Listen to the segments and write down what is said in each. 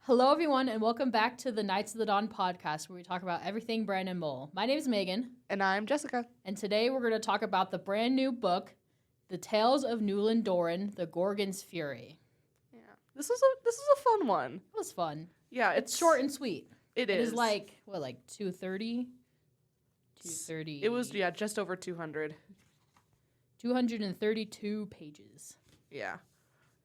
Hello, everyone, and welcome back to the Knights of the Dawn podcast, where we talk about everything Brandon Mulls. My name is Megan. And I'm Jessica. And today we're going to talk about the brand new book, The Tales of Newel and Doren, The Gorgon's Fury. Yeah, this is a fun one. It was fun. Yeah, It's short and sweet. It is like 230? 230. It was just over 200. 232 pages. Yeah,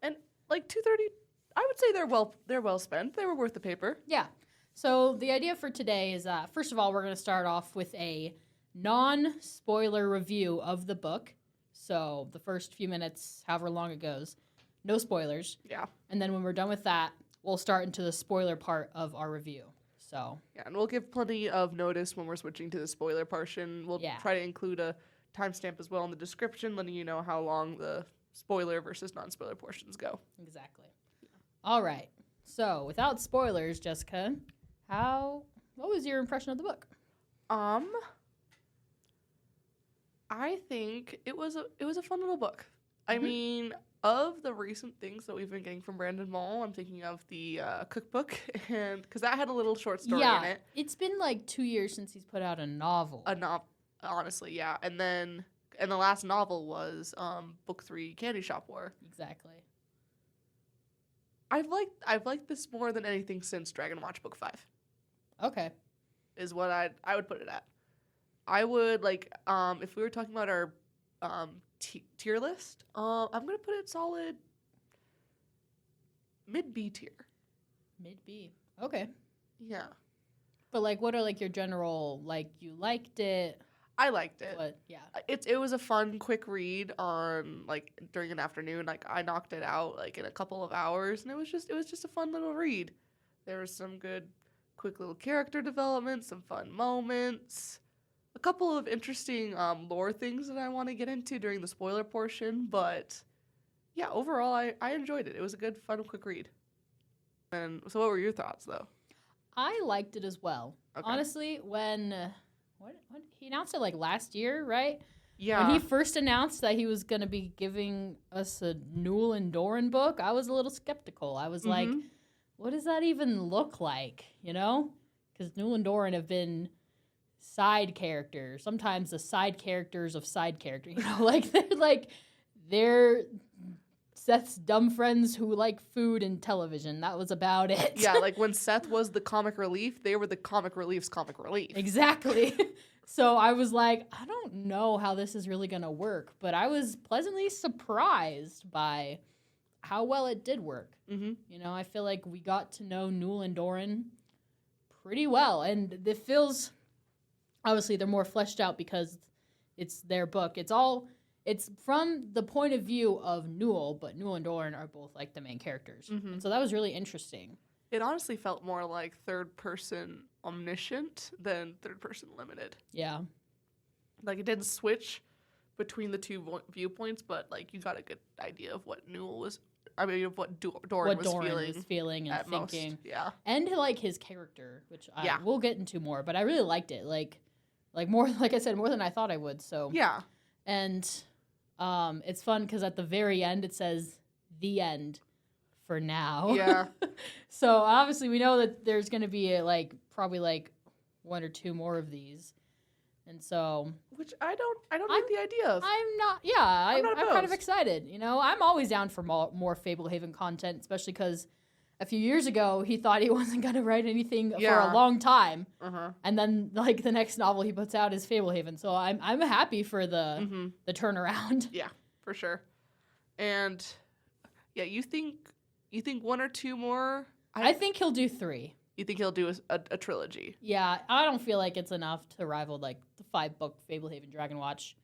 and like 230. I would say they're well spent. They were worth the paper. Yeah. So the idea for today is, first of all, we're going to start off with a non-spoiler review of the book. So the first few minutes, however long it goes, no spoilers. Yeah. And then when we're done with that, we'll start into the spoiler part of our review. So yeah, and we'll give plenty of notice when we're switching to the spoiler portion. We'll try to include a timestamp as well in the description, letting you know how long the spoiler versus non-spoiler portions go. Exactly. All right. So, without spoilers, Jessica, what was your impression of the book? I think it was a fun little book. I mean, of the recent things that we've been getting from Brandon Mulls, I'm thinking of the cookbook, and because that had a little short story in it. It's been like 2 years since he's put out a novel. Honestly, yeah. And the last novel was book 3, Candy Shop War. Exactly. I've liked this more than anything since Dragonwatch book 5. Okay. Is what I would put it at. I would if we were talking about our tier list, I'm gonna put it solid mid B tier. Mid B. Okay. Yeah. But what are your general you liked it? I liked it. But yeah. It was a fun, quick read on during an afternoon. I knocked it out in a couple of hours, and it was just a fun little read. There was some good, quick little character development, some fun moments, a couple of interesting lore things that I want to get into during the spoiler portion. But yeah, overall, I enjoyed it. It was a good, fun, quick read. And so, what were your thoughts, though? I liked it as well. Okay. Honestly, when what he announced it last year, right? Yeah. When he first announced that he was going to be giving us a Newel and Doren book, I was a little skeptical. I was like, what does that even look like, Because Newel and Doren have been side characters, sometimes the side characters of side characters, they're Seth's dumb friends who like food and television. That was about it. Yeah, when Seth was the comic relief, they were the comic relief's comic relief. Exactly. So I was like, I don't know how this is really going to work, but I was pleasantly surprised by how well it did work. Mm-hmm. I feel like we got to know Newel and Doren pretty well, and it feels, obviously they're more fleshed out because it's their book. It's from the point of view of Newel, but Newel and Doren are both the main characters. Mm-hmm. So that was really interesting. It honestly felt more like third-person omniscient than third-person limited. Yeah. It didn't switch between the two viewpoints, but you got a good idea of what Newel was. I mean, of what Doren was feeling and thinking. Most, yeah. And his character, which we'll get into more, but I really liked it. More, like I said, more than I thought I would. So yeah. And it's fun because at the very end it says "the end" for now. Yeah. So obviously we know that there's going to be probably 1 or 2 more of these, and so which I don't like the idea of. I'm not. Yeah, I'm kind of excited. I'm always down for more Fablehaven content, especially because a few years ago he thought he wasn't going to write anything for a long time, and then the next novel he puts out is Fablehaven. So I'm happy for the turnaround. Yeah, for sure. And yeah, you think 1 or 2 more? I think he'll do 3. You think he'll do a trilogy? Yeah, I don't feel like it's enough to rival the 5-book Fablehaven Dragonwatch.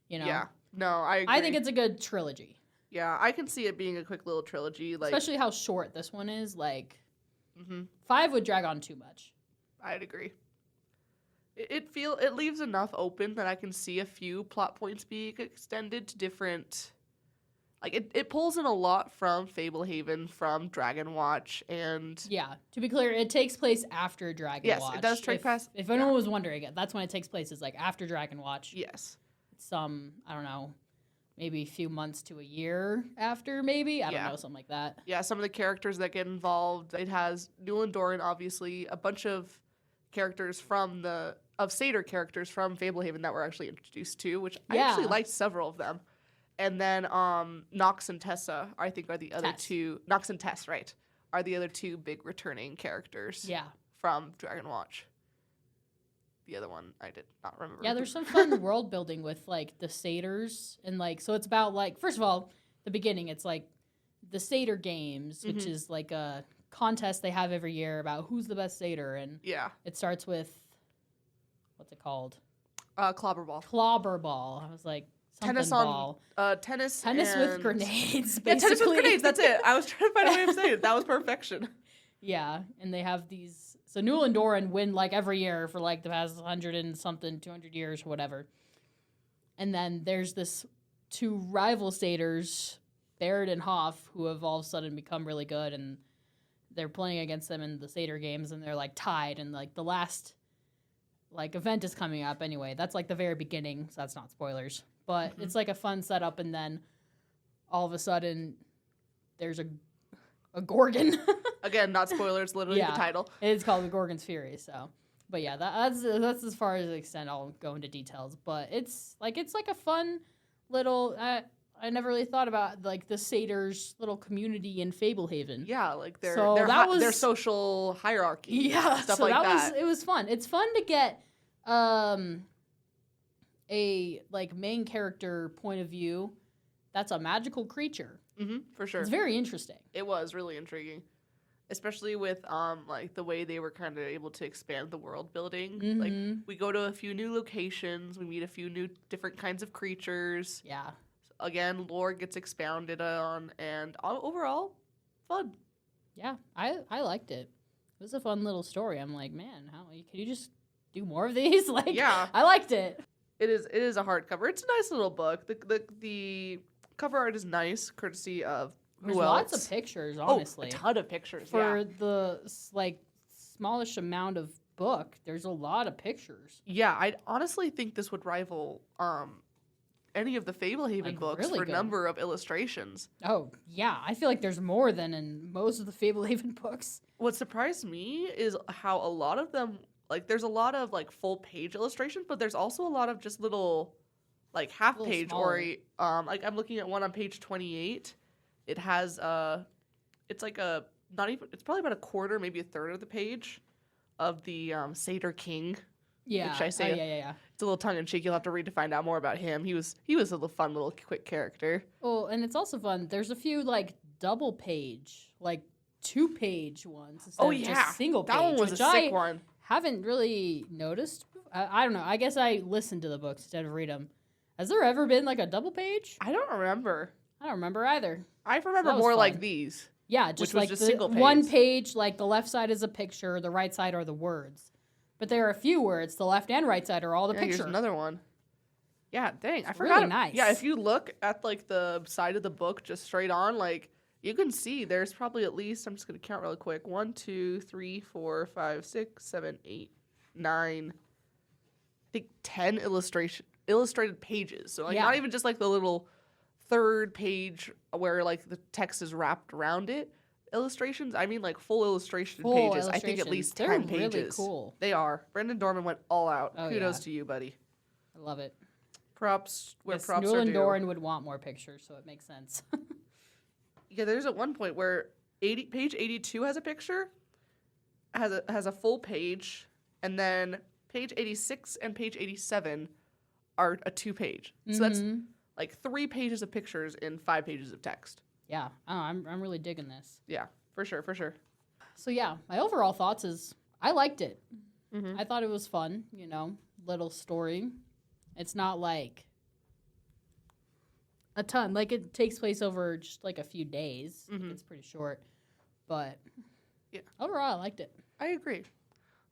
Yeah, no, I agree. I think it's a good trilogy. Yeah, I can see it being a quick little trilogy, especially how short this one is. 5 would drag on too much. I'd agree. It leaves enough open that I can see a few plot points being extended to different. It pulls in a lot from Fablehaven, from Dragonwatch, and yeah. To be clear, it takes place after Dragonwatch. Yes, it does take place. If anyone was wondering, that's when it takes place. Is after Dragonwatch. Yes. Some I don't know. maybe a few months to a year after, maybe. I don't know, something like that. Yeah, some of the characters that get involved. It has Newel and Doren, obviously, a bunch of characters Satyr characters from Fablehaven that were actually introduced to, which I actually liked several of them. And then Nox and Tessa, I think, are the other two. Nox and Tess, right, are the other two big returning characters from Dragonwatch. The other one I did not remember. Yeah, there's some fun world building with, like, the satyrs. And, like, so it's about, like, first of all, the beginning, it's, like, the satyr games, which is, like, a contest they have every year about who's the best satyr. And it starts with, what's it called? Clobberball. Clobberball. I was like, tennis ball. Tennis with grenades, basically. Yeah, tennis with grenades, that's it. I was trying to find a way of saying it. That was perfection. Yeah, and they have these... So Newel and Doren win, like, every year for, like, the past 100 and something, 200 years, or whatever. And then there's this two rival satyrs, Baird and Hoff, who have all of a sudden become really good, and they're playing against them in the satyr games, and they're, like, tied, and, like, the last, like, event is coming up anyway. That's, like, the very beginning, so that's not spoilers. But it's, like, a fun setup, and then all of a sudden there's a Gorgon. Again, not spoilers, literally the title. It's called the Gorgon's Fury, so. But yeah, that's as far as the extent I'll go into details. But it's like a fun little... I never really thought about, like, the satyrs' little community in Fablehaven. Yeah, like their social hierarchy. Yeah, stuff so like that. It was fun. It's fun to get a, like, main character point of view that's a magical creature. For sure. It's very interesting. It was really intriguing. Especially with like the way they were kind of able to expand the world building. Like, we go to a few new locations, we meet a few new different kinds of creatures. Yeah. Again, lore gets expounded on, and overall, fun. Yeah, I liked it. It was a fun little story. I'm like, man, can you just do more of these? Like, yeah, I liked it. It is a hardcover. It's a nice little book. The cover art is nice, courtesy of There's lots of pictures, honestly. A ton of pictures. For the, like, smallish amount of book, there's a lot of pictures. Yeah, I honestly think this would rival any of the Fablehaven books really for number of illustrations. Oh, yeah. I feel like there's more than in most of the Fablehaven books. What surprised me is how a lot of them, like, there's a lot of, like, full-page illustrations, but there's also a lot of just little, like, half-page or, like, I'm looking at one on page 28. It has, it's like it's probably about a quarter, maybe a third of the page of the Satyr King. Yeah. Which I say, yeah. It's a little tongue-in-cheek. You'll have to read to find out more about him. He was a little fun, little quick character. Oh, and it's also fun. There's a few, like, double-page, like, 2-page ones instead of just single-page. That one was a sick one. Haven't really noticed. I don't know. I guess I listened to the books instead of read them. Has there ever been, like, a double-page? I don't remember. I don't remember either. I remember more like these. Yeah, just like the one page, like the left side is a picture, the right side are the words. But there are a few words. The left and right side are all the picture. Here's another one. Yeah, dang. I forgot. Really nice. Yeah, if you look at, like, the side of the book just straight on, like, you can see there's probably at least, I'm just going to count really quick, 1, 2, 3, 4, 5, 6, 7, 8, 9, I think 10 illustrated pages. So, like, not even just, like, the little third page where, like, the text is wrapped around it. Illustrations, I mean, like, full illustration pages. I think at least 10 pages. They're really cool. They are. Brandon Mulls went all out. Oh, Kudos to you, buddy. I love it. Props where props are due. Newel and Doren would want more pictures, so it makes sense. Yeah, there's at one point where page 82 has a picture, has a full page, and then page 86 and page 87 are a 2-page. So that's like 3 pages of pictures in 5 pages of text. Yeah, I'm really digging this. Yeah, for sure. So yeah, my overall thoughts is I liked it. I thought it was fun, little story. It's not like a ton. Like, it takes place over just like a few days. It's pretty short. But yeah, overall I liked it. I agree.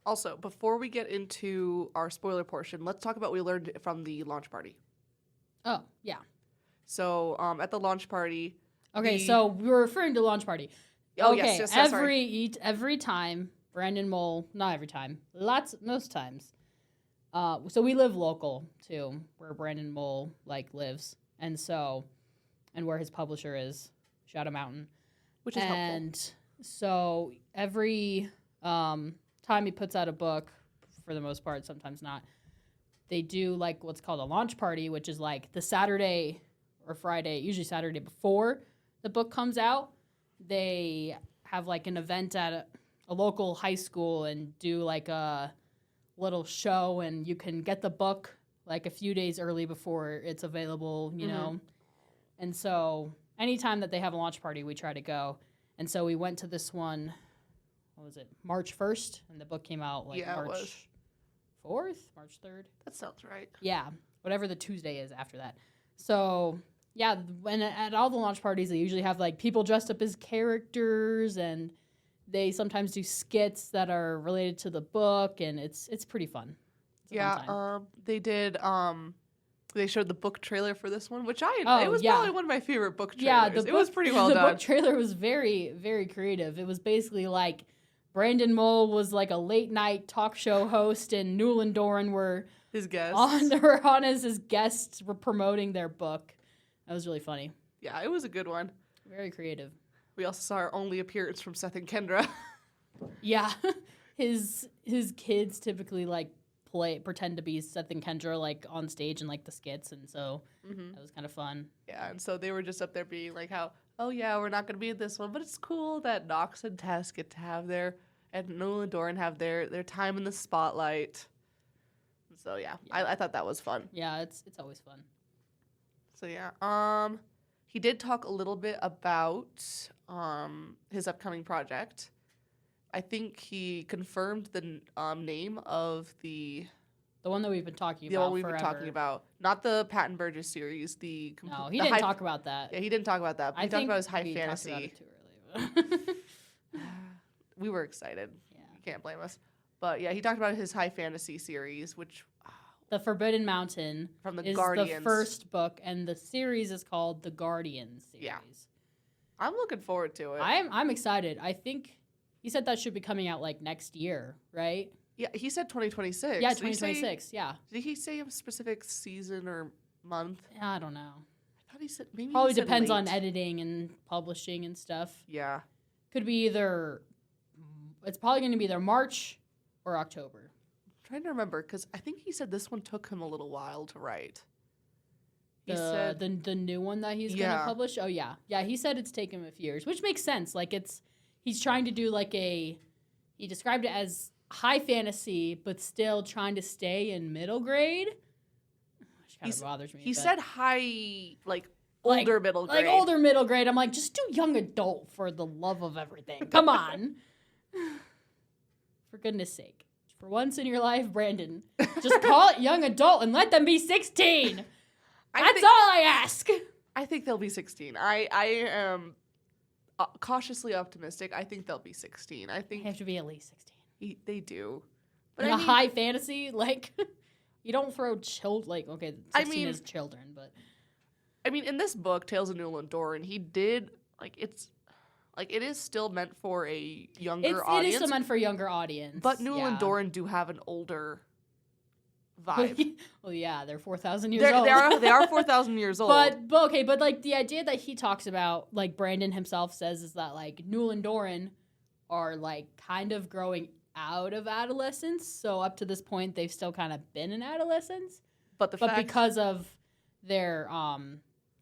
Also, before we get into our spoiler portion, let's talk about what we learned from the launch party. Oh, yeah. So, at the launch party... Okay, so we were referring to launch party. Oh, okay, yes, every time, Brandon Mulls, not every time, most times. So we live local, too, where Brandon Mulls, like, lives. and where his publisher is, Shadow Mountain, which is helpful. And so every time he puts out a book, for the most part, sometimes not, they do like what's called a launch party, which is like the Saturday or Friday, usually Saturday before the book comes out. They have like an event at a local high school and do like a little show, and you can get the book like a few days early before it's available, you know. And so anytime that they have a launch party, we try to go. And so we went to this one, what was it, March 1st? And the book came out like March 4th, March 3rd. That sounds right. Yeah, whatever the Tuesday is after that. So, yeah, and at all the launch parties, they usually have like people dressed up as characters, and they sometimes do skits that are related to the book, and it's pretty fun. It's a fun time. They did they showed the book trailer for this one, which it was probably one of my favorite book trailers. It was pretty well done. The book trailer was very, very creative. It was basically like Brandon Mulls was like a late night talk show host, and Newel and Doren were his guests. On as his guests were promoting their book. That was really funny. Yeah, it was a good one. Very creative. We also saw our only appearance from Seth and Kendra. Yeah, his kids typically like pretend to be Seth and Kendra like on stage and like the skits, and so that was kind of fun. Yeah, and so they were just up there being like, how, oh yeah, we're not going to be in this one, but it's cool that Nox and Tess get to have and Newel and Doren have their time in the spotlight. So yeah. I thought that was fun. Yeah, it's always fun. So yeah, he did talk a little bit about his upcoming project. I think he confirmed the name of the one that we've been talking about. The one we've been talking about, not the Patton Burgess series. No, he didn't talk about that. Yeah, he didn't talk about that. But he talked about his high fantasy. Talked about it too early, but we were excited. Yeah, you can't blame us. But yeah, he talked about his high fantasy series, which The Forbidden Mountain from the is Guardians. The first book, and the series is called the Guardians series. Yeah, I'm looking forward to it. I'm excited. I think he said that should be coming out like next year, right? Yeah, he said 2026. Yeah, 2026. Yeah. Did he say a specific season or month? I don't know. I thought he said maybe. Probably depends on editing and publishing and stuff. Yeah. Could be either. It's probably going to be either March or October. I'm trying to remember because I think he said this one took him a little while to write. He said the new one that he's going to publish. Oh yeah, He said it's taken him a few years, which makes sense. Like he's trying to do like he described it as high fantasy, but still trying to stay in middle grade. Which kind of bothers me. He said high, older middle grade. Like older middle grade. I'm like, just do young adult for the love of everything. Come on. For goodness sake. For once in your life, Brandon, just call it young adult and let them be 16. That's all I ask. I think they'll be 16. I am cautiously optimistic. I think they'll be 16. I think they have to be at least 16. They do. But in a high fantasy, like, you don't throw children, 16 is children, but. I mean, in this book, Tales of Newel and Doren, he did, it is still meant for a younger audience. It is still meant for a younger audience. But Newel and Doren do have an older vibe. Well, yeah, they're 4,000 years old. They are 4,000 years old. But the idea that he talks about, like Brandon himself says, is that, like, Newel and Doren are, like, kind of growing out of adolescence. So up to this point, they've still kind of been in adolescence. But because of their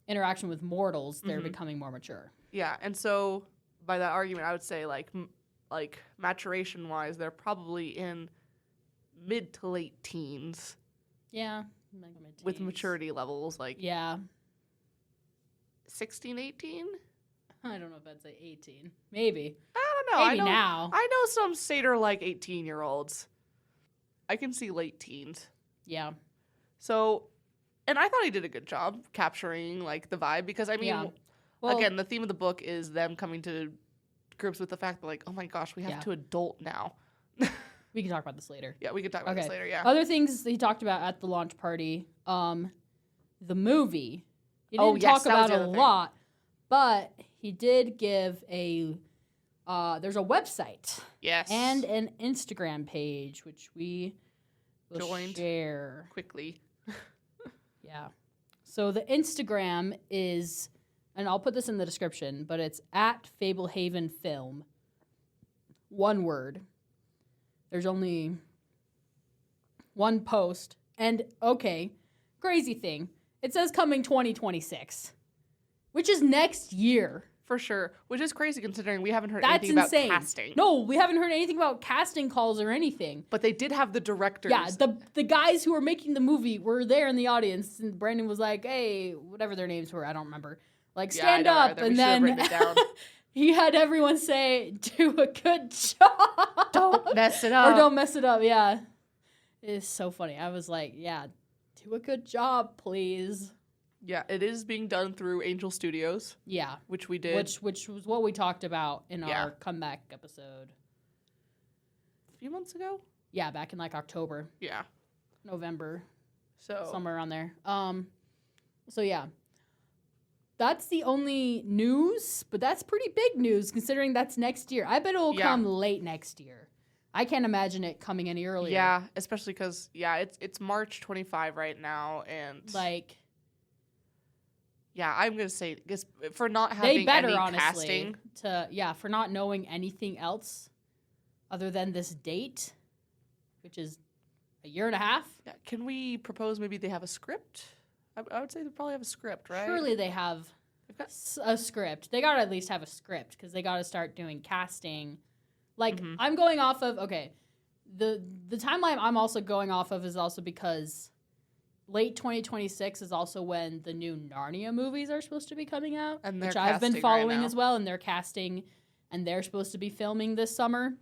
interaction with mortals, they're becoming more mature. Yeah, and so by that argument, I would say, like maturation-wise, they're probably in mid to late teens. Yeah. With maturity levels, 16, 18? I don't know if I'd say 18. Maybe. I don't know. Maybe now. I know some Seder 18-year-olds. I can see late teens. Yeah. So, and I thought he did a good job capturing, the vibe. Because, again, the theme of the book is them coming to grips with the fact that, oh my gosh, we have to adult now. We can talk about this later. Yeah, we can talk about this later, yeah. Other things he talked about at the launch party, the movie. He didn't talk about it a lot, but he did give there's a website. Yes. And an Instagram page, which we will share. Quickly. Yeah. So the Instagram is, and I'll put this in the description, but it's at Fablehaven Film. One word. There's only one post. And, okay, crazy thing. It says coming 2026, which is next year. For sure. Which is crazy considering we haven't heard That's anything insane. about casting. No, we haven't heard anything about casting calls or anything. But they did have the directors. Yeah, the guys who were making the movie were there in the audience, and Brandon was like, hey, whatever their names were, I don't remember. Like, stand up. Either. And then he had everyone say, do a good job. Don't mess it up. Or don't mess it up, yeah. It's so funny. I was like, yeah, do a good job, please. Yeah, it is being done through Angel Studios. Yeah. Which we did. Which was what we talked about in our comeback episode. A few months ago? Yeah, back in like October. Yeah. November. So. Somewhere around there. So yeah. That's the only news, but that's pretty big news considering that's next year. I bet it will come late next year. I can't imagine it coming any earlier. Yeah, especially because, it's March 25 right now, and... Like... Yeah, I'm going to say, for not having any casting... for not knowing anything else other than this date, which is a year and a half. Yeah, can we propose maybe they have a script? I would say they probably have a script, right? Surely they have a script. They got to at least have a script because they got to start doing casting. Like, I'm going off of, okay, the timeline I'm also going off of is also because late 2026 is also when the new Narnia movies are supposed to be coming out, and which I've been following as well, and they're casting, and they're supposed to be filming this summer.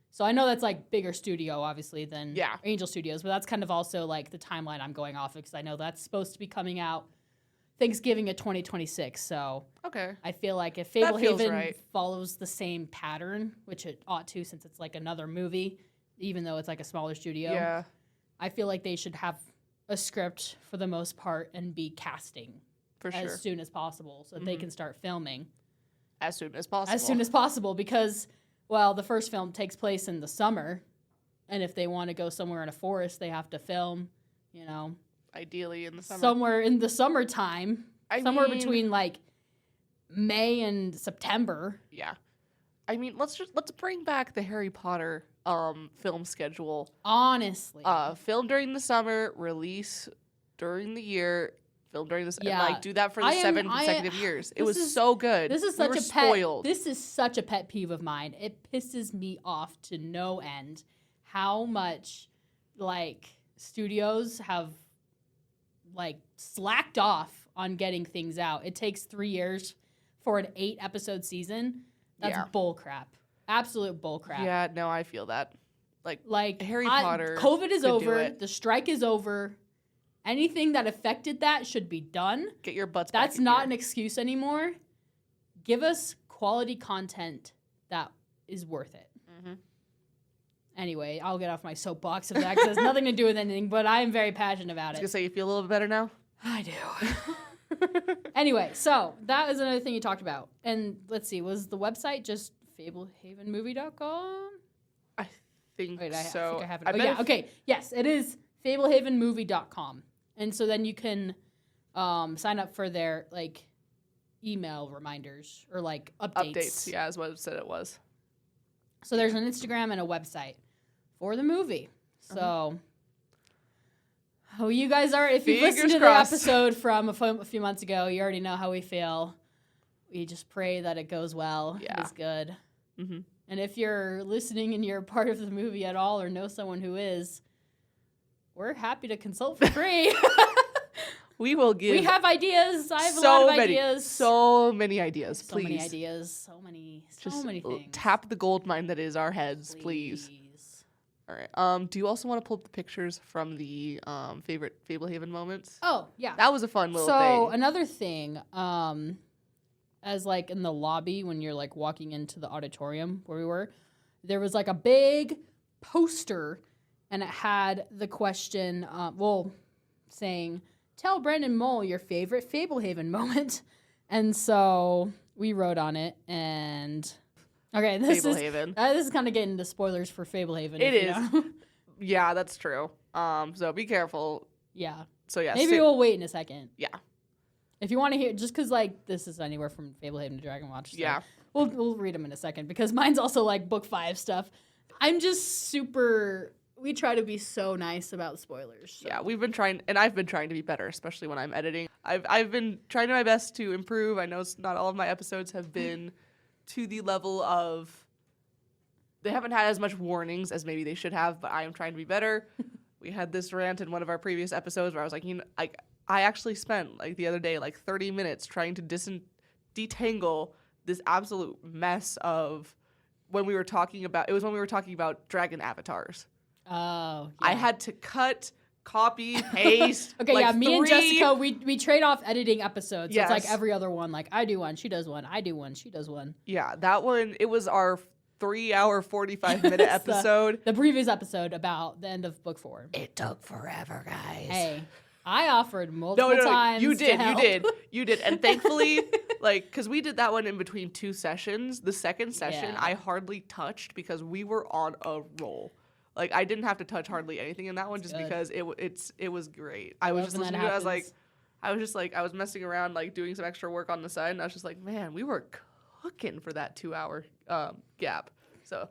So I know that's, like, bigger studio, obviously, than Angel Studios, but that's kind of also, like, the timeline I'm going off of, because I know that's supposed to be coming out Thanksgiving of 2026, so I feel like if Fablehaven follows the same pattern, which it ought to since it's, like, another movie, even though it's, like, a smaller studio, I feel like they should have a script for the most part and be casting as soon as possible so that they can start filming. As soon as possible. As soon as possible, because... Well, the first film takes place in the summer, and if they want to go somewhere in a forest, they have to film, ideally in the summer. Somewhere in the summertime. Somewhere between, like, May and September. Yeah. I mean, let's bring back the Harry Potter film schedule. Honestly. Film during the summer, release during the year, film during this, and like do that for the 7 consecutive years. It was so good. This is such a pet peeve of mine. It pisses me off to no end how much like studios have like slacked off on getting things out. It takes 3 years for an 8-episode season. That's bull crap. Absolute bull crap. Yeah, no, I feel that. Like Harry Potter. COVID is over. The strike is over. Anything that affected that should be done. Get your butts back in here. That's not an excuse anymore. Give us quality content that is worth it. Mm-hmm. Anyway, I'll get off my soapbox of that because it has nothing to do with anything, but I am very passionate about it. I was going to say, you feel a little bit better now? I do. Anyway, so that is another thing you talked about. And let's see, was the website just Fablehavenmovie.com? I think so. I think I have it. Okay. Yes, it is Fablehavenmovie.com. And so then you can sign up for their, like, email reminders or, like, updates. Updates, yeah, is what it said it was. So there's an Instagram and a website for the movie. So, you guys are, if you've listened to the episode from a few months ago, you already know how we feel. We just pray that it goes well. Yeah. It is good. Mm-hmm. And if you're listening and you're part of the movie at all or know someone who is, we're happy to consult for free. We will give. We have ideas. I have a lot of ideas. So many ideas, please. So many ideas. So many things. Tap the gold mine that is our heads, please. All right. Do you also want to pull up the pictures from the favorite Fablehaven moments? Oh, yeah. That was a fun little thing. So another thing, as like in the lobby when you're like walking into the auditorium where we were, there was like a big poster. And it had the question, saying, tell Brandon Mulls your favorite Fablehaven moment. And so we wrote on it. And, okay, this is kind of getting into spoilers for Fablehaven. It is. Yeah, that's true. So be careful. Yeah. So, yeah. Maybe we'll wait in a second. Yeah. If you want to hear, just because like this is anywhere from Fablehaven to Dragonwatch. So Yeah. we'll read them in a second because mine's also like book 5 stuff. I'm just super. We try to be so nice about spoilers. So. Yeah, we've been trying, and I've been trying to be better, especially when I'm editing. I've been trying my best to improve. I know not all of my episodes have been to the level of, they haven't had as much warnings as maybe they should have, but I am trying to be better. We had this rant in one of our previous episodes where I was like, I actually spent like the other day like 30 minutes trying to detangle this absolute mess of when we were talking about dragon avatars. Oh, yeah. I had to cut, copy, paste. Okay, like yeah, me and 3 Jessica, we trade off editing episodes. Yes. It's like every other one. Like, I do one, she does one. I do one, she does one. Yeah, that one, it was our 3-hour, 45-minute episode. The previous episode about the end of book 4. It took forever, guys. Hey, I offered multiple times. You to help. did. And thankfully, like, because we did that one in between 2 sessions. The second session, Yeah. I hardly touched because we were on a roll. Like, I didn't have to touch hardly anything in that one just because it was great. I was just listening to it. I was messing around, like, doing some extra work on the side, and I was just like, man, we were cooking for that 2-hour gap. So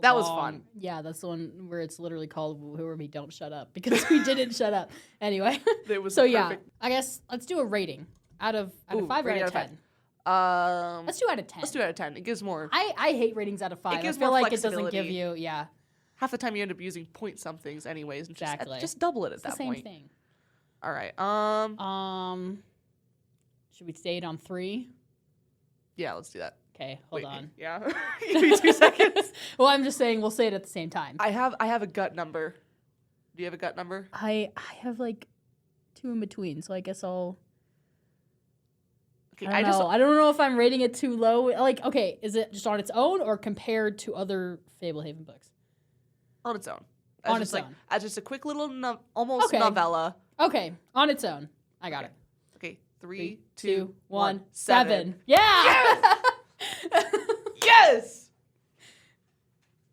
that was fun. Yeah, that's the one where it's literally called "Who Are We? Don't Shut Up" because we didn't shut up. Anyway, It was so perfect. yeah, I guess let's do a rating out of 5 or out of 10. Let's do out of 10. Let's do out of 10. It gives more. I hate ratings out of 5. gives I feel more like it doesn't flexibility. give you Half the time you end up using point somethings anyways, and Exactly. just double it at it's that the same point. thing. All right. Should we stay it on 3? Yeah, let's do that. Okay, hold Wait, on. Yeah. Give me 2 seconds. Well, I'm just saying we'll say it at the same time. I have a gut number. Do you have a gut number? I have like 2 in between, so I guess I'll. Okay, I don't know if I'm rating it too low. Like, okay, is it just on its own or compared to other Fablehaven books? On its own. On its own. As just a quick little almost Okay. novella. Okay, on its own. I got it. Okay, 3, 3, 2, 2, 1, 1, 7. Yeah! Yes!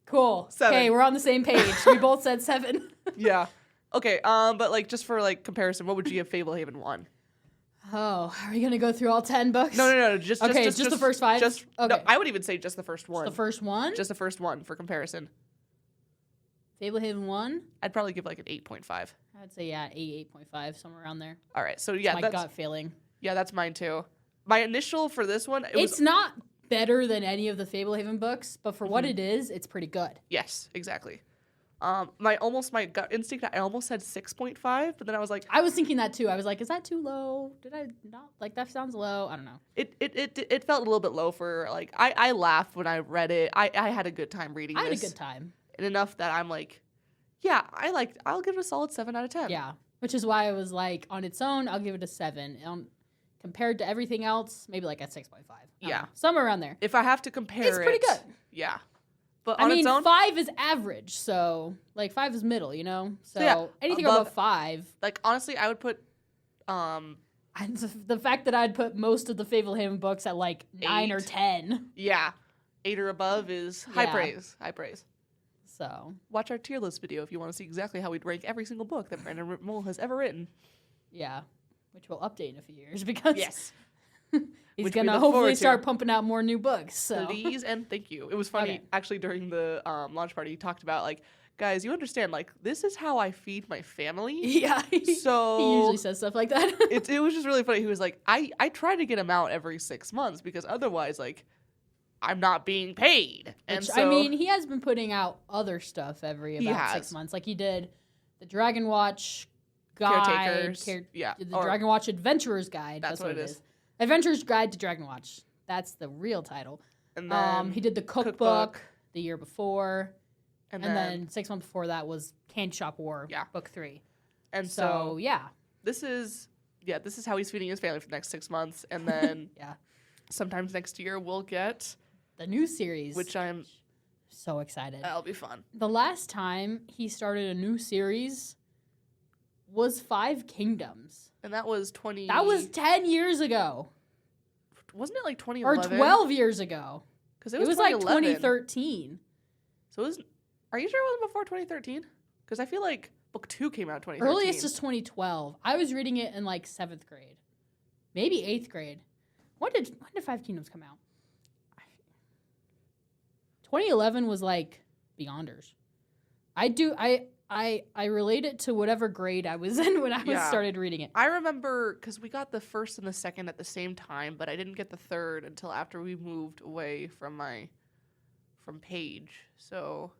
Cool. 7. Okay, we're on the same page. We both said 7. Yeah. Okay, but like just for like comparison, what would you give Fablehaven 1? Oh, are we gonna go through all 10 books? No. Just the first 5? Just okay. no, I would even say just the first one. The first one? Just the first one for comparison. Fablehaven 1? I'd probably give like an 8.5. I'd say, 8.5, somewhere around there. All right, so yeah, My that's gut feeling. yeah, that's mine too. My initial for this one, It's not better than any of the Fablehaven books, but for what it is, it's pretty good. yes, exactly. My gut instinct, I almost said 6.5, but then I was like, I was thinking that too. I was like, is that too low? Did I not? Like, that sounds low. I don't know. it felt a little bit low for like I laughed when I read it. I had a good time reading I had a this. good time. And enough that I'm like, yeah, I'll give it a solid 7 out of 10. Yeah. Which is why I was like, on its own, I'll give it a 7. Compared to everything else, maybe like a 6.5. Yeah. Somewhere around there. If I have to compare It's pretty good. Yeah. But I on mean, its own, 5 is average, so like 5 is middle, you know? So yeah, anything above- above 5. like honestly, I would put And the fact that I'd put most of the Fablehaven books at like 9 or 8. 10. yeah, 8 or above is high Yeah. praise. High praise. So, Watch our tier list video if you want to see exactly how we'd rank every single book that Brandon Mulls has ever written. yeah. Which we'll update in a few years because Yes. he's Which we going to look hopefully forward to. start pumping out more new books. So. Please and thank you. It was funny Okay. actually during the launch party. He talked about like, guys, you understand like this is how I feed my family. Yeah. So he usually says stuff like that. it was just really funny. He was like, I try to get him out every 6 months because otherwise like I'm not being paid. And Which, so, I mean, he has been putting out other stuff every He about has. 6 months. Like he did the Dragonwatch guide. Caretakers. Yeah. The or- Dragonwatch Adventurer's Guide. That's what it is. Adventurer's Guide to Dragonwatch. That's the real title. and then He did the cookbook the year before. and And then then 6 months before that was Candy Shop War, Yeah. book 3. and So, yeah. this is how he's feeding his family for the next 6 months, and then Yeah. sometimes next year we'll get, The new series. which I'm so excited. that'll be fun. The last time he started a new series was 5 Kingdoms. And that was 20. That was 10 years ago. wasn't it like Or 2011 12 years ago. Because It it was like 2011. 2013. So it was. Are you sure it wasn't before 2013? Because I feel like book 2 came out 2013. Earliest is 2012. I was reading it in like 7th grade. maybe 8th grade. When did Five Kingdoms come out? 2011 was like Beyonders. I relate it to whatever grade I was in when I started reading it. I remember because we got the first and the second at the same time, but I didn't get the third until after we moved away from Paige. So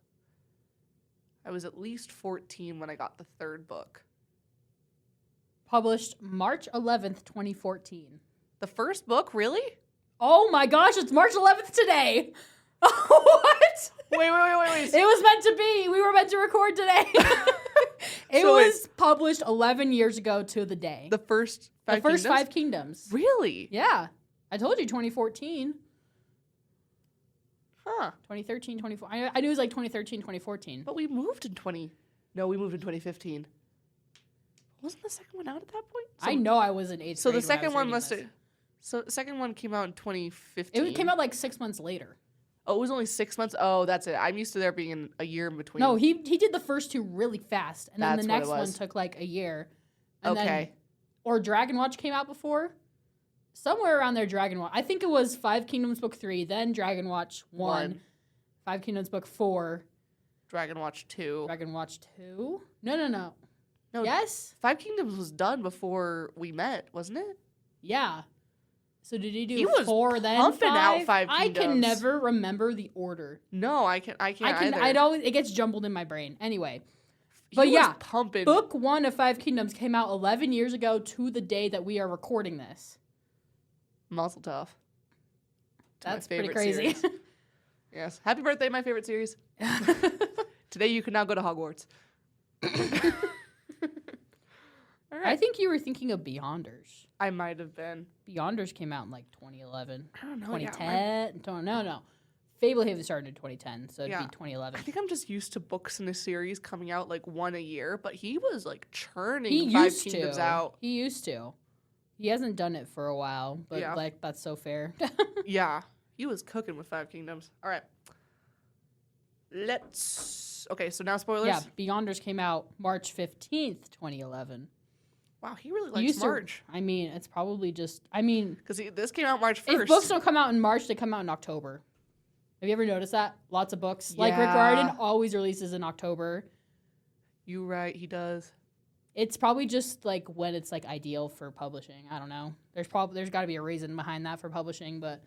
I was at least 14 when I got the third book. Published March 11th, 2014. The first book, really? Oh my gosh, it's March 11th today. What? Wait. It was meant to be. We were meant to record today. It was published 11 years ago to the day. The first Five Kingdoms. Really? Yeah. I told you 2014. Huh. 2013, 2014. I knew it was like 2013, 2014. But we moved in 2015. Wasn't the second one out at that point? So, I know I was in 8th grade. So the second one must have... So the second one came out in 2015. It came out like 6 months later. Oh, it was only 6 months? Oh, that's it. I'm used to there being a year in between. No, he did the first two really fast. And then the next one took like a year. And then, or Dragonwatch came out before. Somewhere around there, Dragonwatch. I think it was Five Kingdoms Book 3, then Dragonwatch 1, Five Kingdoms Book 4. Dragonwatch 2. Dragonwatch 2? No. No. Yes? Five Kingdoms was done before we met, wasn't it? Yeah. So did he do he was 4 then pumping 5? Out Five Kingdoms. I can never remember the order. No, I can't either. It gets jumbled in my brain. Anyway. But yeah, pumping. Book 1 of Five Kingdoms came out 11 years ago to the day that we are recording this. Mazel tov. That's pretty crazy. Yes. Happy birthday, my favorite series. Today you can now go to Hogwarts. All right. I think you were thinking of Beyonders. I might have been. Beyonders came out in like 2011. I don't know. 2010? No. Fablehaven started in 2010, so it'd be 2011. I think I'm just used to books in a series coming out like one a year, but he was like churning Five Kingdoms out. He used to. He hasn't done it for a while, but like that's so fair. Yeah. He was cooking with Five Kingdoms. All right. Okay, so now spoilers? Yeah, Beyonders came out March 15th, 2011. Wow, he really likes March. It's probably just, because this came out March 1st. If books don't come out in March, they come out in October. Have you ever noticed that? Lots of books. Like Rick Riordan always releases in October. You're right, he does. It's probably just like when it's like ideal for publishing. I don't know. There's got to be a reason behind that for publishing, but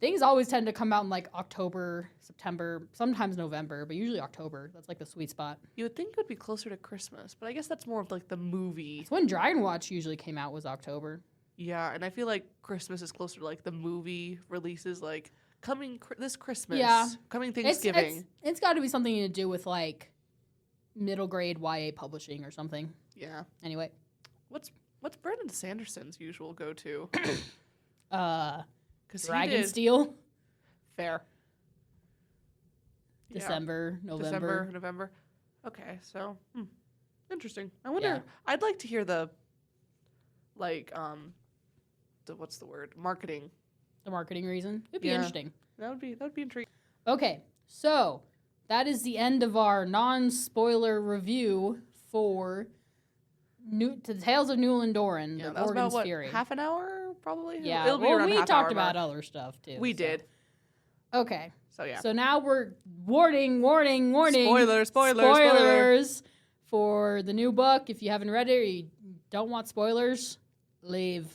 things always tend to come out in like October, September, sometimes November, but usually October. That's like the sweet spot. You would think it would be closer to Christmas, but I guess that's more of like the movie. It's when Dragonwatch usually came out was October. Yeah, and I feel like Christmas is closer to like the movie releases, like coming this Christmas. Yeah. Coming Thanksgiving. It's got to be something to do with like middle grade YA publishing or something. Yeah. Anyway. What's Brandon Sanderson's usual go-to? Dragonsteel. Fair. November. November. Okay, so interesting. I wonder. I'd like to hear the what's the word? Marketing. The marketing reason. It'd be interesting. That would be intriguing. Okay, so that is the end of our non-spoiler review for the Tales of Newel and Doren. Yeah, that was about half an hour, probably. Yeah, it'll be around we half talked hour about mark. other stuff too. We did. Okay. So yeah. So now we're warning. Spoilers for the new book. If you haven't read it or you don't want spoilers, leave.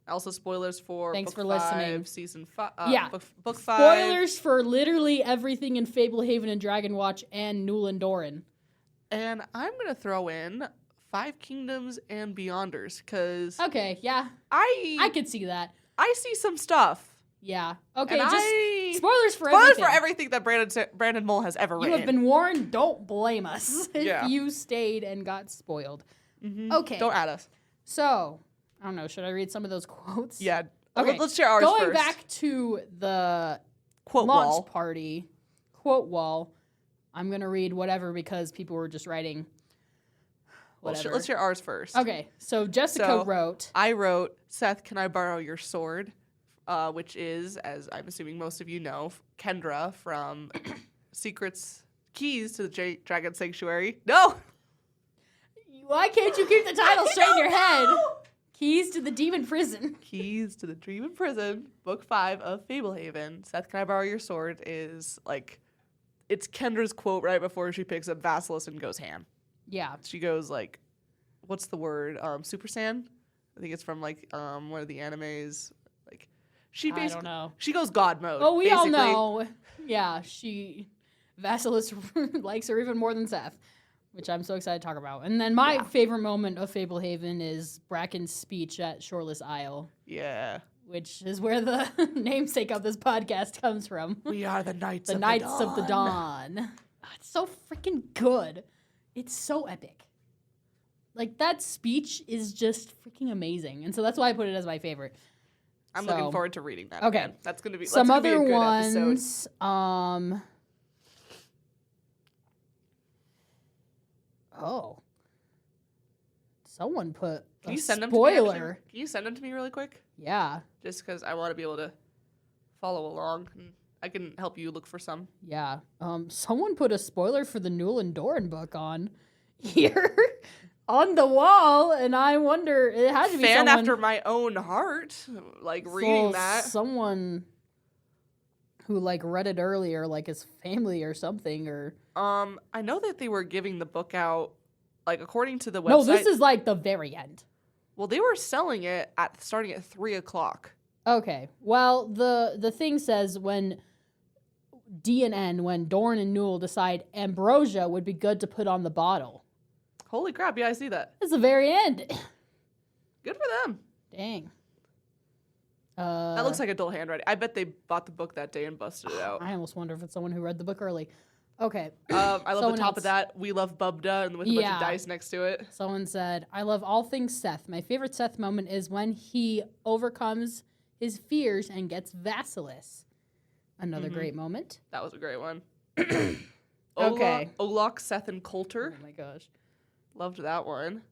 Also spoilers for Thanks book for 5, listening. Season 5. Book 5. Spoilers for literally everything in Fablehaven and Dragonwatch and Newel and Doren. And I'm going to throw in Five Kingdoms and Beyonders because okay, yeah. I could see that. I see some stuff. Yeah. Okay, and just spoilers for everything that Brandon Mulls has ever written. You have been warned. Don't blame us if you stayed and got spoiled. Mm-hmm. Okay. Don't add us. So, I don't know. Should I read some of those quotes? Yeah. Okay. Let's share ours first. Going back to the quote launch party, quote wall, I'm going to read whatever because people were just writing whatever. Let's share ours first. Okay. So, Jessica wrote. I wrote, Seth, can I borrow your sword? Which is, as I'm assuming most of you know, Kendra from Keys to the Dragon Sanctuary. No! Why can't you keep the title straight in your head? Keys to the Demon Prison. Keys to the Demon Prison, Book 5 of Fablehaven. Seth, can I borrow your sword? Is like, it's Kendra's quote right before she picks up Basilisk and goes ham. Yeah. She goes like, what's the word? Super Saiyan? I think it's from like one of the animes. Like, she basically, I don't know. She goes God mode. Oh, we all basically. know. Yeah, Basilisk likes her even more than Seth, which I'm so excited to talk about. And then my favorite moment of Fablehaven is Bracken's speech at Shoreless Isle. Yeah. Which is where the namesake of this podcast comes from. We are the Knights of the Dawn. Oh, it's so freaking good. It's so epic. Like, that speech is just freaking amazing. And so that's why I put it as my favorite. I'm looking forward to reading that. Okay. Again. That's going to be some other be a good ones. episode. Oh. Someone put Can a you send spoiler. them to me, Can you send them to me really quick? Yeah. Just because I want to be able to follow along. And I can help you look for some. Yeah. Someone put a spoiler for the Newel and Doren book on here on the wall, and I wonder, it had to be fan someone after my own heart, like reading that. Someone who like read it earlier, like his family or something, or I know that they were giving the book out, like according to the website. No, this is like the very end. Well, they were selling it starting at 3:00. Okay. Well, the thing says when D and N, when Doran and Newell decide ambrosia would be good to put on the bottle. Holy crap! Yeah, I see that. It's the very end. Good for them. Dang. That looks like adult handwriting. I bet they bought the book that day and busted it out. I almost wonder if it's someone who read the book early. Okay. I love the top of that. We love Bubda and with a bunch of dice next to it. Someone said, I love all things Seth. My favorite Seth moment is when he overcomes his fears and gets Basilisk. Another great moment. That was a great one. Okay. Olok, Seth, and Coulter. Oh my gosh. Loved that one.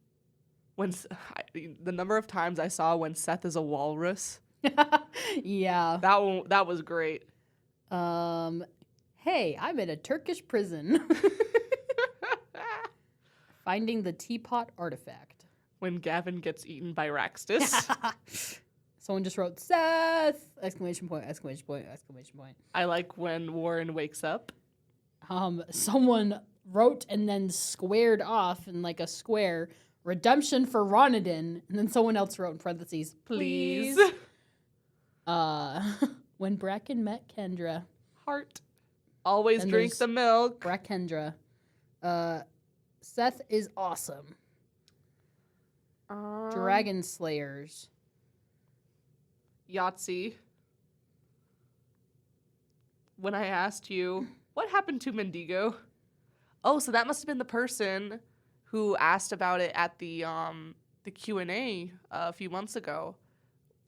The number of times I saw when Seth is a walrus. Yeah. That was great. Hey, I'm in a Turkish prison. Finding the teapot artifact. When Gavin gets eaten by Raxtus. Someone just wrote Seth! Exclamation point, exclamation point, exclamation point. I like when Warren wakes up. Someone wrote and then squared off in like a square, redemption for Ronadin, and then someone else wrote in parentheses, please. When Bracken met Kendra. Heart. Always and drink the milk. Kendra. Seth is awesome. Dragon Slayers. Yahtzee. When I asked you, what happened to Mendigo? Oh, so that must have been the person who asked about it at the Q&A a few months ago.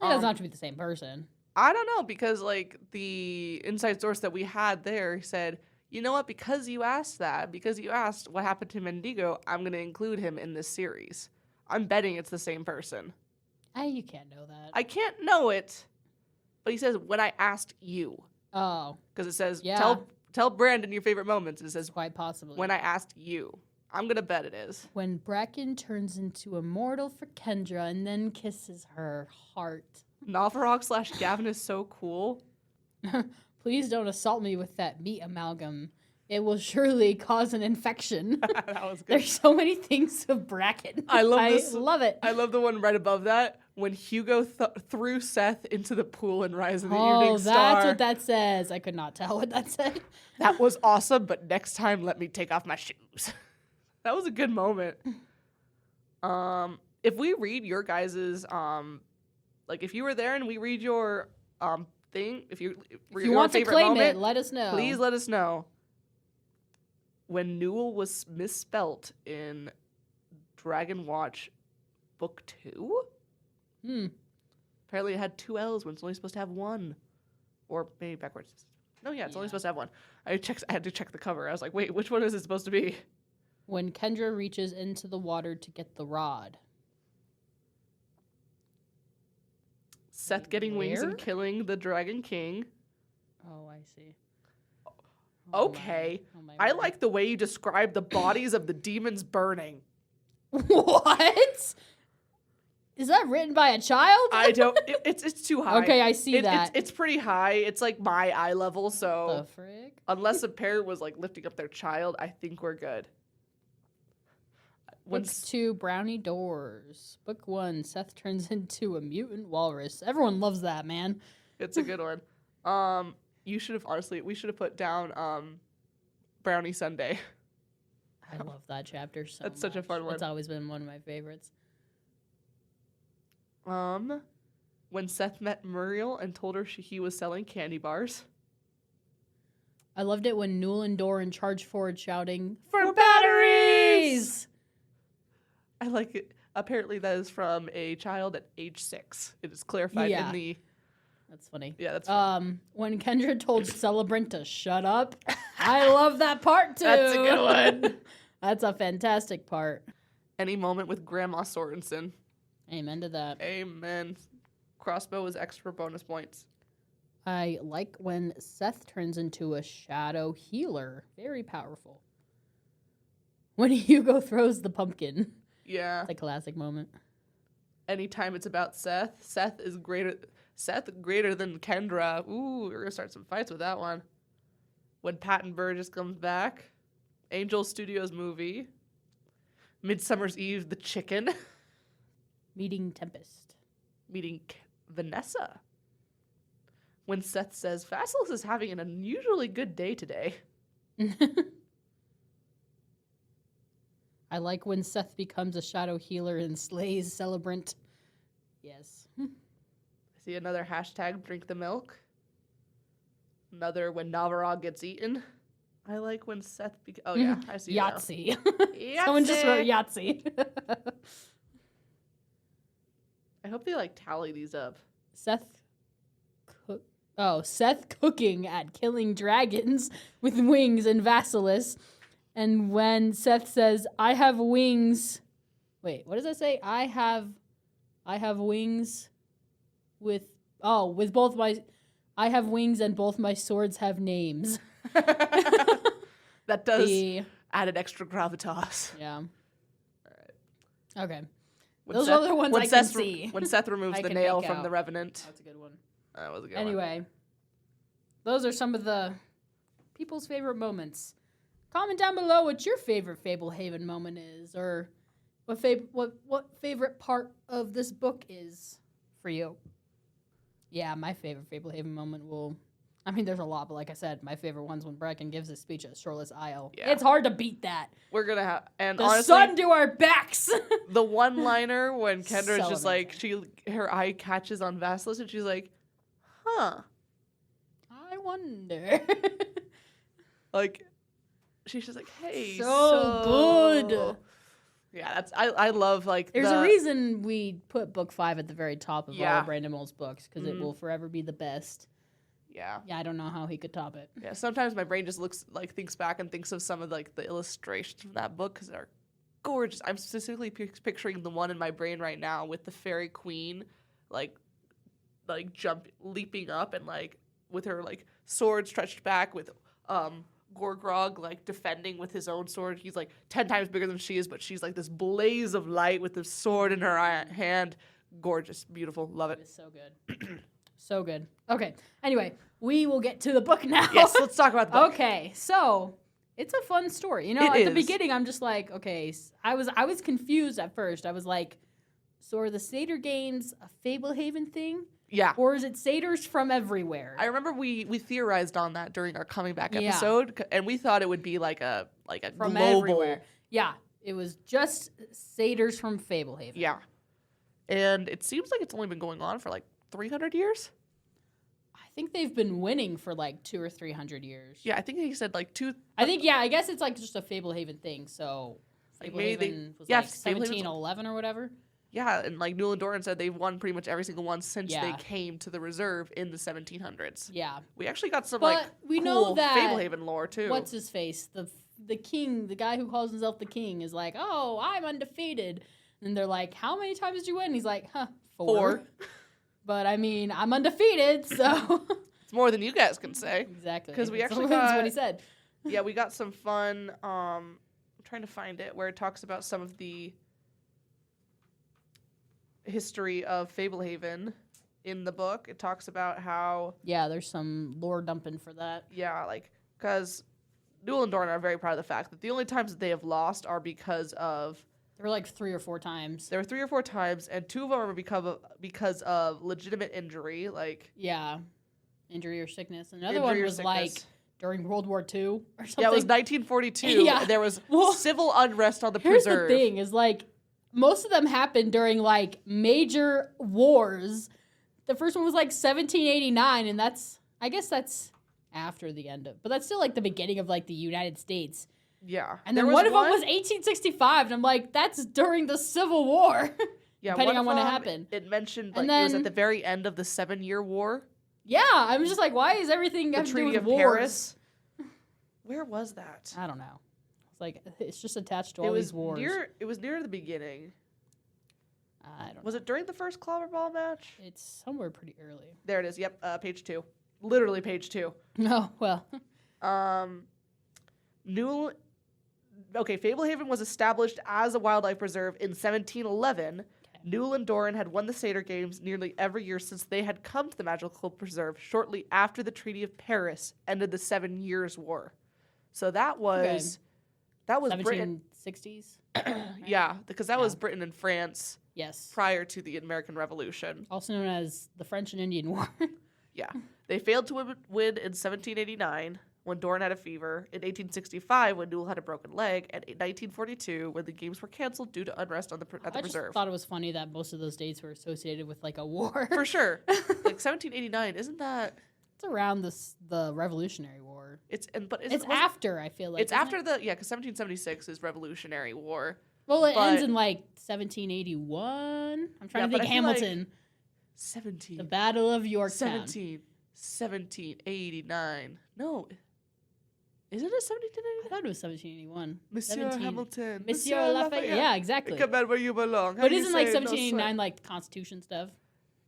It doesn't have to be the same person. I don't know, because like the inside source that we had there said, you know what, because you asked what happened to Mendigo, I'm going to include him in this series. I'm betting it's the same person. You can't know that. I can't know it, but he says, when I asked you. Oh. Because it says, tell Brandon your favorite moments. It says, quite possibly. When I asked you. I'm going to bet it is. When Bracken turns into immortal for Kendra and then kisses her heart. Novarog / Gavin is so cool. Please don't assault me with that meat amalgam. It will surely cause an infection. That was good. There's so many things of Bracken. I love this. I love it. I love the one right above that. When Hugo threw Seth into the pool in Rise of the Evening Star. Oh, that's what that says. I could not tell what that said. That was awesome, but next time let me take off my shoes. That was a good moment. If we read your guys's like if you were there and we read your thing, if you want to claim moment, it, let us know. Please let us know. When Newell was misspelt in Dragonwatch Book 2? Apparently it had 2 L's when it's only supposed to have 1. Or maybe backwards. No, yeah, it's only supposed to have 1. I had to check the cover. I was like, wait, which one is it supposed to be? When Kendra reaches into the water to get the rod. Seth getting wings and killing the Dragon King. Oh, I see. Okay. I like the way you describe the bodies of the demons burning. What? Is that written by a child? I don't. It's too high. Okay, I see that. It's pretty high. It's like my eye level. So the frick? unless a parent was like lifting up their child, I think we're good. Book 2, Brownie Doors. Book 1, Seth turns into a mutant walrus. Everyone loves that, man. It's a good one. We should have put down Brownie Sunday. I love that chapter so That's such a fun one. It's always been one of my favorites. When Seth met Muriel and told her he was selling candy bars. I loved it when Newel and Doren charged forward shouting, "For batteries!" I like it. Apparently that is from a child at age 6. It is clarified in the... That's funny. Yeah, that's funny. When Kendra told Celebrant to shut up, I love that part too. That's a good one. That's a fantastic part. Any moment with Grandma Sorensen. Amen to that. Amen. Crossbow is extra bonus points. I like when Seth turns into a shadow healer. Very powerful. When Hugo throws the pumpkin. Yeah. It's a classic moment. Anytime it's about Seth, Seth greater than Kendra. Ooh, we're going to start some fights with that one. When Patton Burgess comes back. Angel Studios movie. Midsummer's Eve, the chicken. Meeting Tempest. Meeting Vanessa. When Seth says, Facilis is having an unusually good day today. I like when Seth becomes a shadow healer and slays Celebrant. Yes. I see another hashtag, drink the milk. Another, when Navarro gets eaten. I like when Seth... oh, yeah, I see Yahtzee. Yahtzee. Someone just wrote Yahtzee. I hope they, tally these up. Seth cooking at killing dragons with wings and Vasilis. And when Seth says, I have wings... Wait, what does that say? I have wings with both my... I have wings and both my swords have names. That does add an extra gravitas. Yeah. All right. Okay. When Those are the ones I can see. When Seth removes the nail from the Revenant. That's a good one. That was a good one. Anyway, those are some of the people's favorite moments. Comment down below what your favorite Fablehaven moment is, or what favorite part of this book is for you. Yeah, my favorite Fablehaven moment there's a lot, but like I said, my favorite one's when Bracken gives his speech at Shoreless Isle. Yeah. It's hard to beat that. We're gonna have, and the honestly, sun to our backs. The one-liner when Kendra's So just amazing. her eye catches on Vasilis and she's like, huh. I wonder. She's just like, hey, so good. Yeah, I love There's a reason we put book 5 at the very top of all of Brandon Mulls' books, because it will forever be the best. Yeah. Yeah, I don't know how he could top it. Yeah, sometimes my brain just thinks back and thinks of some of the illustrations from that book because they're gorgeous. I'm specifically picturing the one in my brain right now with the fairy queen, leaping up and with her sword stretched back with Gorgrog defending with his own sword. He's 10 times bigger than she is, but she's this blaze of light with the sword in her hand. Gorgeous, beautiful, love it. It's so good. So good. Okay. Anyway, we will get to the book now. Yes, let's talk about the book. Okay. So, it's a fun story. At the beginning, I'm just okay. I was confused at first. I was so are the Satyr games a Fablehaven thing? Yeah. Or is it satyrs from everywhere? I remember we theorized on that during our coming back episode, and we thought it would be a from global. Everywhere. Yeah. It was just satyrs from Fablehaven. Yeah. And it seems like it's only been going on for 300 years. I think they've been winning for 200 or 300 years. Yeah, I think he said 2. I guess it's just a Fablehaven thing. So Fablehaven was 1711 or whatever. Yeah, and Newel and Doren said they've won pretty much every single one since they came to the reserve in the 1700s. Yeah. We actually got some we cool know that Fablehaven lore too. What's his face? The king, the guy who calls himself the king is oh, I'm undefeated. And they're how many times did you win? And he's 4. But I'm undefeated, so it's more than you guys can say. Exactly. Because we actually that's what he said. Yeah, we got some fun. I'm trying to find it where it talks about some of the history of Fablehaven in the book. It talks about how Yeah, there's some lore dumping for that. because Newel and Doren are very proud of the fact that the only times that they have lost are because of There were like 3 or 4 times. there were 3 or 4 times, and 2 of them are because of legitimate injury, Yeah, injury or sickness. Another Injury one or was like sickness. during World War II or something. Yeah, it was 1942. Yeah. And there was Well, civil unrest on the Here's preserve. the thing: is like most of them happened during like major wars. The first one was like 1789, and I guess that's after the end of, but that's still like the beginning of like the United States. Yeah, And then one of them was 1865, and I'm like, that's during the Civil War. yeah, depending one on of when it them, happened. It mentioned And it was then- at the very end of the 7-Year War. Yeah, I'm just like, why is everything The have to do Treaty with of wars? Paris. Where was that? I don't know. It's like it's just attached to It all was these wars. It was near the beginning. I don't know. Was it during the first clobber ball match? It's somewhere pretty early. There it is. Yep, page 2. Literally page 2. No, well, Newell. Okay, Fablehaven was established as a wildlife preserve in 1711. Newell and Doren had won the Satyr Games nearly every year since they had come to the magical preserve shortly after the Treaty of Paris ended the 7 Years' War. So that was Britain. 1760s. Yeah, because that was Yeah. Britain and France Yes. prior to the American Revolution. Also known as the French and Indian War. Yeah. They failed to win in 1789 when Doran had a fever, in 1865 when Newell had a broken leg, and in 1942 when the games were canceled due to unrest at the I just preserve. thought it was funny that most of those dates were associated with like a war. For sure. Like 1789, isn't that... It's around the Revolutionary War. It's After, I feel like. It's isn't after it? because 1776 is Revolutionary War. Well, it but- ends in like 1781. I'm trying to but think I feel like Hamilton. 17. The Battle of Yorktown. 1789. No. Isn't it 1789? I thought it was 1781. Monsieur 17. Hamilton. Monsieur Lafayette. Yeah, exactly. Come back where you belong. How But do you isn't like say it? No 1789 sweat. like the Constitution stuff?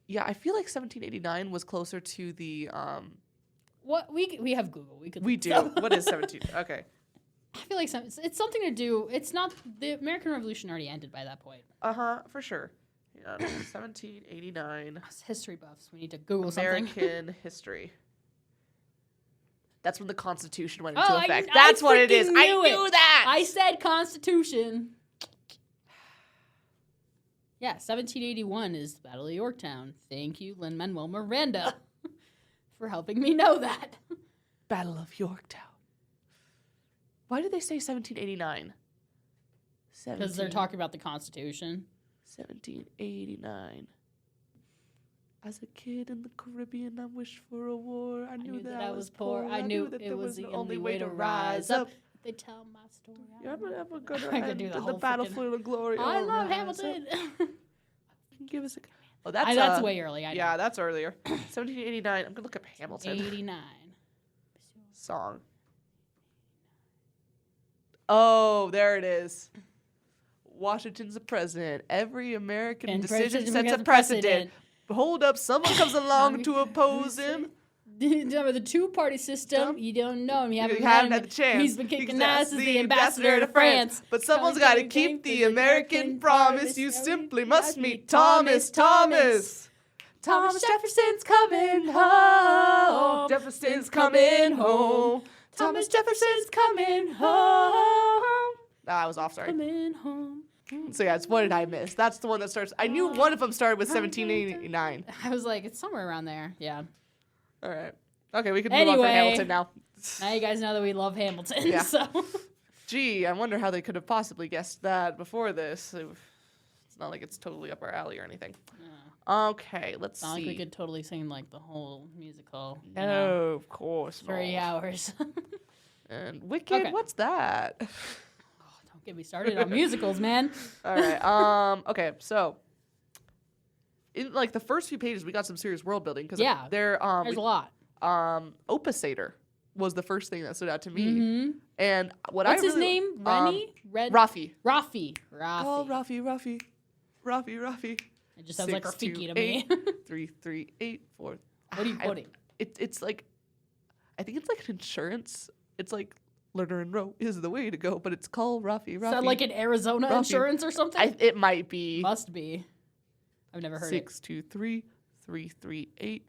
Yeah, I feel like 1789 was closer to the What we have Google. We could. we look do. this up. What is 17? Okay. I feel like it's something to do. It's not the American Revolution already ended by that point. For sure. Yeah, 1789 Us history buffs. We need to Google something. American history. That's when the Constitution went into Oh, effect. I That's what it is. freaking I knew knew it. that. I said Constitution. Yeah, 1781 is the Battle of Yorktown. Thank you, Lin-Manuel Miranda, for helping me know that. Battle of Yorktown. Why did they say 1789? Because they're talking about the Constitution. 1789. As a kid in the Caribbean, I wished for a war. I knew that I was poor. I knew that it there was the no only way to rise up. They tell my story. Yeah, I'm never gonna I could end do the the whole battle freaking- for the glory. I Oh, love rise up. Hamilton. Give us a. Oh, that's That's way early. I know. Yeah, that's earlier. 1789. I'm gonna look up Hamilton 89. song. Oh, there it is. Washington's the president. Every American And decision president sets a becomes precedent. Hold up, someone comes along to oppose him. The two-party system, you don't know him. You haven't haven't met had him. the chance. He's been kicking He's ass as the ambassador to France. But someone's got to keep the American promise. You simply must meet Thomas. Thomas Jefferson's coming home. Jefferson's coming home. Thomas Jefferson's coming home. I was off, sorry. Coming home. So yeah, it's what did I miss? That's the one that starts. I knew one of them started with 1789. I was like, it's somewhere around there. Yeah. All right. Okay, we can move on from Anyway. Hamilton now. Now you guys know that we love Hamilton. Yeah. So Gee, I wonder how they could have possibly guessed that before this. It's not like it's totally up our alley or anything. Okay, let's not see. like we could totally sing like the whole musical. You No, know, of course not. 3 hours. And Wicked, Okay. what's that? Don't get me started on musicals, man. All right. Okay, so in like the first few pages, we got some serious world building because Yeah, there's There's a lot. Opasator was the first thing that stood out to me. Mm-hmm. And What's I his really, name? Rennie? Rafi. Rafi. Oh, Rafi. It just sounds like 6, 2, Rafiki to me. 3, 3, 8, 4. What are you quoting? It's like, I think it's like an insurance. It's like Learner and Row is the way to go, but it's called Rafi. Sound like an Arizona Rafi. insurance or something? It might be. Must be. I've never heard 623-338.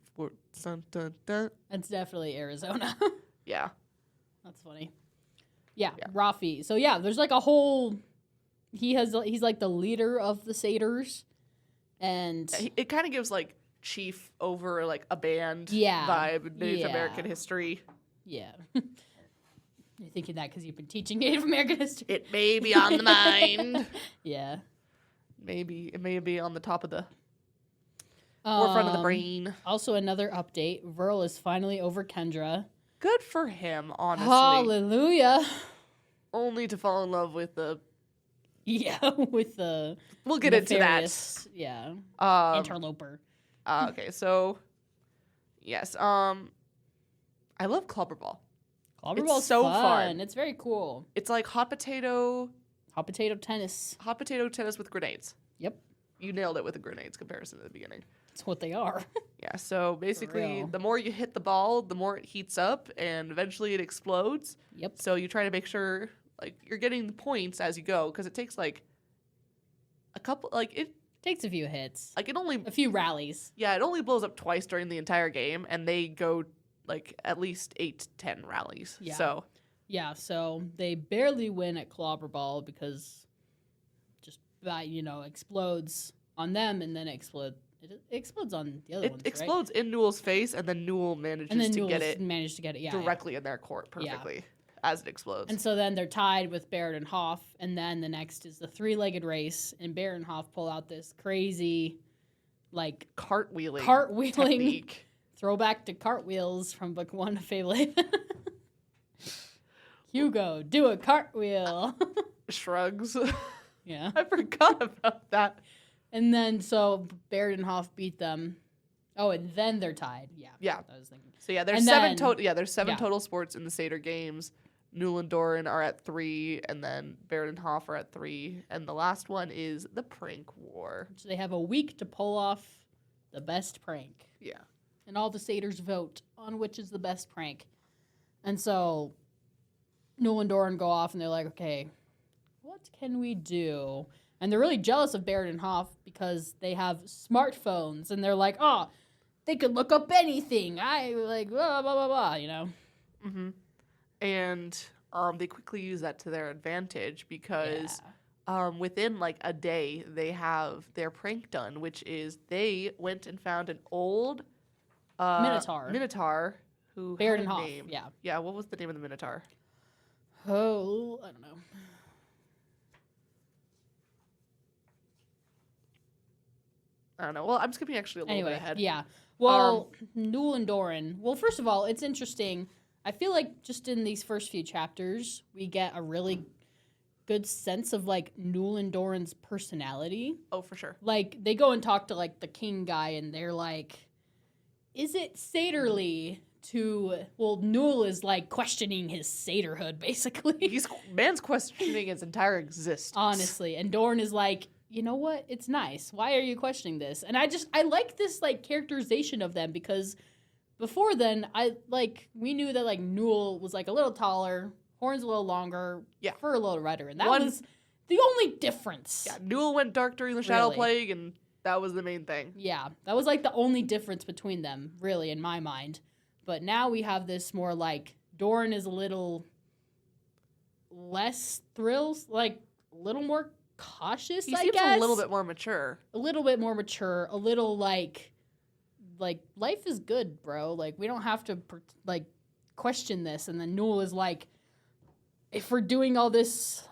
Dun, dun, dun. It's definitely Arizona. Yeah. That's funny. Yeah, Rafi. So yeah, there's like a whole. He's like the leader of the satyrs, and It kind of gives like chief over like a band Yeah. vibe in Native Yeah. American history. yeah. You're thinking that because you've been teaching Native American history. It may be on the mind. Yeah. Maybe it may be on the top of the forefront of the brain. Also, another update: Verl is finally over Kendra. Good for him, honestly. Hallelujah. Only to fall in love with the. Yeah, with the. We'll get into that. nefarious, Yeah. Interloper. Okay, so yes, I love Clobberball. Clobberball's so fun. fun. It's very cool. It's like hot potato tennis. with grenades. Yep. You nailed it with the grenades comparison at the beginning. That's what they are. Yeah, so basically, real. the more you hit the ball, the more it heats up, and eventually it explodes. Yep. So you try to make sure, like, you're getting the points as you go, because it takes, like, a couple, like, it Takes a few hits. only, A few rallies. yeah, it only blows up twice during the entire game, and they go, like, at least 8 to 10 rallies. Yeah. So, Yeah, so they barely win at Clobberball because just, explodes on them and then it explodes on the other it ones, explodes in Newell's face, and then Newell manages and then to get Newell's it managed to get it, directly in their court perfectly as it explodes. And so then they're tied with Barrett and Hoff, and then the next is the three-legged race, and Barrett and Hoff pull out this crazy, like, Cartwheeling technique. throwback to cartwheels from book 1 of Fablehaven. Hugo, do a cartwheel. Shrugs. Yeah. I forgot about that. And then so Barrett and Hoff beat them. Oh, and then they're tied. Yeah. Yeah. I was thinking. So yeah, there's And seven then- total. Yeah, there's seven yeah. total sports in the Satyr games. Newel and Doren are at 3, and then Barrett and Hoff are at 3, and the last one is the prank war. So they have a week to pull off the best prank. Yeah. And all the satyrs vote on which is the best prank. And so Newel and Doren go off and they're like, okay, what can we do? And they're really jealous of Barrett and Hoff because they have smartphones and they're like, oh, they could look up anything. I like blah blah blah blah, Mm-hmm. And they quickly use that to their advantage because within like a day they have their prank done, which is they went and found an old Minotaur who Barrett had and a Hoff. name. Yeah. Yeah, what was the name of the Minotaur? Oh, I don't know. I don't know. Well, I'm skipping actually a little bit ahead. Yeah. Well, Newel and Doren. Well, first of all, it's interesting. I feel like just in these first few chapters, we get a really good sense of like Newel and Doren's personality. Oh, for sure. Like they go and talk to like the king guy, and they're like, "Is it satyrly to?" Well, Newel is like questioning his satyrhood, basically. Man's questioning his entire existence. Honestly, and Doren is like, you know what? It's nice. Why are you questioning this? And I like this like characterization of them because before then, we knew that like Newel was like a little taller, horns a little longer, fur a little redder, and that was the only difference. Yeah, Newell went dark during the Shadow Really. Plague, and that was the main thing. Yeah, that was like the only difference between them, really, in my mind. But now we have this more like Doren is a little less thrills, like a little more cautious. He I seems guess a little bit more mature. a little bit more mature, a little like life is good, bro. Like we don't have to like question this. And then Newell is like, if we're doing all these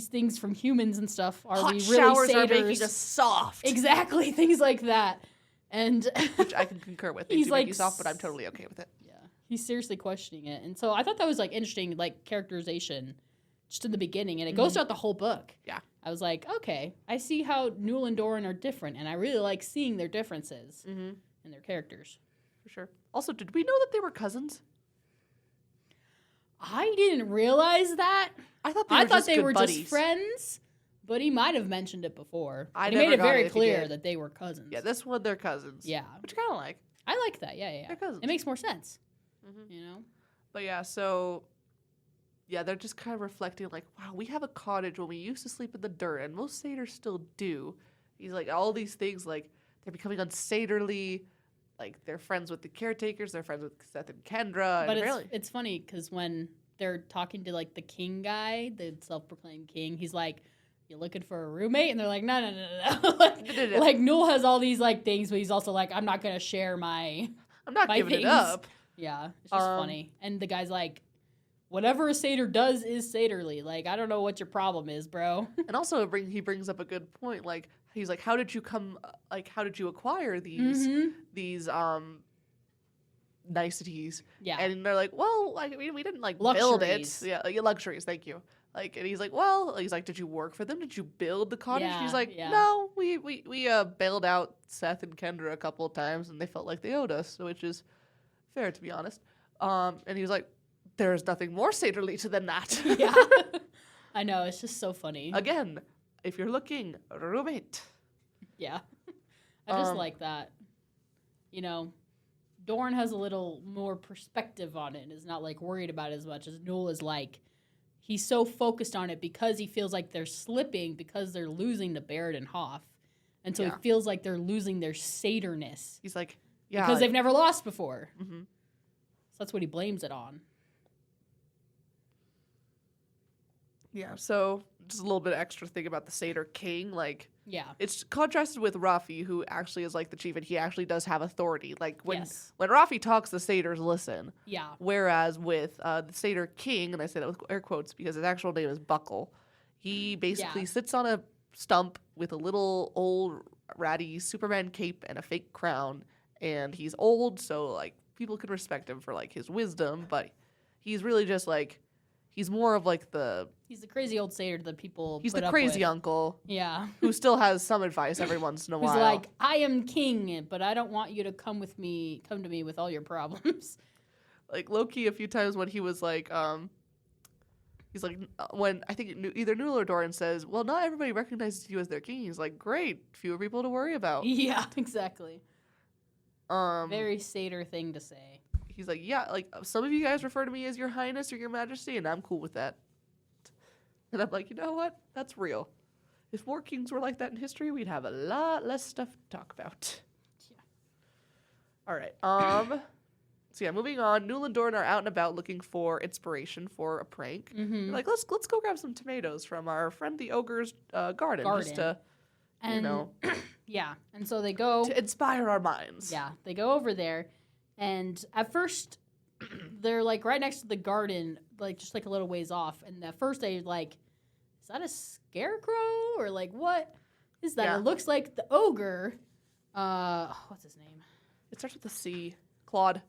things from humans and stuff, are Hot we really showers satyrs? are making us soft. Exactly, things like that. And Which I can concur with. They He's do like make you soft, but I'm totally okay with it. yeah, he's seriously questioning it. And so I thought that was like interesting, like characterization just in the beginning, and it goes throughout the whole book. Yeah. I was like, okay, I see how Newel and Doren are different, and I really like seeing their differences in their characters. For sure. Also, did we know that they were cousins? I didn't realize that. I thought they were buddies. just friends, but he might have mentioned it before. I he never made it got very it if he clear did. that they were cousins. Yeah, this one, they're cousins. Yeah. Which I kind of like. I like that. Yeah. They're cousins. It makes more sense. Mhm. You know? But yeah, so... Yeah, they're just kind of reflecting like, wow, we have a cottage when we used to sleep in the dirt, and most satyrs still do. He's like, all these things, like, they're becoming unsaterly. Like, they're friends with the caretakers. They're friends with Seth and Kendra. But and it's funny because when they're talking to, like, the king guy, the self-proclaimed king, he's like, you looking for a roommate? And they're like, no. Like, Newell has all these, like, things, but he's also like, I'm not going to share my I'm not giving things. it up. Yeah, it's just funny. And the guy's like, whatever a satyr does is satyrly. Like, I don't know what your problem is, bro. And also, he brings up a good point. Like, he's like, how did you acquire these niceties? Yeah. And they're like, well, I mean, we didn't like build Luxuries. it. Yeah, luxuries. Thank you. Like, and he's like, well, did you work for them? Did you build the cottage? Yeah, And he's like, yeah. no, we bailed out Seth and Kendra a couple of times, and they felt like they owed us, which is fair, to be honest. And he was like, there's nothing more satyrly than that. Yeah. I know, it's just so funny. Again, if you're looking, roommate. Yeah. I just like that. You know, Doren has a little more perspective on it and is not, like, worried about it as much as Newell is, like, he's so focused on it because he feels like they're slipping because they're losing to Barrett and Hoff. And so he feels like they're losing their satyrness. He's like, yeah. Because they've never lost before. Mm-hmm. So that's what he blames it on. Yeah, so just a little bit extra thing about the Satyr King. Like, Yeah. it's contrasted with Rafi, who actually is like the chief, and he actually does have authority. Like, when Yes. Rafi talks, the satyrs listen. Yeah. Whereas with the Satyr King, and I say that with air quotes because his actual name is Buckle, he basically sits on a stump with a little old ratty Superman cape and a fake crown, and he's old, so like people can respect him for like his wisdom, but he's really just like, he's more of like He's the crazy old satyr that people he's put the up crazy with. uncle Yeah. who still has some advice every once in a Who's while. like, I am king, but I don't want you to come to me with all your problems. Like Loki a few times when he was like, he's like, when I think either Newell or Doren says, well, not everybody recognizes you as their king. He's like, great, fewer people to worry about. Yeah, exactly. Very satyr thing to say. He's like, yeah, like some of you guys refer to me as your highness or your majesty, and I'm cool with that. And I'm like, you know what? That's real. If more kings were like that in history, we'd have a lot less stuff to talk about. Yeah. All right. So yeah, moving on. Newel and Doren are out and about looking for inspiration for a prank. Mm-hmm. They're like, let's go grab some tomatoes from our friend the ogre's garden. Just to, and, you know, yeah. And so they go to inspire our minds. Yeah, they go over there, and at first they're like right next to the garden, like just like a little ways off. And at first they're like, is that a scarecrow or like what is that? Yeah. It looks like the ogre. What's his name? It starts with a C. Claude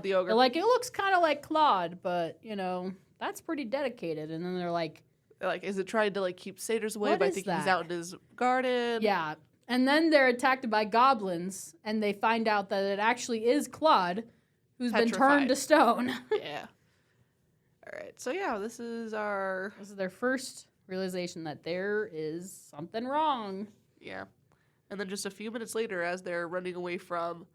the ogre. They're like, it looks kind of like Claude, but you know that's pretty dedicated. And then they're like, is it trying to like keep satyrs away What by is thinking he's that? out in his garden? yeah. And then they're attacked by goblins, and they find out that it actually is Claude, who's been turned to stone. Yeah. All right. So yeah, this is their first realization that there is something wrong. Yeah. And then just a few minutes later, as they're running away from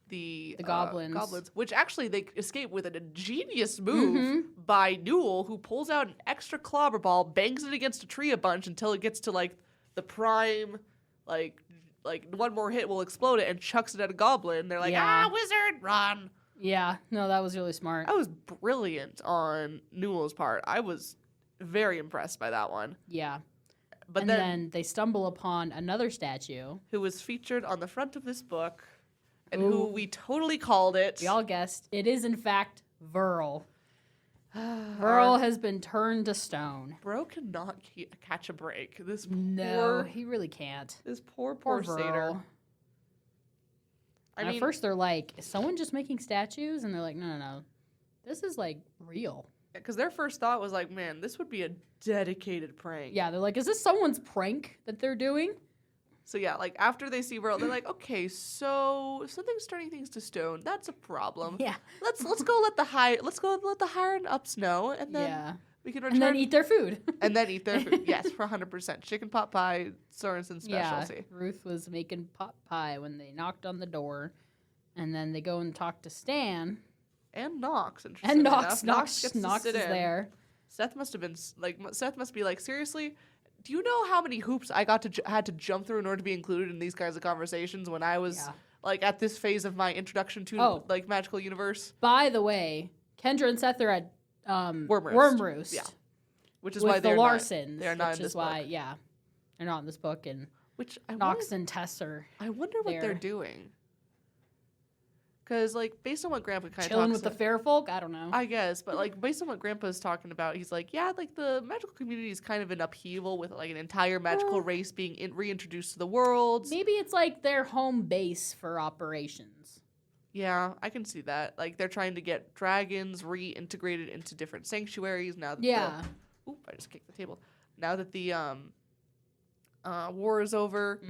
the goblins, which actually they escape with an ingenious move by Newell, who pulls out an extra clobber ball, bangs it against a tree a bunch until it gets to like the prime, like one more hit will explode it, and chucks it at a goblin. They're like, wizard, run. Yeah, no, that was really smart. That was brilliant on Newell's part. I was very impressed by that one. Yeah. But and then they stumble upon another statue. Who was featured on the front of this book, and who we totally called it. We all guessed. It is, in fact, Verl. Verl has been turned to stone. Bro cannot catch a break. He really can't. This poor Verl. satyr. At first they're like, is someone just making statues? And they're like, no. This is, like, real. Because their first thought was like, man, this would be a dedicated prank. Yeah, they're like, is this someone's prank that they're doing? So yeah, like after they see Verl, they're like, okay, so something's turning things to stone. That's a problem. Yeah. Let's go let the higher and ups know, and then we can return. And then eat their food. Yes, for 100%. Chicken pot pie, Sorensen's specialty. Yeah, Ruth was making pot pie when they knocked on the door, and then they go and talk to Stan. And Knox. And Knox. Knox Knox is there. Seth must be like, seriously, do you know how many hoops I had to jump through in order to be included in these kinds of conversations when I was like at this phase of my introduction to like magical universe? By the way, Kendra and Seth are at Wormroost. Yeah. Which is why the Larsons. They're not in this book. They're not in this book, and which Nox and Tess are. I wonder what they're doing. Because, like, based on what Grandpa kind of chilling with the fair folk, I don't know. I guess, but like based on what Grandpa's talking about, he's like, yeah, like the magical community is kind of in upheaval with like an entire magical race being reintroduced to the world. Maybe it's like their home base for operations. Yeah, I can see that. Like they're trying to get dragons reintegrated into different sanctuaries now that I just kicked the table. Now that the war is over,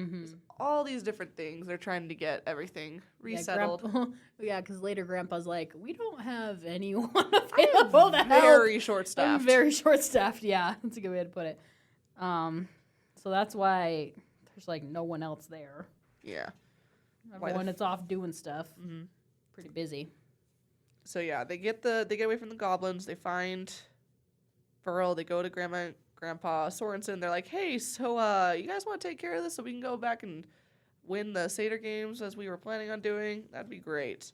all these different things. They're trying to get everything resettled. Yeah, because later Grandpa's like, we don't have anyone available to help. Very short-staffed. I'm very short-staffed, yeah. That's a good way to put it. So that's why there's, like, no one else there. Yeah. Everyone is off doing stuff. Mm-hmm. Pretty busy. So, yeah, they get away from the goblins. They find Burl. They go to Grandpa Sorensen. They're like, hey, so you guys want to take care of this so we can go back and win the Seder games as we were planning on doing? That'd be great.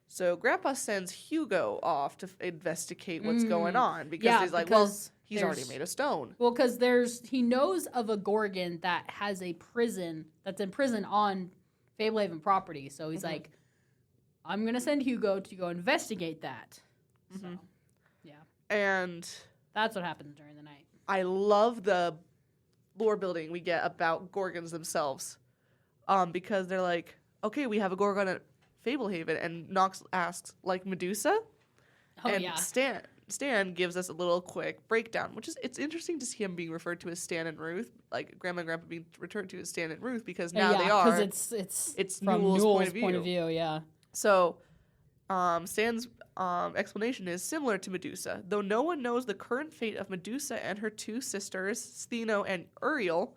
So Grandpa sends Hugo off to investigate what's going on because he's like, well, he's already made a stone. Well, because he knows of a Gorgon that has a prison that's in prison on Fablehaven property. So he's like, I'm going to send Hugo to go investigate that. So, yeah. And that's what happens during the night. I love the lore building we get about Gorgons themselves. Because they're like, okay, we have a Gorgon at Fablehaven, and Nox asks, like Medusa? Stan gives us a little quick breakdown, which is, it's interesting to see him being referred to as Stan and Ruth, like Grandma and Grandpa being referred to as Stan and Ruth, because now they are. Because it's from Newell's point of view, yeah. So, Stan's explanation is similar to Medusa, though no one knows the current fate of Medusa and her two sisters, Stheno and Uriel,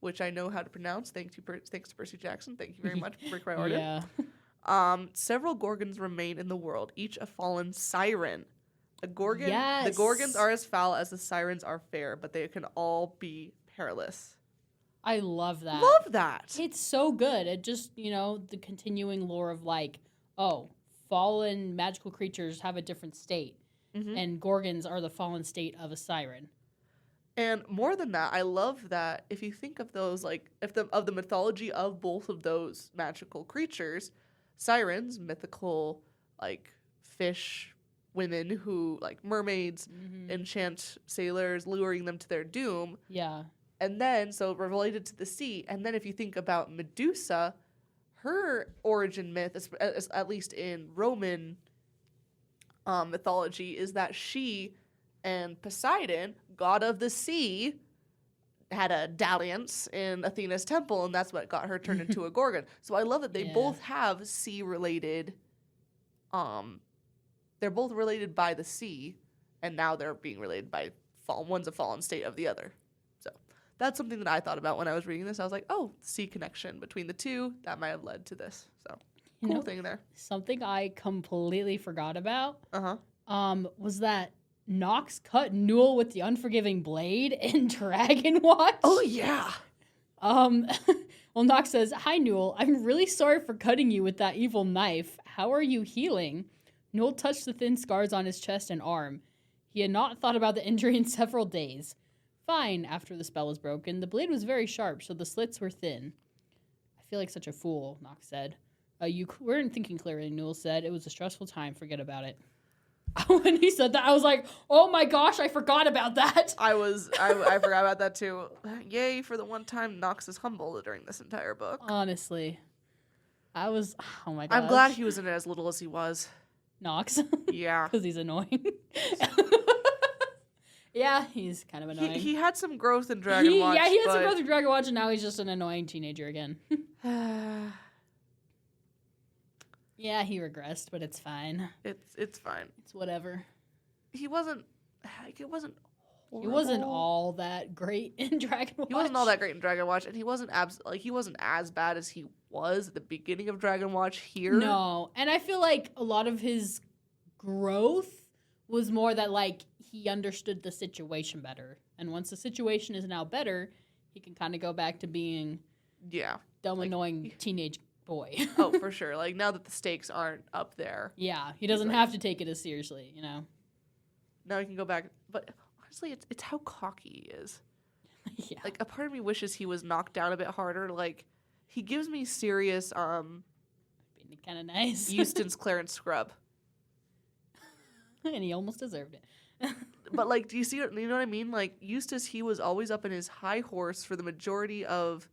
which I know how to pronounce. Thanks to Percy Jackson. Thank you very much for breaking my order. Yeah. Several Gorgons remain in the world, each a fallen siren. The Yes. Gorgons are as foul as the sirens are fair, but they can all be perilous. I love that. Love that. It's so good. It just, the continuing lore of like, fallen magical creatures have a different state. And Gorgons are the fallen state of a siren. And more than that, I love that if you think of those, like, of the mythology of both of those magical creatures, sirens, mythical, like, fish women who, like, mermaids, enchant sailors, luring them to their doom. Yeah. And then, so related to the sea, and then if you think about Medusa, her origin myth, at least in Roman mythology, is that she and Poseidon, god of the sea, had a dalliance in Athena's temple, and that's what got her turned into a Gorgon. So I love that they both have sea-related, they're both related by the sea, and now they're being related by one's a fallen state of the other. So that's something that I thought about when I was reading this. I was like, oh, sea connection between the two, that might have led to this. So cool thing there. Something I completely forgot about was that Nox cut Newell with the unforgiving blade in Dragonwatch. Oh, yeah. Well, Nox says, hi, Newell. I'm really sorry for cutting you with that evil knife. How are you healing? Newell touched the thin scars on his chest and arm. He had not thought about the injury in several days. Fine, after the spell was broken. The blade was very sharp, so the slits were thin. I feel like such a fool, Nox said. You weren't thinking clearly, Newell said. It was a stressful time. Forget about it. When he said that, I was like, oh my gosh, I forgot about that. I forgot about that too. Yay for the one time Nox is humble during this entire book. Honestly. Oh my gosh. I'm glad he was in it as little as he was. Nox? Yeah. Because he's annoying. Yeah, he's kind of annoying. He had some growth in Dragonwatch. He had some growth in Dragonwatch, and now he's just an annoying teenager again. Yeah, he regressed, but it's fine. It's fine. It's whatever. It wasn't horrible. He wasn't all that great in Dragonwatch. He wasn't all that great in Dragonwatch, and he wasn't as bad as he was at the beginning of Dragonwatch here. No, and I feel like a lot of his growth was more that like he understood the situation better, and once the situation is now better, he can kind of go back to being dumb, like, annoying teenage boy. Oh, for sure. Like, now that the stakes aren't up there. Yeah, he doesn't have to take it as seriously, you know? Now he can go back. But honestly, it's how cocky he is. Yeah. Like, a part of me wishes he was knocked down a bit harder. Like, he gives me serious, Being kind of nice. Euston's Clarence Scrub. And he almost deserved it. But, like, do you see what, you know what I mean? Like, Eustace, he was always up in his high horse for the majority of,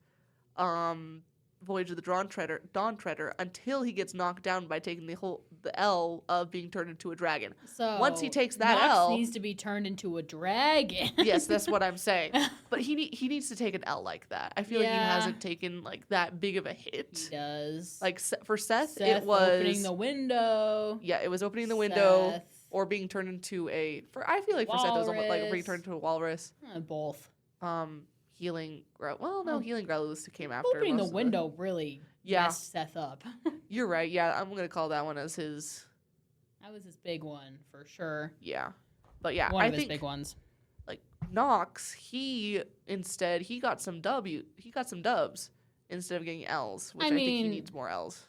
Voyage of the Dawn Treader until he gets knocked down by taking the L of being turned into a dragon. So once he takes that Nox L, needs to be turned into a dragon. Yes, that's what I'm saying. But he needs to take an L like that. I feel like he hasn't taken like that big of a hit. He does. Like for Seth, Seth it was opening the window. Yeah, it was opening the window Seth, or being turned into I feel like for Seth it was almost like walrus. being turned into a walrus. Both. Healing Healing Growlithe came after. Opening the window really messed Seth up. You're right. Yeah, I'm gonna call that one as his. That was his big one for sure. Yeah, but yeah, One I of his think big ones. like Nox, he got some dubs instead of getting L's, which I think he needs more L's.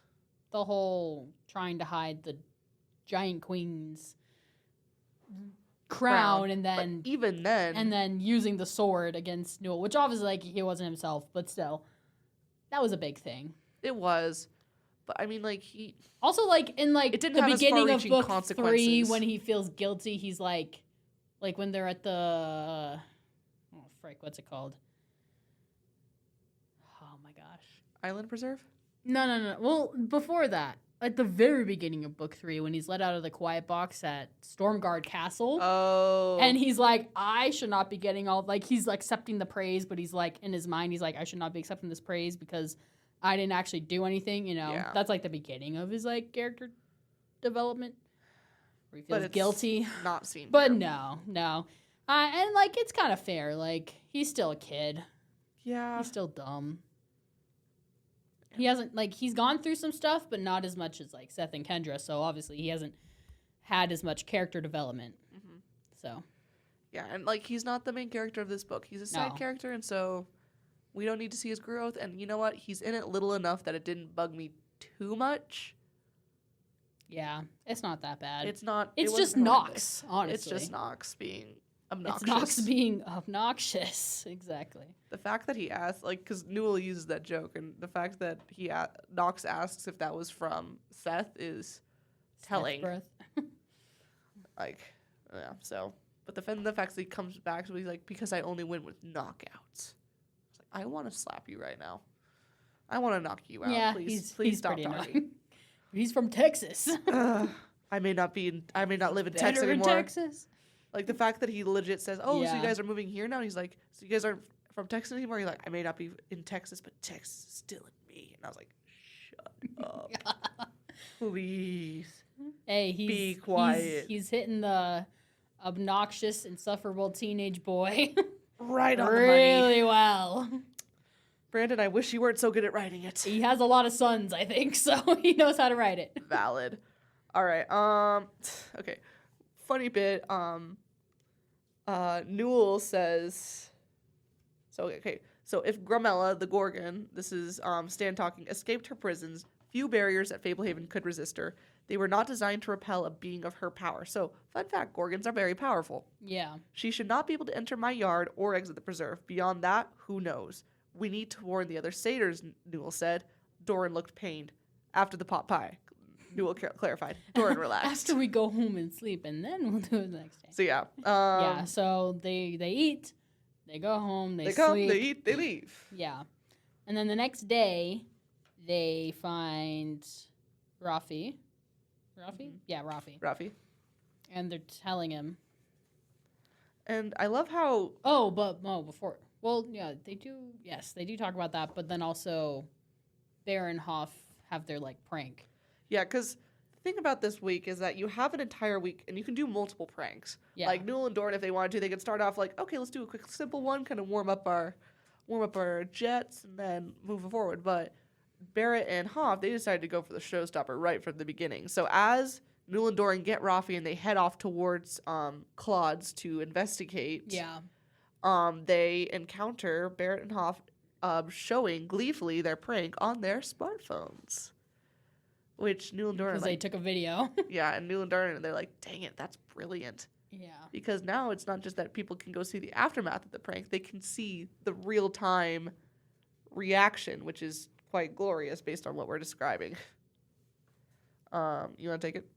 The whole trying to hide the giant queen's crown and then but even then and then using the sword against Newell, which obviously like he wasn't himself, but still that was a big thing. It was, but I mean, like he also like in like it didn't the have as beginning of far-reaching book 3 consequences. when he feels guilty, he's like when they're at the what's it called? Oh my gosh, Island Preserve. No. Well, before that, at the very beginning of book 3, when he's let out of the quiet box at Stormguard Castle. Oh. And he's like, I should not be getting all, like, he's like accepting the praise, but he's like, in his mind, he's like, I should not be accepting this praise because I didn't actually do anything, you know? Yeah. That's like the beginning of his, like, character development. Where he But feels it's guilty. Not seen. But here. no. And, like, it's kind of fair. Like, he's still a kid. Yeah. He's still dumb. He hasn't, like, he's gone through some stuff, but not as much as, like, Seth and Kendra. So, obviously, he hasn't had as much character development. Mm-hmm. So. Yeah, and, like, he's not the main character of this book. He's a side character, and so we don't need to see his growth. And you know what? He's in it little enough that it didn't bug me too much. Yeah, it's not that bad. It's not. It's it just wasn't Nox, horrendous. honestly. It's just Nox being obnoxious. It's Nox being obnoxious, exactly. The fact that he asked, like, because Newell uses that joke, and the fact that Nox asks if that was from Seth is telling. Like, yeah, so. But the fact that he comes back, so he's like, because I only win with knockouts. It's like, I want to slap you right now. I want to knock you out. Yeah, please he's stop pretty talking. annoying. He's from Texas. I may not live in Texas Better in anymore. Texas. Like the fact that he legit says, "Oh, so Yeah. you guys are moving here now?" And he's like, "So you guys aren't from Texas anymore?" He's like, "I may not be in Texas, but Texas is still in me." And I was like, "Shut up, please." Hey, be quiet. He's hitting the obnoxious, insufferable teenage boy Right on the money. really well. Brandon, I wish you weren't so good at writing it. He has a lot of sons, I think, so he knows how to write it. Valid. All right. Okay. Funny bit. Newell says. So if Gromella, the Gorgon, this is Stan talking, escaped her prisons, few barriers at Fablehaven could resist her. They were not designed to repel a being of her power. So, fun fact, Gorgons are very powerful. Yeah. She should not be able to enter my yard or exit the preserve. Beyond that, who knows? We need to warn the other satyrs, Newell said. Doren looked pained. After the pot pie, Newell clarified. Doren relaxed. After we go home and sleep, and then we'll do it the next day. So, yeah. Yeah, so they eat, they go home, they sleep. Come, they eat, they leave. Yeah. And then the next day, they find Rafi. Rafi? Mm-hmm. Yeah, Rafi. Rafi. And they're telling him. And I love how... Oh, but before... Well, yeah, they do... Yes, they do talk about that, but then also Bear and Hoff have their, like, prank. Yeah, because the thing about this week is that you have an entire week, and you can do multiple pranks. Yeah. Like, Newell and Doren, if they wanted to, they could start off like, okay, let's do a quick, simple one, kind of warm up our jets, and then move forward. But Barrett and Hoff, they decided to go for the showstopper right from the beginning. So as Newell and Doren get Rafi and they head off towards Claude's to investigate. Yeah. they encounter Barrett and Hoff showing gleefully their prank on their smartphones. Which Newel and Doren, Because they took a video. yeah, and Newel and Doren, they're like, dang it, that's brilliant. Yeah. Because now it's not just that people can go see the aftermath of the prank, they can see the real-time reaction, which is quite glorious based on what we're describing. You want to take it?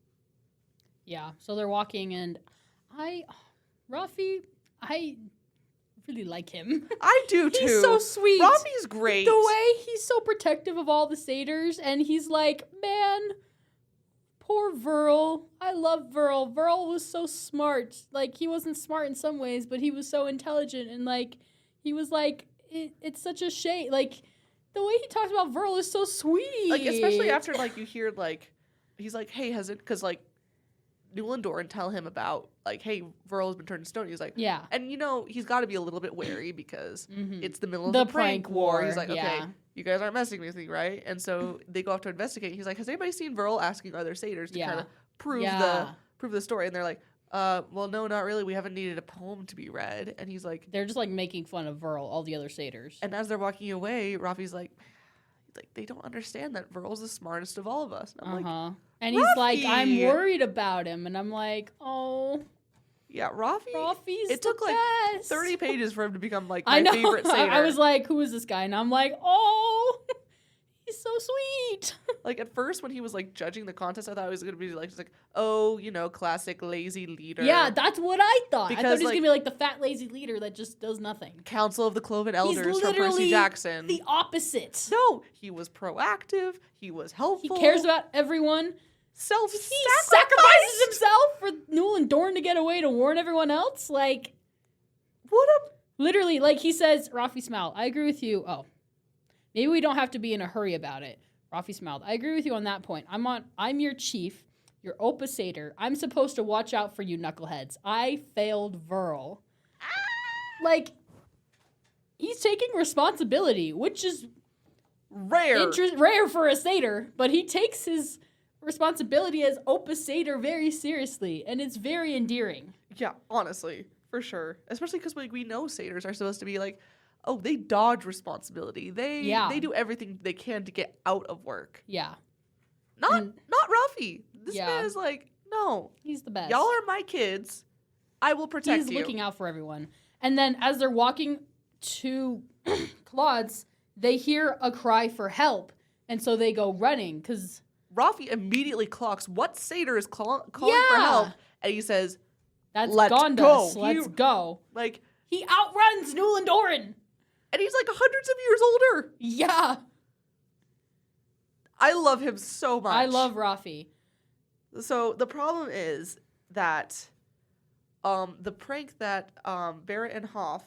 Yeah. So they're walking, and Rafi, I really like him. I do, too. He's so sweet. Rafi's great. The way he's so protective of all the satyrs, and he's like, man, poor Verl. I love Verl. Verl was so smart. Like, he wasn't smart in some ways, but he was so intelligent, and, like, he was like, it's such a shame. Like, the way he talks about Verl is so sweet. Like, especially after, like, you hear, like, he's like, hey, has it, because, like, Newel and Doren tell him about, like, hey, Verl has been turned to stone. He's like, yeah. And, you know, he's got to be a little bit wary because it's the middle of The the prank prank war. war, He's like, okay, yeah. you guys aren't messing with me, right? And so they go off to investigate. He's like, has anybody seen Verl asking other satyrs to kind of prove the story? And they're like, well, no, not really. We haven't needed a poem to be read. And he's like, They're just, like, making fun of Verl, all the other satyrs. and as they're walking away, Rafi's like, they don't understand that Verl's the smartest of all of us. And I'm like, and he's like, I'm Rafi! worried about him. And I'm like, oh, yeah, Rafi's it took the like best. 30 pages for him to become like I my know. favorite satyr. I was like, who is this guy? And I'm like, oh, he's so sweet. Like at first when he was like judging the contest, I thought he was gonna be like just like, oh, you know, classic lazy leader. Yeah, that's what I thought. I thought Because, he was like, gonna be like the fat lazy leader that just does nothing. Council of the Cloven Elders He's from Percy literally Jackson. the opposite. No, he was proactive. He was He helpful. cares about everyone. He self-sacrifice. sacrifices himself for Newel and Doren to get away to warn everyone else. Like, What a literally, like he says, Rafi smiled. I agree with you. Oh, maybe we don't have to be in a hurry about it. Rafi smiled. I agree with you on that point. I'm your chief, your Opus Satyr. I'm supposed to watch out for you knuckleheads. I failed Verl. Like, he's taking responsibility, which is rare. rare for a satyr, but he takes his responsibility as Opus Satyr very seriously, and it's very endearing. Yeah, honestly, for sure. Especially because we know satyrs are supposed to be like, oh, they dodge responsibility. They do everything they can to get out of work. Yeah. Not Rafi. This Yeah. man is like, no, He's the best. y'all are my kids. I will protect He's you. looking out for everyone. And then as they're walking to Claude's, they hear a cry for help, and so they go running because Rafi immediately clocks what satyr is calling for Yeah. help, and he says, that's Let's Gondas. go. Let's go. like, He outruns Newel and Doren. and he's like hundreds of years older. Yeah. I love him so much. I love Rafi. So the problem is that the prank that Barrett and Hoff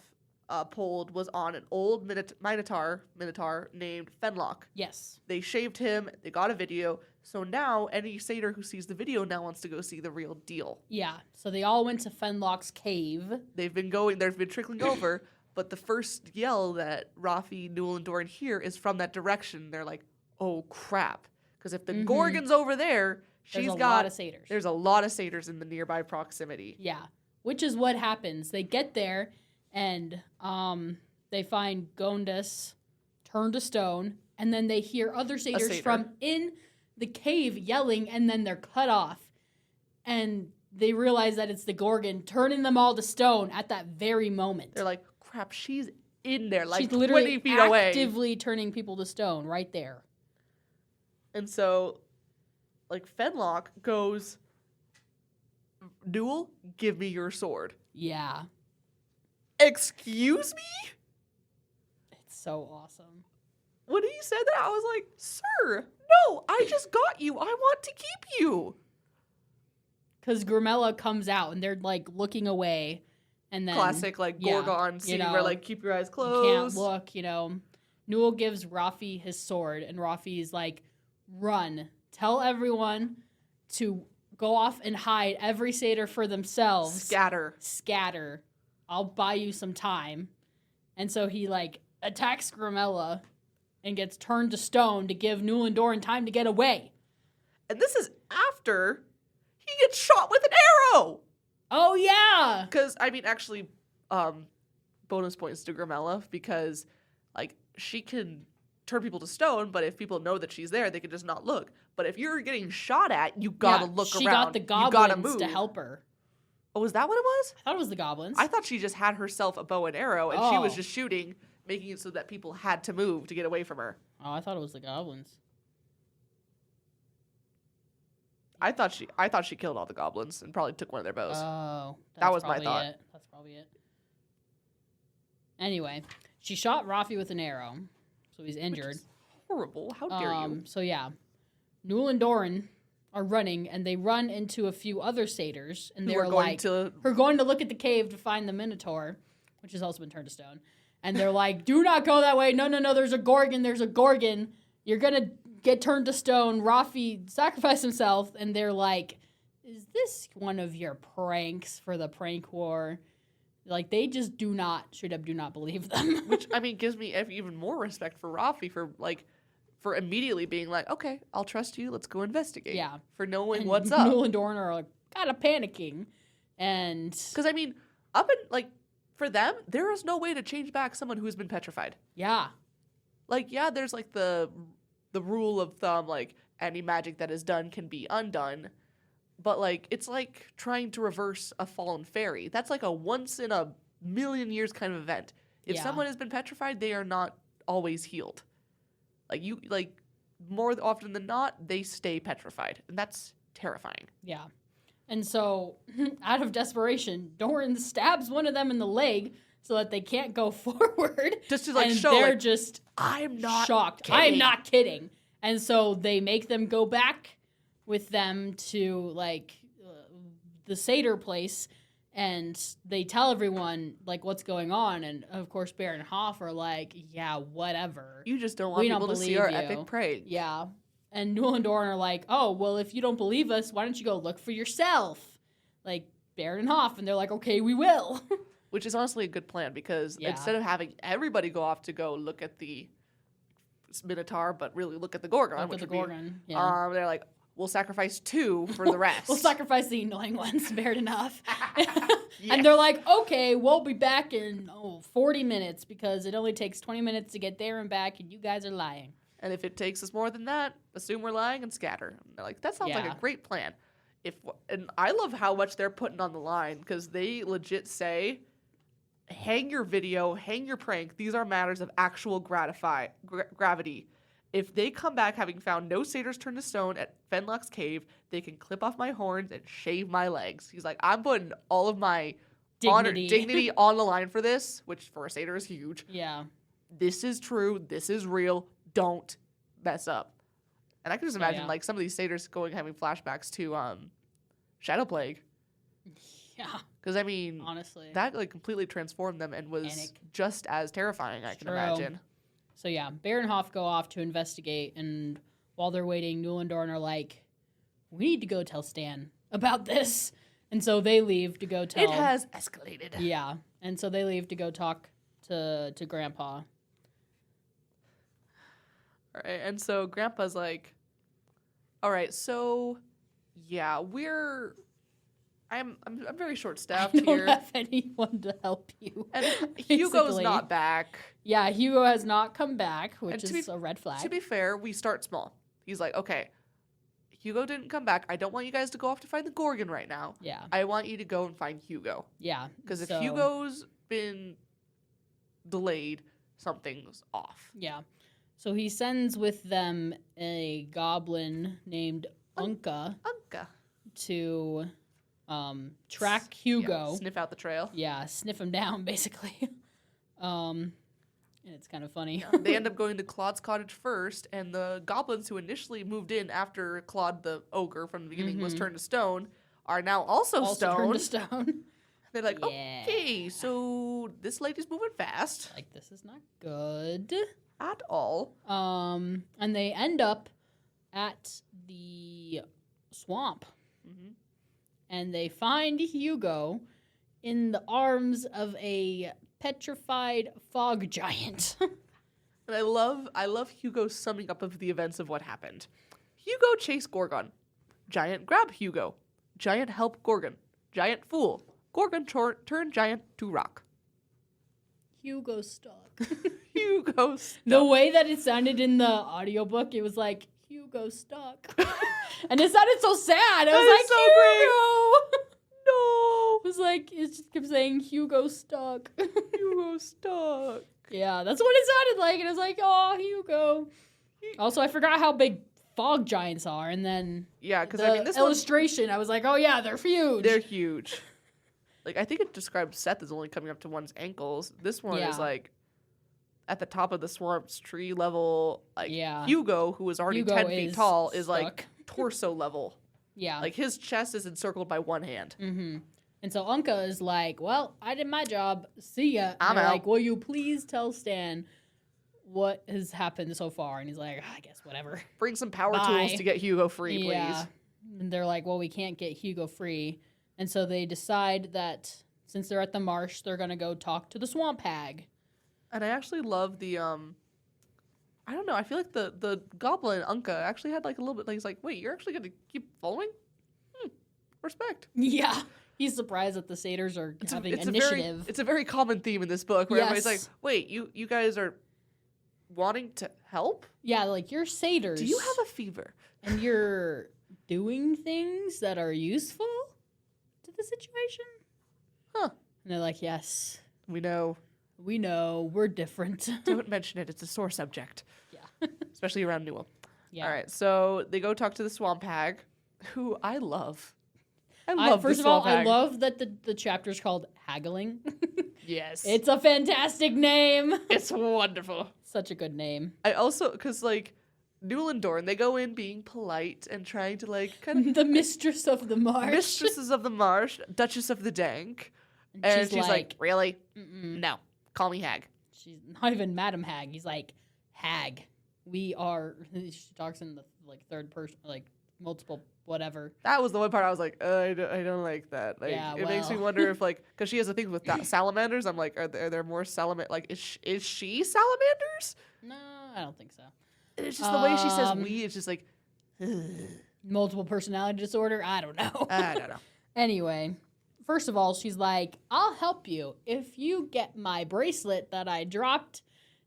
pulled was on an old Minotaur named Fenlock. Yes. They shaved him. They got a video. So now any satyr who sees the video now wants to go see the real deal. Yeah. So they all went to Fenlock's cave. They've been trickling over, but the first yell that Rafi, Newel, and Doren hear is from that direction. They're like, oh crap. Because if the Gorgon's over there, There's a there's lot of satyrs. in the nearby proximity. Yeah. Which is what happens. They get there and they find Gondas turned to stone, and then they hear other satyrs satyr. from in the cave yelling, and then they're cut off. And they realize that it's the Gorgon turning them all to stone at that very moment. They're like, crap, she's in there, like She's 20 literally feet away. actively turning people to stone right there. And so, like, Fenlock goes, Newel, give me your sword. Yeah. Excuse me? It's so awesome. When he said that, I was like, sir, no, I just got you. I want to keep you. Because Grimella comes out and they're like looking away. And then Classic, like, Gorgon scene where, like, keep your eyes closed. You can't look, Newel gives Rafi his sword, and Rafi's like, run. Tell everyone to go off and hide every satyr for themselves. Scatter. I'll buy you some time. And so he, like, attacks Grimella and gets turned to stone to give Newel and Doren time to get away. And this is after he gets shot with an arrow. Oh, yeah. Because, I mean, actually, bonus points to Grimella because, like, she can turn people to stone, but if people know that she's there, they can just not look. But if you're getting shot at, you gotta look she around. got the you gotta goblins move. to help her. Oh, was that what it was? I thought it was the goblins. I thought she just had herself a bow and arrow, and she was just shooting, making it so that people had to move to get away from her. Oh, I thought it was the goblins. I thought she killed all the goblins and probably took one of their bows. Oh, that was my thought. That's probably it. Anyway, she shot Rafi with an arrow, so he's injured. Horrible! How dare you? So yeah, Newel and Doren are running, and they run into a few other satyrs, and they're like, "We're going to look at the cave to find the Minotaur, which has also been turned to stone." And they're like, "Do not go that way! No! There's a Gorgon! There's a Gorgon! You're gonna get turned to stone." Rafi sacrificed himself, and they're like, "Is this one of your pranks for the prank war?" Like, they just straight up do not believe them. Which, I mean, gives me even more respect for Rafi for immediately being like, okay, I'll trust you. Let's go investigate. Yeah. For knowing and what's up. Newel and Doren are like, kind of panicking. And... Because, I mean, for them, there is no way to change back someone who's been petrified. Yeah. Like, yeah, there's, like, the rule of thumb, like, any magic that is done can be undone. But, like, it's like trying to reverse a fallen fairy. That's like a once in a million years kind of event. If someone has been petrified, they are not always healed. Like, more often than not, they stay petrified. And that's terrifying. Yeah. And so, out of desperation, Doran stabs one of them in the leg so that they can't go forward. Just to, like, and show, they're like, just I'm not shocked. kidding. I'm not kidding. And so they make them go back with them to, like, the satyr place, and they tell everyone, like, what's going on. And, of course, Bear and Hoff are like, yeah, whatever. You just don't want people to see our epic prank. Yeah. And Newel and Doren are like, oh, well, if you don't believe us, why don't you go look for yourself? Like, Bear and Hoff. And they're like, okay, we will. Which is honestly a good plan, because instead of having everybody go off to go look at the Minotaur, but really look at the Gorgon, they're like, we'll sacrifice 2 for the rest. We'll sacrifice the annoying ones, fair enough. Yes. And they're like, okay, we'll be back in 40 minutes because it only takes 20 minutes to get there and back, and you guys are lying. And if it takes us more than that, assume we're lying and scatter. And they're like, that sounds like a great plan. And I love how much they're putting on the line, because they legit say, hang your video, hang your prank. These are matters of actual gravity. If they come back having found no satyrs turned to stone at Fenlock's cave, they can clip off my horns and shave my legs. He's like, I'm putting all of my dignity on the line for this, which for a satyr is huge. Yeah. This is true. This is real. Don't mess up. And I can just imagine like some of these satyrs having flashbacks to Shadow Plague. Yeah. Because, I mean, honestly, that like completely transformed them and was just as terrifying, I can imagine. So, yeah, Bear and Hoff go off to investigate, and while they're waiting, Newel and Doren are like, we need to go tell Stan about this. And so they leave to go tell... It has escalated. Yeah. And so they leave to go talk to Grandpa. All right, and so Grandpa's like, all right, so, yeah, I'm very short-staffed here. I don't have anyone to help you. And Hugo's not back. Yeah, Hugo has not come back, which is a red flag. To be fair, we start small. He's like, okay, Hugo didn't come back. I don't want you guys to go off to find the Gorgon right now. Yeah. I want you to go and find Hugo. Yeah. Because if Hugo's been delayed, something's off. Yeah. So he sends with them a goblin named Unka. To... track Hugo. Yeah, sniff out the trail. Yeah, sniff him down, basically. And it's kind of funny. Yeah, they end up going to Claude's cottage first, and the goblins who initially moved in after Claude the ogre from the beginning was turned to stone are now also turned to stone. They're like, okay, so this lady's moving fast. Like, this is not good. At all. And they end up at the swamp. Mm-hmm. And they find Hugo in the arms of a petrified fog giant. And I love Hugo's summing up of the events of what happened. Hugo chased Gorgon. Giant grab Hugo. Giant help Gorgon. Giant fool. Gorgon turned giant to rock. Hugo stuck. Hugo stuck. The way that it sounded in the audiobook, it was like, Hugo stuck. And it sounded so sad. I was like, so Hugo! No! It was like, it just kept saying, Hugo stuck. Hugo stuck. Yeah, that's what it sounded like. And I was like, oh, Hugo. Also, I forgot how big fog giants are. And then Yeah, because the I mean, this illustration, I was like, oh, yeah, they're huge. they're huge. Like, I think it describes Seth as only coming up to one's ankles. This one is, like, at the top of the swamp's tree level. Like, Hugo, who was already Hugo 10 feet tall, is, stuck. like, torso level. Yeah. Like, his chest is encircled by one hand. Mm-hmm. And so Unka is like, well, I did my job. See ya. I'm they're out. like, will you please tell Stan what has happened so far? And he's like, I guess whatever. Bring some power Bye. tools to get Hugo free, Yeah. please. And they're like, well, we can't get Hugo free. And so they decide that since they're at the marsh, they're going to go talk to the swamp hag. And I actually love the, I don't know, I feel like the goblin, Unka, actually had, like, a little bit, like, he's like, wait, you're actually going to keep following? Respect. Yeah. He's surprised that the satyrs are having initiative. It's a very common theme in this book where everybody's like, Yes. wait, you guys are wanting to help? Yeah, like, you're satyrs. Do you have a fever? And you're doing things that are useful to the situation? Huh. And they're like, yes, We know. we're different. Don't mention it. It's a sore subject. Yeah. Especially around Newell. Yeah. All right. So they go talk to the swamp hag, who I love. I love First the of all, swamp I hag. love that the chapter's called Haggling. Yes. It's a fantastic name. It's wonderful. Such a good name. I also, because, like, Newel and Doren, they go in being polite and trying to, like, kind of... The mistress of the marsh. Mistresses of the marsh, Duchess of the Dank. And she's like, really? mm-mm. No. Call me hag. She's not even Madam Hag. He's like, Hag. We are... She talks in the, like, third person, like, multiple whatever. That was the one part I was like, I don't like that. Like, Yeah, it makes me well. wonder if, like, because she has a thing with salamanders. I'm like, are there more like, is she salamanders? No, I don't think so. And it's just the way she says Um, we. It's just like, ugh. Multiple personality disorder? I don't know. I don't know. Anyway, first of all, she's like, I'll help you if you get my bracelet that I dropped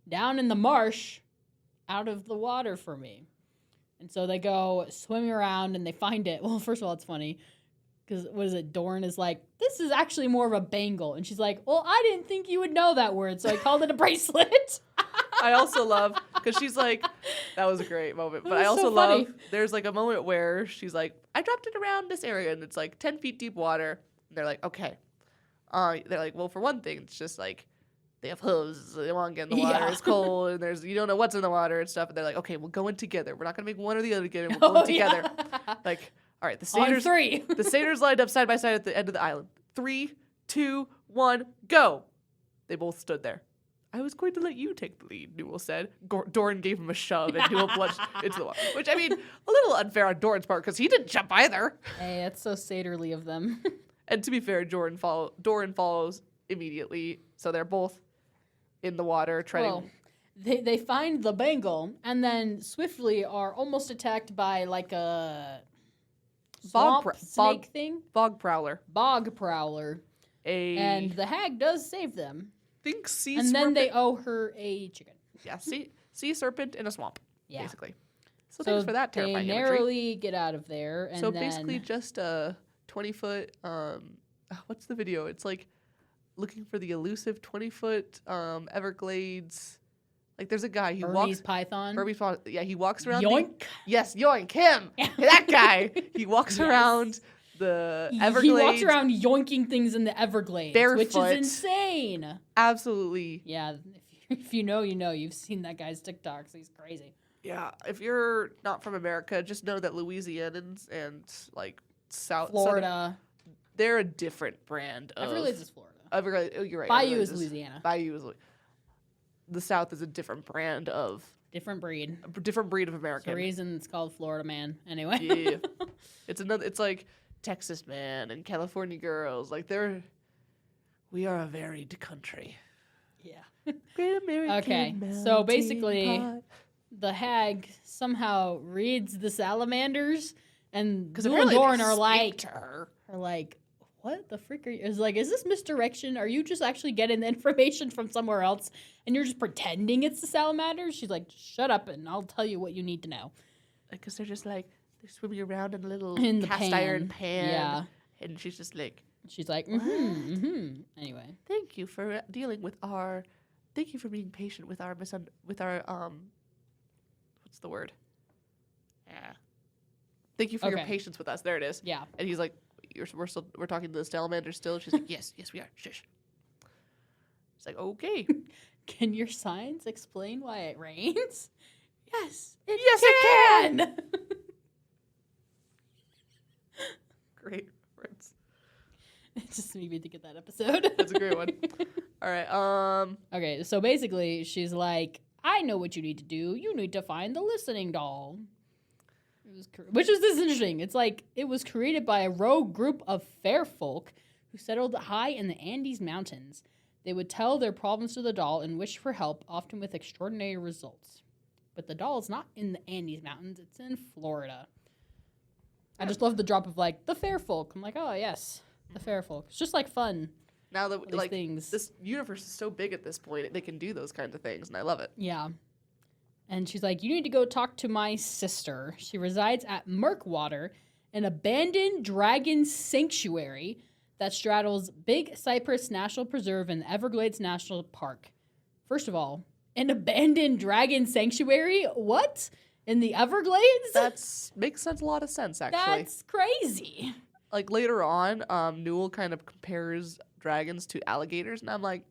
down in the marsh out of the water for me. And so they go swimming around and they find it. Well, first of all, it's funny because what is it? Doran is like, this is actually more of a bangle. And she's like, well, I didn't think you would know that word, so I called it a bracelet. I also love, because she's like, that was a great moment. But I was also so love, funny. there's like a moment where she's like, I dropped it around this area and it's like 10 feet deep water. And they're like, okay. They're like, well, for one thing, it's just like, they have hooves, so they want to get in the water, Yeah. it's cold, and you don't know what's in the water and stuff. And they're like, okay, we'll go in together. We're not going to make one or the other together. We're going together. Yeah. Like, all right, the On satyrs, three. the satyrs lined up side by side at the end of the island. 3, 2, 1, go. They both stood there. I was going to let you take the lead, Newell said. Doran gave him a shove, and Newell plunged into the water. Which, I mean, a little unfair on Doran's part, because he didn't jump either. Hey, that's so satyrly of them. And to be fair, Doran follows immediately, so they're both in the water treading. Well, they find the bangle and then swiftly are almost attacked by like a swamp snake thing. Bog prowler. Bog prowler. A And the hag does save them. think sea And serpent. then they owe her a chicken. Yeah, sea serpent in a swamp, Yeah. basically. So thanks for that terrifying they imagery. narrowly get out of there. And So then, basically just a 20-foot, what's the video? It's like looking for the elusive 20-foot Everglades. Like there's a guy who Burmese walks. python. Yeah, he walks around. Yoink. Yes, yoink him. That guy. He walks Yes. around the He Everglades. walks around yoinking things in the Everglades, which Barefoot. is insane. Absolutely. Yeah, if you know, you know. You've seen that guy's TikToks. He's crazy. Yeah. If you're not from America, just know that Louisianans and like Southern, Florida. they're a different brand of. Everglades is Florida. Everglades, oh, you're right. Bayou Everglades is Louisiana. Bayou is. The South is a different brand of. Different breed. A different breed of The American. reason it's called Florida Man. Anyway. Yeah. It's like Texas man and California girls. Like we are a varied country. Yeah. Great American Okay, so melting basically- pot. The hag somehow reads the salamanders, and Because Newel and apparently Doren they are speak like, to her. what the frick are you? Is like, is this misdirection? Are you just actually getting the information from somewhere else and you're just pretending it's the salamanders? She's like, shut up and I'll tell you what you need to know. Because they're just like, they're swimming around in a little In the cast pan. iron pan. Yeah. And she's just like, She's like, Anyway. thank you for dealing with our, thank you for being patient with our, what's the word? Yeah. Thank you for your Okay. patience with us. There it is. Yeah. And he's like, we're talking to the salamander still. She's like, yes, we are. Shush. It's like, okay. Can your signs explain why it rains? Yes, Yes, it can. Great words. It just made me think of that episode. That's a great one. All right. Okay, so basically, she's like, I know what you need to do. You need to find the listening doll. Which is this interesting. It's like, it was created by a rogue group of fair folk who settled high in the Andes Mountains. They would tell their problems to the doll and wish for help, often with extraordinary results. But the doll is not in the Andes Mountains. It's in Florida. I just love the drop of, like, the fair folk. I'm like, oh, yes, the fair folk. It's just, like, fun. Now that, like, things. this universe is so big at this point, they can do those kinds of things, and I love it. Yeah. And she's like, you need to go talk to my sister. She resides at Murkwater, an abandoned dragon sanctuary that straddles Big Cypress National Preserve and the Everglades National Park. First of all, an abandoned dragon sanctuary? What? In the Everglades? Makes a lot of sense, actually. That's crazy. Like, later on, Newell kind of compares dragons to alligators, and I'm like,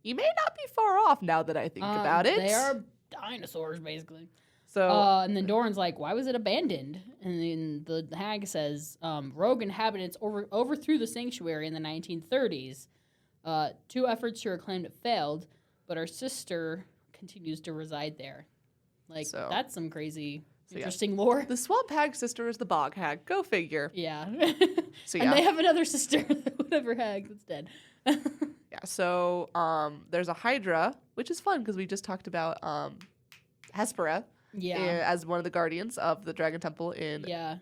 you may not be far off now that I think about it. They are dinosaurs, basically. So, and then Doran's like, why was it abandoned? And then the hag says, rogue inhabitants overthrew the sanctuary in the 1930s. 2 efforts to reclaim it failed, but our sister continues to reside there. Like, that's some crazy, interesting lore. The swamp hag sister is the bog hag. Go figure. Yeah. So, and they have another sister, whatever hag that's dead. Yeah, so there's a Hydra, which is fun because we just talked about Hespera as one of the guardians of the Dragon Temple in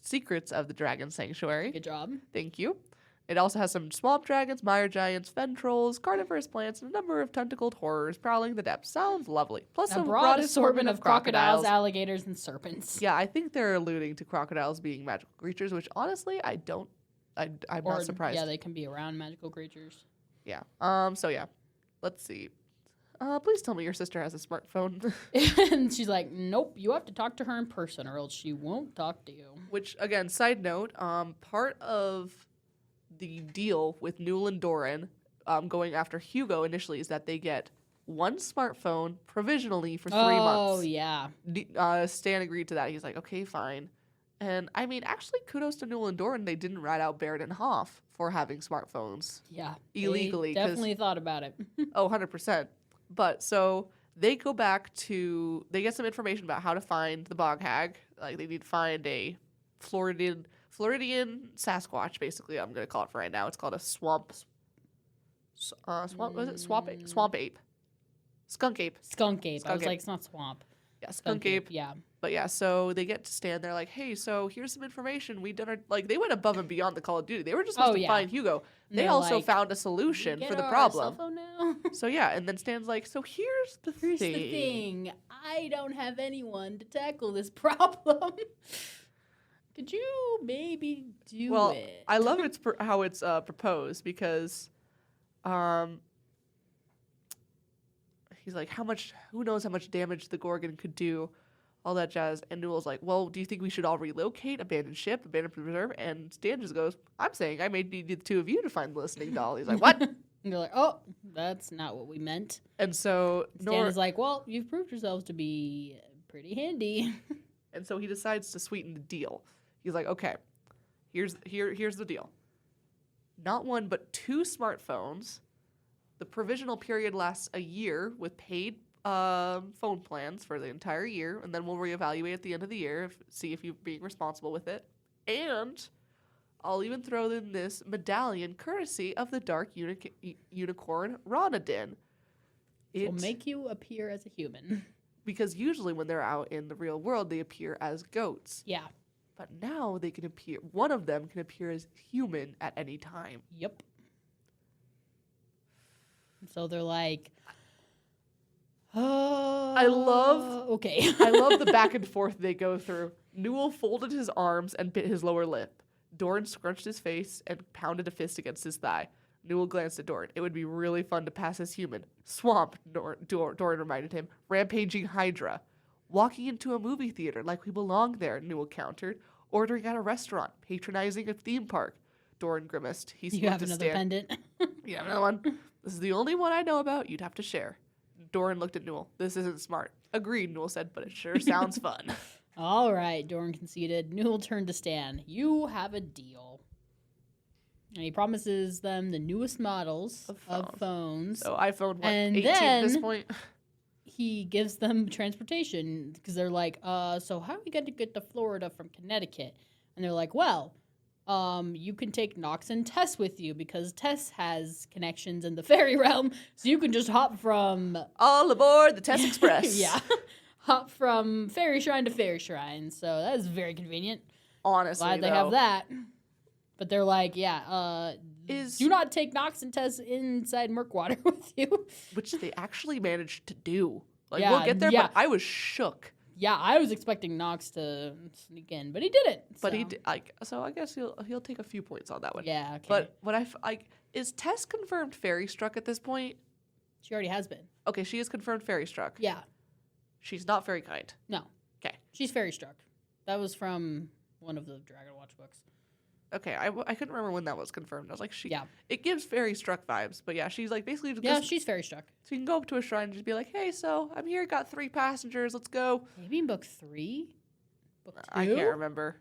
Secrets of the Dragon Sanctuary. Good job. Thank you. It also has some swamp dragons, mire giants, fen trolls, carnivorous plants, and a number of tentacled horrors prowling the depths. Sounds lovely. Plus a broad assortment of crocodiles, alligators, and serpents. Yeah, I think they're alluding to crocodiles being magical creatures, which honestly I'm not surprised. Yeah, they can be around magical creatures. Yeah. So yeah. Let's see. Please tell me your sister has a smartphone. And she's like, nope, you have to talk to her in person or else she won't talk to you. Which, again, side note, part of the deal with Newel and Doren going after Hugo initially is that they get 1 smartphone provisionally for 3 months. Oh, yeah. Stan agreed to that. He's like, okay, fine. And, I mean, actually, kudos to Newel and Doren. They didn't rat out Baird and Hoff for having smartphones. Yeah. Illegally. They definitely thought about it. Oh, 100%. But, so, they go back to... They get some information about how to find the bog hag. Like, they need to find a Floridian Sasquatch, basically, I'm going to call it for right now. It's called a swamp... was it? Swamp ape. Skunk ape. Skunk ape. I was like, it's not swamp. Yeah, skunk ape. Yeah. But yeah, so they get to stand there like, hey, so here's some information. We done our, like, they went above and beyond the Call of Duty. They were just supposed to find Hugo. They also found a solution for the problem. Cell phone now? So yeah, and then Stan's like, so here's the thing. I don't have anyone to tackle this problem. Could you maybe do it? Well, I love how it's proposed because he's like, who knows how much damage the Gorgon could do, all that jazz. And Newell's like, well, do you think we should all relocate, abandon ship, abandon preserve? And Stan just goes, I'm saying I may need the 2 of you to find the listening doll. He's like, what? And they're like, oh, that's not what we meant. And so Stan is like, well, you've proved yourselves to be pretty handy. And so he decides to sweeten the deal. He's like, okay, here's the deal. Not 1, but 2 smartphones. The provisional period lasts a year with paid phone plans for the entire year, and then we'll reevaluate at the end of the year, see if you're being responsible with it. And I'll even throw in this medallion courtesy of the dark unicorn Ronadin. It will make you appear as a human. Because usually when they're out in the real world, they appear as goats. Yeah. but now they can appear. One of them can appear as human at any time. Yep. So they're like, I love the back and forth they go through. Newell folded his arms and bit his lower lip. Doren scrunched his face and pounded a fist against his thigh. Newell glanced at Doren. It would be really fun to pass as human. Swamp, Doren reminded him. Rampaging Hydra. Walking into a movie theater like we belong there, Newell countered. Ordering at a restaurant. Patronizing a theme park. Doren grimaced. You have another pendant? You have another one? This is the only one I know about. You'd have to share. Doren looked at Newell. This isn't smart. Agreed, Newell said, but it sure sounds fun. All right, Doren conceded. Newell turned to Stan. You have a deal. And he promises them the newest models of phones. So iPhone, and 18 then at this point? He gives them transportation because they're like, so how are we going to get to Florida from Connecticut? And they're like, well, you can take Nox and Tess with you because Tess has connections in the fairy realm, so you can just hop from... All aboard the Tess Express. Yeah. Hop from fairy shrine to fairy shrine, so that is very convenient. Honestly, glad they have that. But they're like, do not take Nox and Tess inside Murkwater with you. Which they actually managed to do. Like, Yeah, we'll get there, yeah. but I was shook. Yeah, I was expecting Nox to sneak in, but he didn't. But so. he did, so I guess he'll take a few points on that one. Yeah, okay. But what is Tess confirmed fairy struck at this point? She already has been. Okay, she is confirmed fairy struck. Yeah. She's not fairy kind. No. Okay. She's fairy struck. That was from one of the Dragonwatch books. Okay, I couldn't remember when that was confirmed. I was like, Yeah. It gives fairy struck vibes, but yeah, she's like basically just... Yeah, she's fairy struck. So you can go up to a shrine and just be like, hey, so I'm here, got 3 passengers, let's go. Maybe in book 3? Book 2? I can't remember.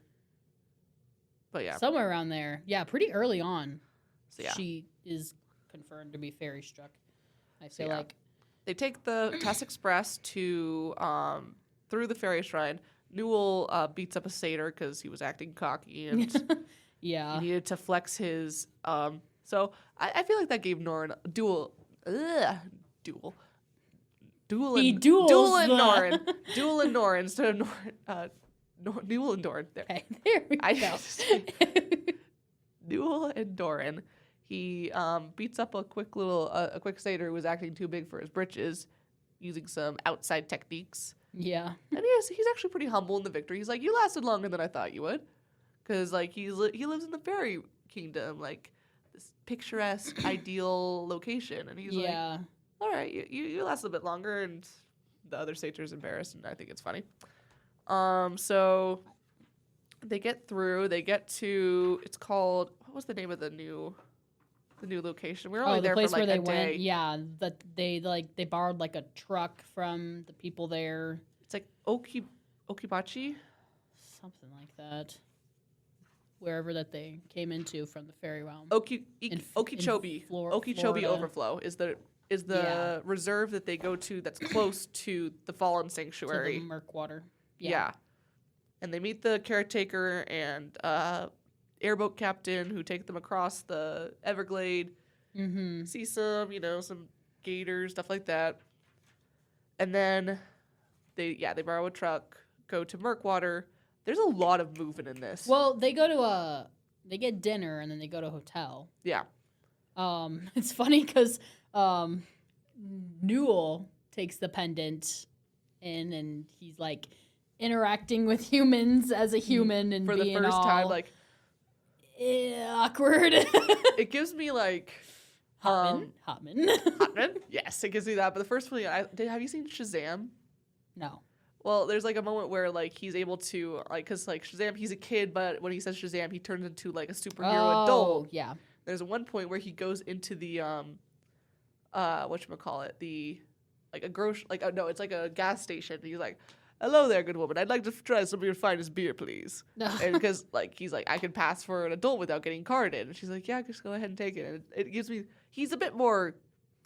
But yeah. Somewhere around there. Yeah, pretty early on. So yeah. She is confirmed to be fairy struck. I feel like. They take the Tess Express to through the fairy shrine. Newell beats up a satyr because he was acting cocky and yeah. he needed to flex his. So I feel like that gave Noren duel and Noren. Duel and Noren instead of Newell and Doren. There. Okay, there we go. Newell and Doren. He beats up a quick satyr who was acting too big for his britches, using some outside techniques. Yeah. And he's actually pretty humble in the victory. He's like, you lasted longer than I thought you would. Because, like, he lives in the fairy kingdom, like, this picturesque, ideal location. And he's like, all right, you lasted a bit longer. And the other satyr's embarrassed, and I think it's funny. So they get through. They get to, it's called, what was the name of the new location? We were only there for like a day. Went, yeah, that they borrowed like a truck from the people there. It's like Okibachi, something like that. Wherever that they came into from the fairy realm. Okeechobee. Okeechobee Overflow is the reserve that they go to that's close to the Fallen Sanctuary. To the Murkwater. Yeah. And they meet the caretaker and airboat captain who take them across the Everglade. Mm-hmm. See some gators, stuff like that. And then they borrow a truck, go to Murkwater. There's a lot of moving in this. Well, they get dinner and then they go to a hotel. Yeah. It's funny because Newell takes the pendant in and he's like interacting with humans as a human and for being the first all time, like awkward. It gives me like Hotman. Hotman. Yes, it gives me that. But the first one, have you seen Shazam? No. Well, there's like a moment where like he's able to because like Shazam, he's a kid, but when he says Shazam, he turns into like a superhero adult. Yeah. There's one point where he goes into the whatchamacallit, the like a it's like a gas station. And he's like, hello there, good woman. I'd like to try some of your finest beer, please. No. And because like he's like, I can pass for an adult without getting carded. And she's like, yeah, just go ahead and take it. And it gives me, he's a bit more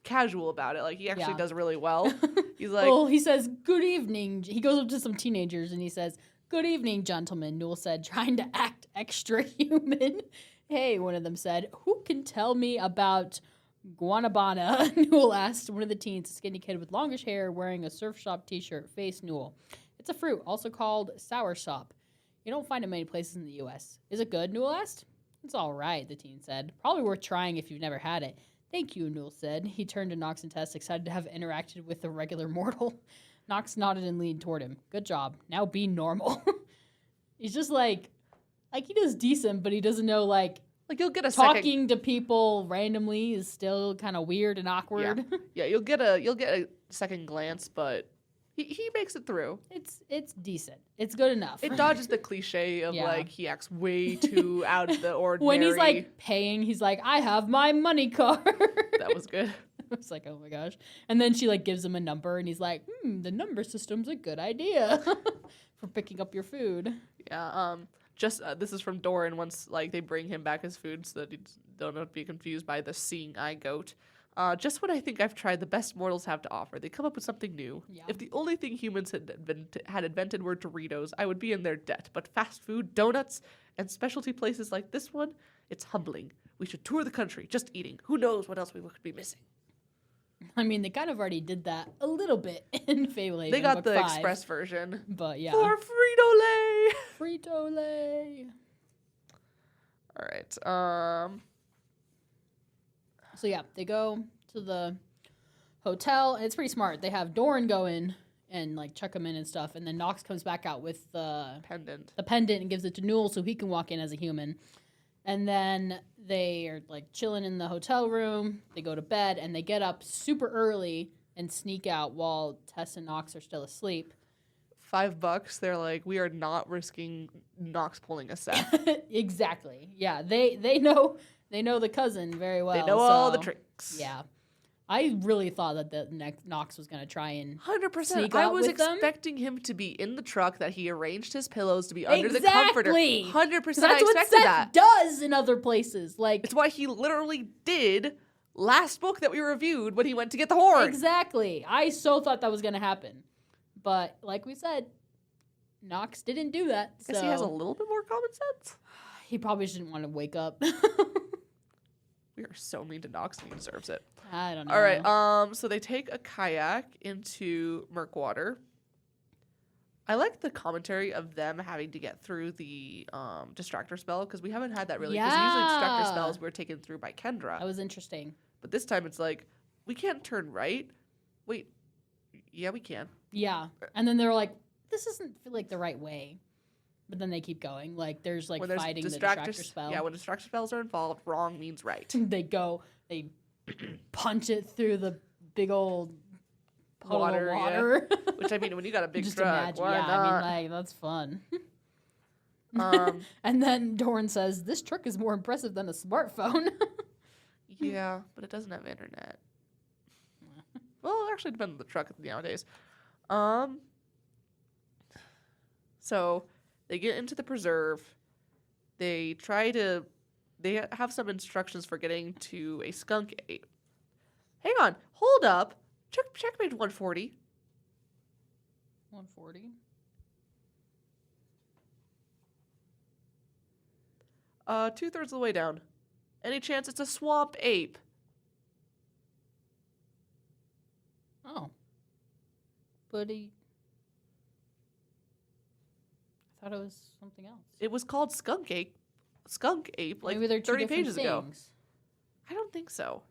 casual about it. Like he actually does really well. He's like, well, he says, good evening. He goes up to some teenagers and he says, good evening, gentlemen. Newell said, trying to act extra human. Hey, one of them said, who can tell me about Guanabana? Newell asked. One of the teens, a skinny kid with longish hair wearing a surf shop t-shirt, faced Newell. It's a fruit, also called soursop. You don't find it many places in the U.S. Is it good, Newell asked. It's all right, the teen said. Probably worth trying if you've never had it. Thank you, Newell said. He turned to Nox and Tess, excited to have interacted with a regular mortal. Nox nodded and leaned toward him. Good job. Now be normal. He's just like he does decent, but he doesn't know, like you'll get a talking to people randomly is still kind of weird and awkward. Yeah, you'll get a second glance, but he makes it through. It's decent. It's good enough. It dodges the cliche of like he acts way too out of the ordinary. When he's like paying, he's like, I have my money card. That was good. I was like, oh my gosh. And then she like gives him a number and he's like, the number system's a good idea for picking up your food. Yeah, just this is from Doren once like they bring him back his food so that he don't be confused by the seeing eye goat. Just when I think I've tried the best mortals have to offer, they come up with something new. Yeah. If the only thing humans had invented were Doritos, I would be in their debt. But fast food, donuts, and specialty places like this one, it's humbling. We should tour the country just eating. Who knows what else we could be missing? I mean, they kind of already did that a little bit in Fablehaven. They got book the 5, express version. But yeah. For Frito-Lay! Frito-Lay. All right. So yeah, they go to the hotel, and it's pretty smart. They have Doren go in and like check him in and stuff, and then Nox comes back out with the pendant and gives it to Newell so he can walk in as a human. And then they are like chilling in the hotel room. They go to bed and they get up super early and sneak out while Tess and Nox are still asleep. $5. They're like, we are not risking Nox pulling a Seth. Exactly. Yeah, they know the cousin very well. They know all the tricks. Yeah. I really thought that the Nox was going to try and 100%. sneak I out was with them. expecting him to be in the truck that he arranged his pillows to be under the comforter. 100%. That's I expected what Seth that. does in other places. Like it's why he literally did last book that we reviewed when he went to get the horn. Exactly. I so thought that was going to happen. But like we said, Nox didn't do that. I guess he has a little bit more common sense. He probably just didn't want to wake up. We are so mean to Nox and he deserves it. I don't know. All right, so they take a kayak into Murkwater. I like the commentary of them having to get through the distractor spell because we haven't had that really. Because usually distractor spells were taken through by Kendra. That was interesting. But this time it's like, we can't turn right. Wait, yeah, we can. Yeah, and then they're like, this doesn't feel like the right way. But then they keep going. Like, there's, like, fighting the distractor spell. Yeah, when distractor spells are involved, wrong means right. They punch it through the big old puddle of water. Yeah. Which, I mean, when you got a big just truck, imagine, why not? I mean, like, that's fun. And then Doren says, this truck is more impressive than a smartphone. Yeah, but it doesn't have internet. Well, it actually depends on the truck nowadays. So they get into the preserve. They have some instructions for getting to a skunk ape. Hang on, hold up. Check page 140. 140? 2/3 of the way down. Any chance it's a swamp ape? Oh. But I thought it was something else. It was called skunk ape like maybe they're 30 pages things. ago. I don't think so.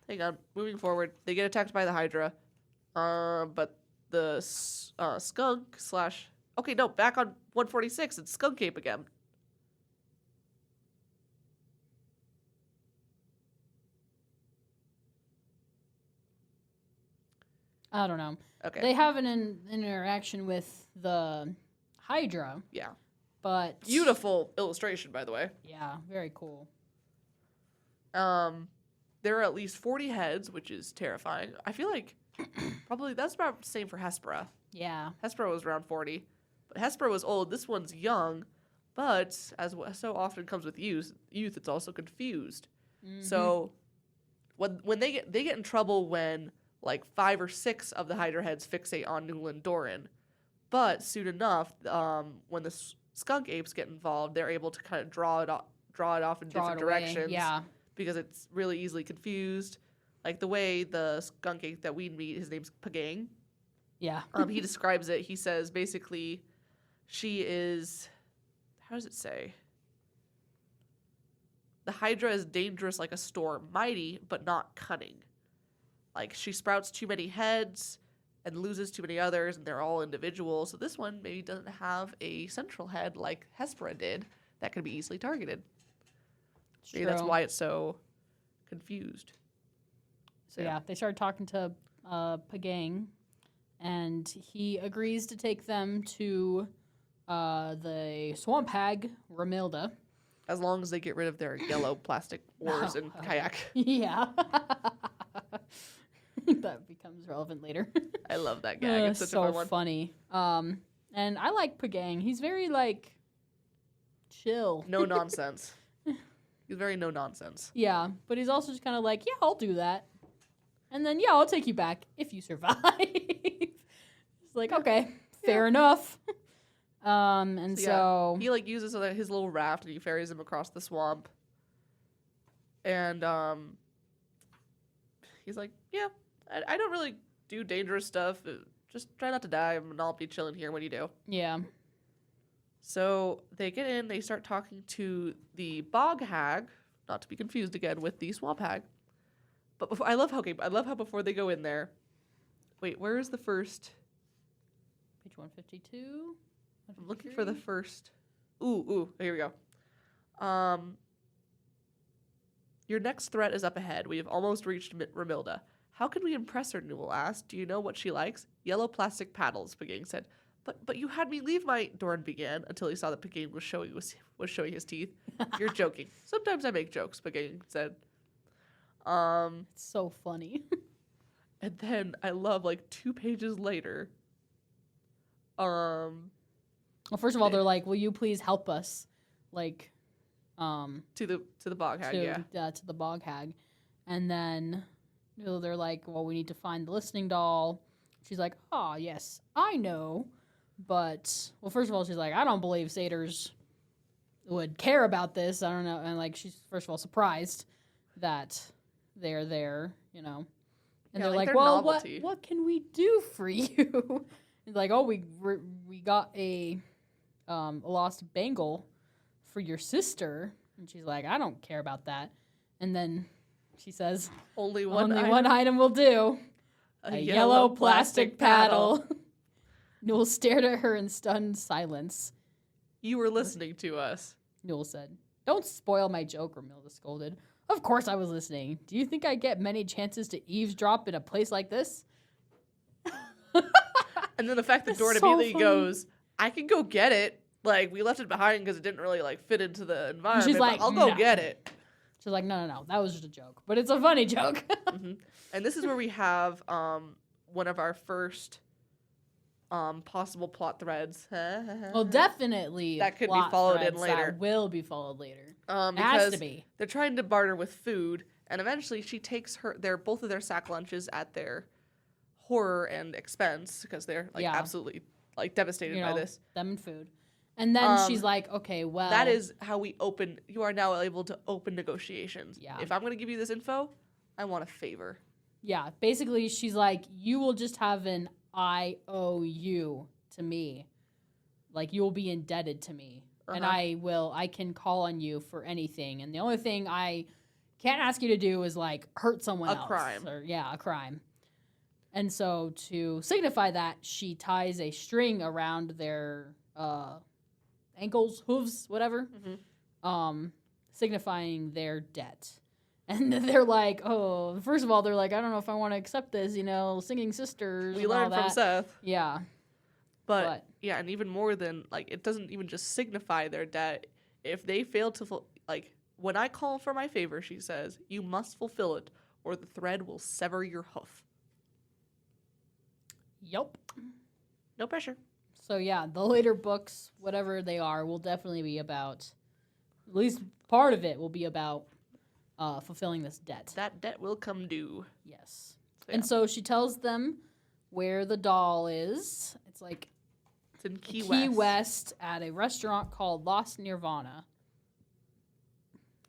Hang on. Moving forward, they get attacked by the Hydra. But the skunk / okay, no, back on 146, it's skunk ape again. I don't know. Okay. They have an interaction with the Hydra. Yeah. But beautiful illustration, by the way. Yeah, very cool. There are at least 40 heads, which is terrifying. I feel like probably that's about the same for Hespera. Yeah. Hespera was around 40. But Hespera was old. This one's young. But as so often comes with youth, it's also confused. Mm-hmm. So when they get in trouble when like 5 or 6 of the Hydra heads fixate on Newel and Doren. But soon enough, when the skunk apes get involved, they're able to kind of draw it off in different directions. Yeah. Because it's really easily confused. Like the way the skunk ape that we meet, his name's Pagang. Yeah. He describes it. He says basically she is, how does it say? The Hydra is dangerous like a storm, mighty but not cunning. Like, she sprouts too many heads and loses too many others, and they're all individual. So this one maybe doesn't have a central head like Hespera did that can be easily targeted. Maybe that's why it's so confused. So yeah, they started talking to Pagang, and he agrees to take them to the swamp hag, Romilda. As long as they get rid of their yellow plastic oars and kayak. Yeah. That becomes relevant later. I love that gag. It's such a fun one. Funny. And I like Pagang. He's very, like, chill. No nonsense. He's very no nonsense. Yeah, but he's also just kind of like, yeah, I'll do that. And then, yeah, I'll take you back if you survive. It's like, okay, fair enough. And so he like uses his little raft and he ferries him across the swamp. And he's like, yeah, I don't really do dangerous stuff. Just try not to die, and I'll be chilling here when you do. Yeah. So they get in, they start talking to the bog hag, not to be confused again with the swamp hag. But I love how before they go in there. Wait, where is the first? Page 152. I'm looking for the first. Ooh, here we go. Your next threat is up ahead. We have almost reached Romilda. How can we impress her, Newell asked. Do you know what she likes? Yellow plastic paddles, Pagang said. But you had me leave my... Doren began, until he saw that Pagang was showing his teeth. You're joking. Sometimes I make jokes, Pagang said. It's so funny. And then I love, like, 2 pages later. Well, first of all, they're like, will you please help us? Like, to the bog hag, to the bog hag. And then they're like, well, we need to find the listening doll. She's like, oh, yes, I know. But, well, first of all, she's like, I don't believe satyrs would care about this. I don't know. And, like, she's, first of all, surprised that they're there, you know. And they're like, well, what can we do for you? It's like, oh, we got a lost bangle for your sister. And she's like, I don't care about that. And then she says, only one item will do. A yellow plastic paddle. Newell stared at her in stunned silence. You were listening to us, Newell said. Don't spoil my joke, Romilda scolded. Of course I was listening. Do you think I get many chances to eavesdrop in a place like this? And then the fact that Doren immediately goes, I can go get it. Like, we left it behind because it didn't really, like, fit into the environment. She's like, I'll go get it. She's like, no. That was just a joke. But it's a funny joke. Mm-hmm. And this is where we have one of our first possible plot threads. Well, definitely. That could be followed in later. That will be followed later. Because has to be. They're trying to barter with food, and eventually she takes both of their sack lunches at their horror and expense because they're like absolutely like devastated by this. Them and food. And then she's like, okay, well. That is how we open. You are now able to open negotiations. Yeah. If I'm going to give you this info, I want a favor. Yeah. Basically, she's like, you will just have an IOU to me. Like, you'll be indebted to me. And I can call on you for anything. And the only thing I can't ask you to do is, like, hurt someone else. A crime. A crime. And so to signify that, she ties a string around their ankles, hooves, whatever, signifying their debt. And they're like, oh, first of all, they're like, I don't know if I want to accept this, singing sisters. We learned from Seth. Yeah. But, yeah, and even more than, like, it doesn't even just signify their debt. If they fail to, when I call for my favor, she says, you must fulfill it, or the thread will sever your hoof. Yep. No pressure. So, yeah, the later books, whatever they are, will definitely be about, at least part of it will be about fulfilling this debt. That debt will come due. Yes. So, and so she tells them where the doll is. It's like... It's in Key West at a restaurant called Lost Nirvana.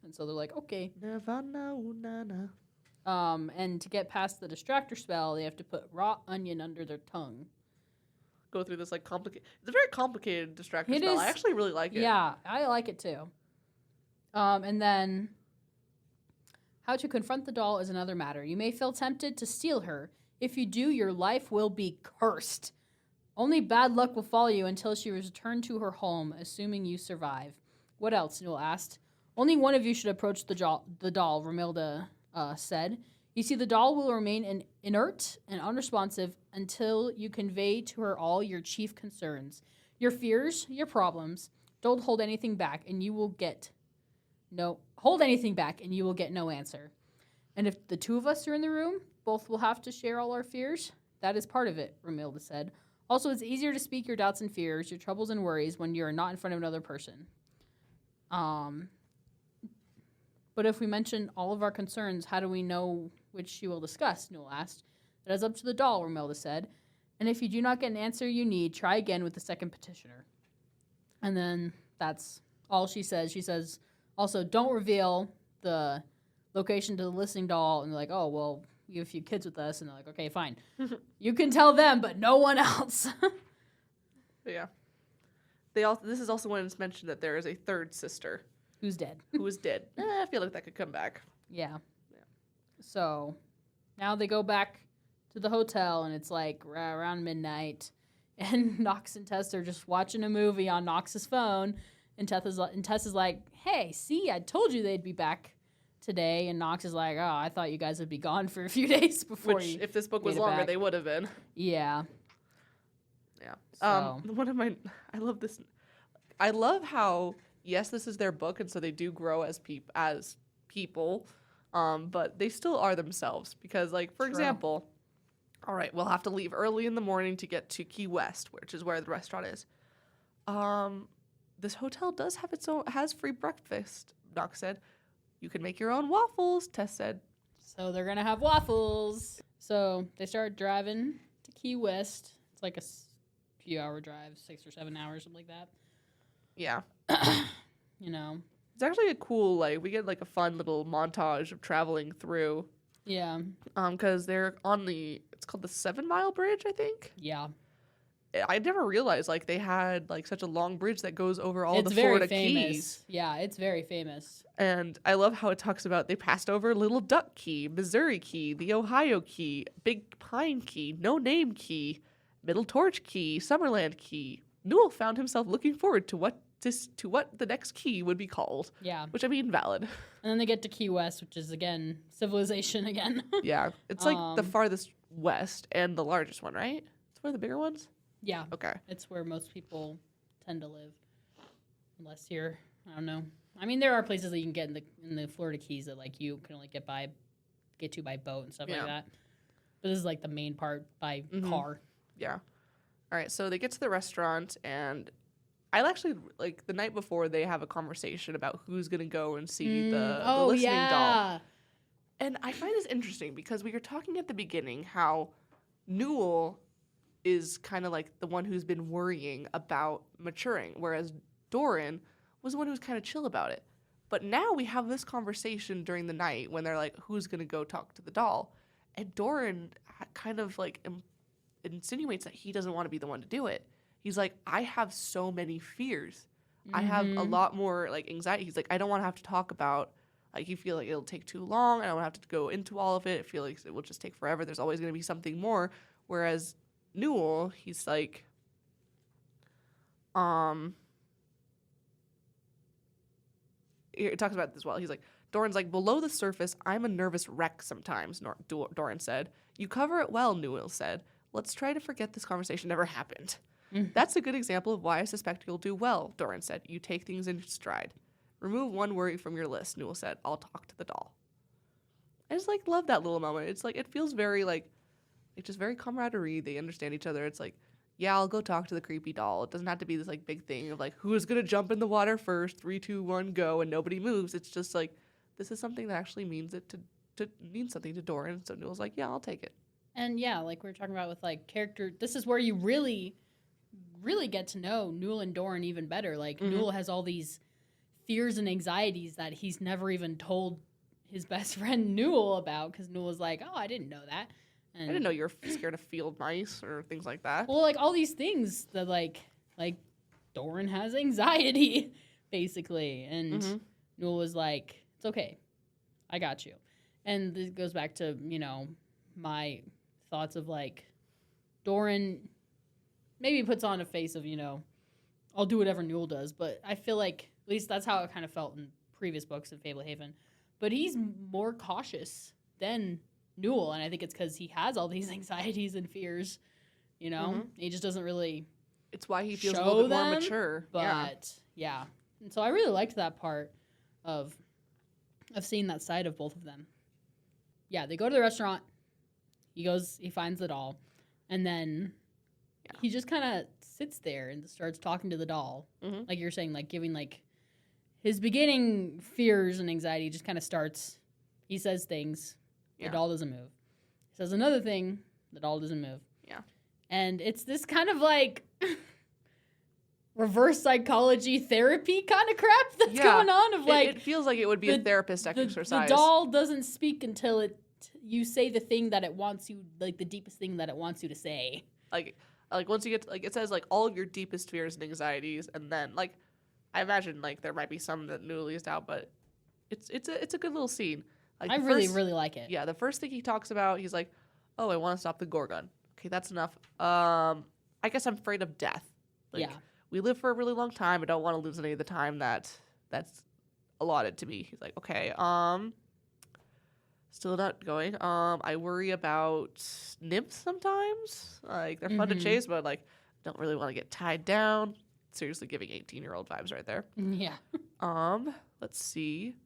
And so they're like, okay. Nirvana, ooh-na-na. And to get past the distractor spell, they have to put raw onion under their tongue. go through this like complicated. It's a very complicated distractor It spell. is. I actually really like it. Yeah, I like it too. And then, how to confront the doll is another matter. You may feel tempted to steal her. If you do, your life will be cursed. Only bad luck will follow you until she is returned to her home, assuming you survive. What else? Newell asked. Only one of you should approach the doll, Romilda said. You see, the doll will remain inert and unresponsive until you convey to her all your chief concerns. Your fears, your problems. Don't hold anything back, and you will get no answer. And if the two of us are in the room, both will have to share all our fears. That is part of it, Romilda said. Also, it's easier to speak your doubts and fears, your troubles and worries when you're not in front of another person. But if we mention all of our concerns, how do we know which she will discuss? Newell asked. That is up to the doll, Romilda said. And if you do not get an answer you need, try again with the second petitioner. And then that's all she says. She says, also, don't reveal the location to the listening doll. And they're like, oh, well, we have a few kids with us. And they're like, okay, fine. You can tell them, but no one else. Yeah. This is also when it's mentioned that there is a third sister. Who's dead. Who is dead. I feel like that could come back. Yeah. So now they go back to the hotel, and it's like around midnight. And Nox and Tess are just watching a movie on Nox's phone. And Tess is like, hey, see, I told you they'd be back today. And Nox is like, oh, I thought you guys would be gone for a few days before. Which, if this book was longer, they would have been. Yeah. Yeah. So. I love this. I love how, yes, this is their book, and so they do grow as people, but they still are themselves. Because, like, for example, all right, we'll have to leave early in the morning to get to Key West, which is where the restaurant is. This hotel does have has free breakfast, Doc said. You can make your own waffles, Tess said. So they're going to have waffles. So they start driving to Key West. It's like a few hour drive, 6 or 7 hours, something like that. Yeah. You know. It's actually a cool, like, we get, like, a fun little montage of traveling through. Yeah. Because they're on it's called the 7 Mile Bridge, I think? Yeah. I never realized, like, they had, like, such a long bridge that goes over all the Florida Keys. Yeah, it's very famous. And I love how it talks about they passed over Little Duck Key, Missouri Key, the Ohio Key, Big Pine Key, No Name Key, Middle Torch Key, Summerland Key. Newell found himself looking forward to what the next key would be called. Yeah. Which, I mean, valid. And then they get to Key West, which is, again, civilization again. Yeah. It's like the farthest west and the largest one, right? It's one of the bigger ones? Yeah. Okay. It's where most people tend to live. Unless you're, I don't know. I mean, there are places that you can get in the Florida Keys that, like, you can only get to by boat and stuff like that. But this is, like, the main part by car. Yeah. All right, so they get to the restaurant, and I actually, like, the night before, they have a conversation about who's going to go and see the listening doll. And I find this interesting because we were talking at the beginning how Newell is kind of like the one who's been worrying about maturing, whereas Doren was the one who was kind of chill about it. But now we have this conversation during the night when they're like, who's going to go talk to the doll? And Doren kind of, like, insinuates that he doesn't want to be the one to do it. He's like, I have so many fears. I have a lot more, like, anxiety. He's like, I don't want to have to talk about, like, you feel like it'll take too long. I don't have to go into all of it. I feel like it will just take forever. There's always going to be something more. Whereas Newell, he's like, it talks about this well. He's like, Doran's like, below the surface, I'm a nervous wreck sometimes, Doran said. You cover it well, Newell said. Let's try to forget this conversation never happened. That's a good example of why I suspect you'll do well, Doran said. You take things in stride. Remove one worry from your list, Newell said. I'll talk to the doll. I just, like, love that little moment. It's like, it feels very, like just very camaraderie. They understand each other. It's like, yeah, I'll go talk to the creepy doll. It doesn't have to be this, like, big thing of, like, who's going to jump in the water first, 3, 2, 1, go, and nobody moves. It's just, like, this is something that actually means it to mean something to Doran. So Newell's like, yeah, I'll take it. And, yeah, like we were talking about with, like, character, this is where you really get to know Newell and Doren even better. Like, Newell has all these fears and anxieties that he's never even told his best friend Newell about, because Newell's like, oh, I didn't know that. I didn't know you were scared of field mice or things like that. Well, like all these things that like Doren has anxiety, basically. And Newell was like, it's okay. I got you. And this goes back to, my thoughts of like Doren maybe puts on a face of, I'll do whatever Newell does. But I feel like at least that's how it kind of felt in previous books of Fablehaven. But he's more cautious than Newell. And I think it's because he has all these anxieties and fears, He just doesn't really It's why he feels a show little bit more them, mature. But yeah. And so I really liked that part of seeing that side of both of them. Yeah, they go to the restaurant. He finds the doll. And then he just kind of sits there and starts talking to the doll. Like you're saying, like giving like his beginning fears and anxiety just kind of starts. He says things. The doll doesn't move. He says another thing. The doll doesn't move. Yeah. And it's this kind of like reverse psychology therapy kind of crap that's going on. Of like it feels like it would be a therapist exercise. The doll doesn't speak until you say the thing that it wants you, like the deepest thing that it wants you to say. Like once you get to, like it says like all of your deepest fears and anxieties, and then like I imagine like there might be some that Newell leaves out, but it's a good little scene. Like I really like it. Yeah, the first thing he talks about, he's like, "Oh, I want to stop the Gorgon." Okay, that's enough. I guess I'm afraid of death. Like, we live for a really long time. I don't want to lose any of the time that's allotted to me. He's like, okay, still not going. I worry about nymphs sometimes. Like, they're fun to chase, but like, don't really want to get tied down. Seriously, giving 18-year-old vibes right there. Yeah. Let's see.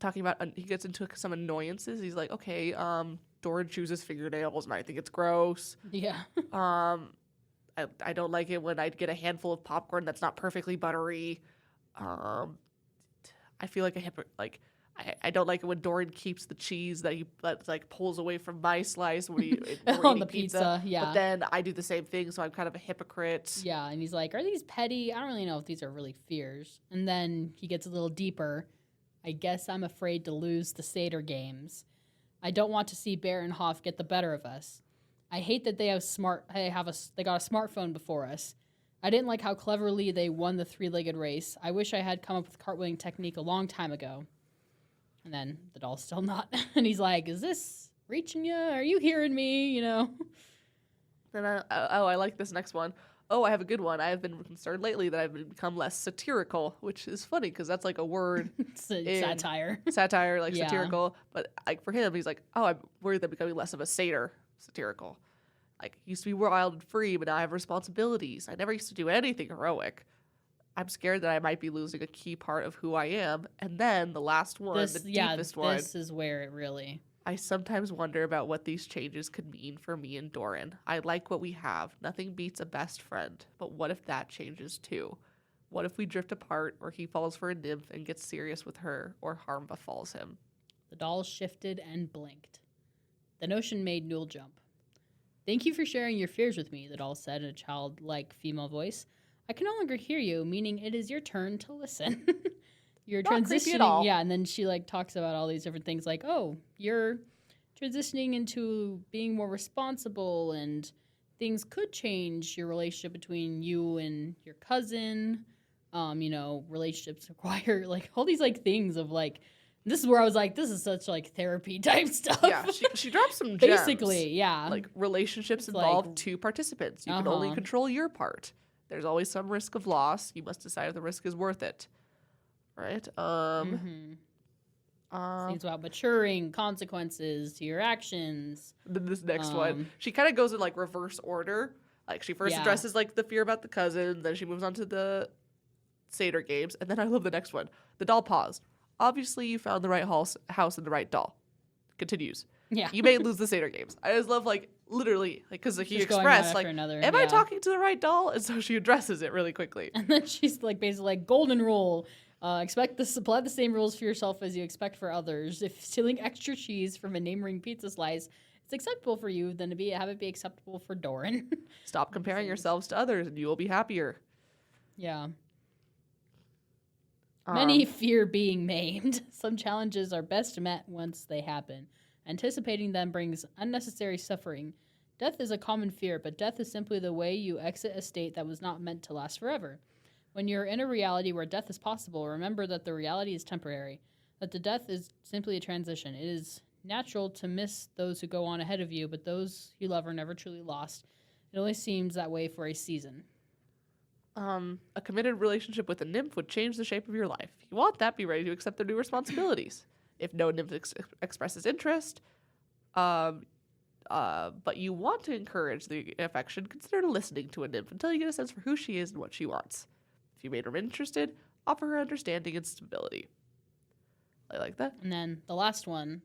Talking about, he gets into some annoyances. He's like, okay, Doren chooses fingernails, and I think it's gross. Yeah. I don't like it when I get a handful of popcorn that's not perfectly buttery. I feel like I don't like it when Doren keeps the cheese that pulls away from my slice when we're on eating the pizza. Yeah. But then I do the same thing, so I'm kind of a hypocrite. Yeah, and he's like, are these petty? I don't really know if these are really fears. And then he gets a little deeper. I guess I'm afraid to lose the Satyr games. I don't want to see Bear and Hoff get the better of us. I hate that they got a smartphone before us. I didn't like how cleverly they won the three-legged race. I wish I had come up with cartwheeling technique a long time ago. And then the doll's still not. And he's like, is this reaching you? Are you hearing me? Then I like this next one. Oh, I have a good one. I have been concerned lately that I've become less satirical, which is funny because that's like a word. Satire. Satire, like satirical. But like for him, he's like, oh, I'm worried that I'm becoming less of a satyr, satirical. Like, used to be wild and free, but now I have responsibilities. I never used to do anything heroic. I'm scared that I might be losing a key part of who I am. And then the last one, the deepest one. This is where it really... I sometimes wonder about what these changes could mean for me and Doren. I like what we have. Nothing beats a best friend. But what if that changes too? What if we drift apart, or he falls for a nymph and gets serious with her, or harm befalls him? The doll shifted and blinked. The notion made Newell jump. Thank you for sharing your fears with me, the doll said in a childlike female voice. I can no longer hear you, meaning it is your turn to listen. You're not creepy at all. Yeah, and then she talks about all these different things like, oh, you're transitioning into being more responsible, and things could change your relationship between you and your cousin. Relationships require all these things of this is where I was like, this is such therapy type stuff. Yeah, she drops some gems. Basically, yeah. Like relationships involve two participants. You can only control your part. There's always some risk of loss. You must decide if the risk is worth it. Right? Things about maturing, consequences to your actions. This next one, she kind of goes in reverse order. She first addresses the fear about the cousin, then she moves on to the Satyr games, and then I love the next one. The doll paused. Obviously, you found the right house and the right doll. Continues. Yeah. You may lose the Satyr games. I just love literally because he expressed am I talking to the right doll? And so she addresses it really quickly. And then she's basically golden rule. Apply the same rules for yourself as you expect for others. If stealing extra cheese from a neighboring pizza slice is acceptable for you, then have it be acceptable for Doren. Stop comparing yourselves to others and you will be happier. Yeah. Many fear being maimed. Some challenges are best met once they happen. Anticipating them brings unnecessary suffering. Death is a common fear, but death is simply the way you exit a state that was not meant to last forever. When you're in a reality where death is possible, remember that the reality is temporary, that the death is simply a transition. It is natural to miss those who go on ahead of you, but those you love are never truly lost. It only seems that way for a season. A committed relationship with a nymph would change the shape of your life. If you want that, be ready to accept their new responsibilities. If no nymph expresses interest, but you want to encourage the affection, consider listening to a nymph until you get a sense for who she is and what she wants. If you made her interested, offer her understanding and stability. I like that. And then the last one,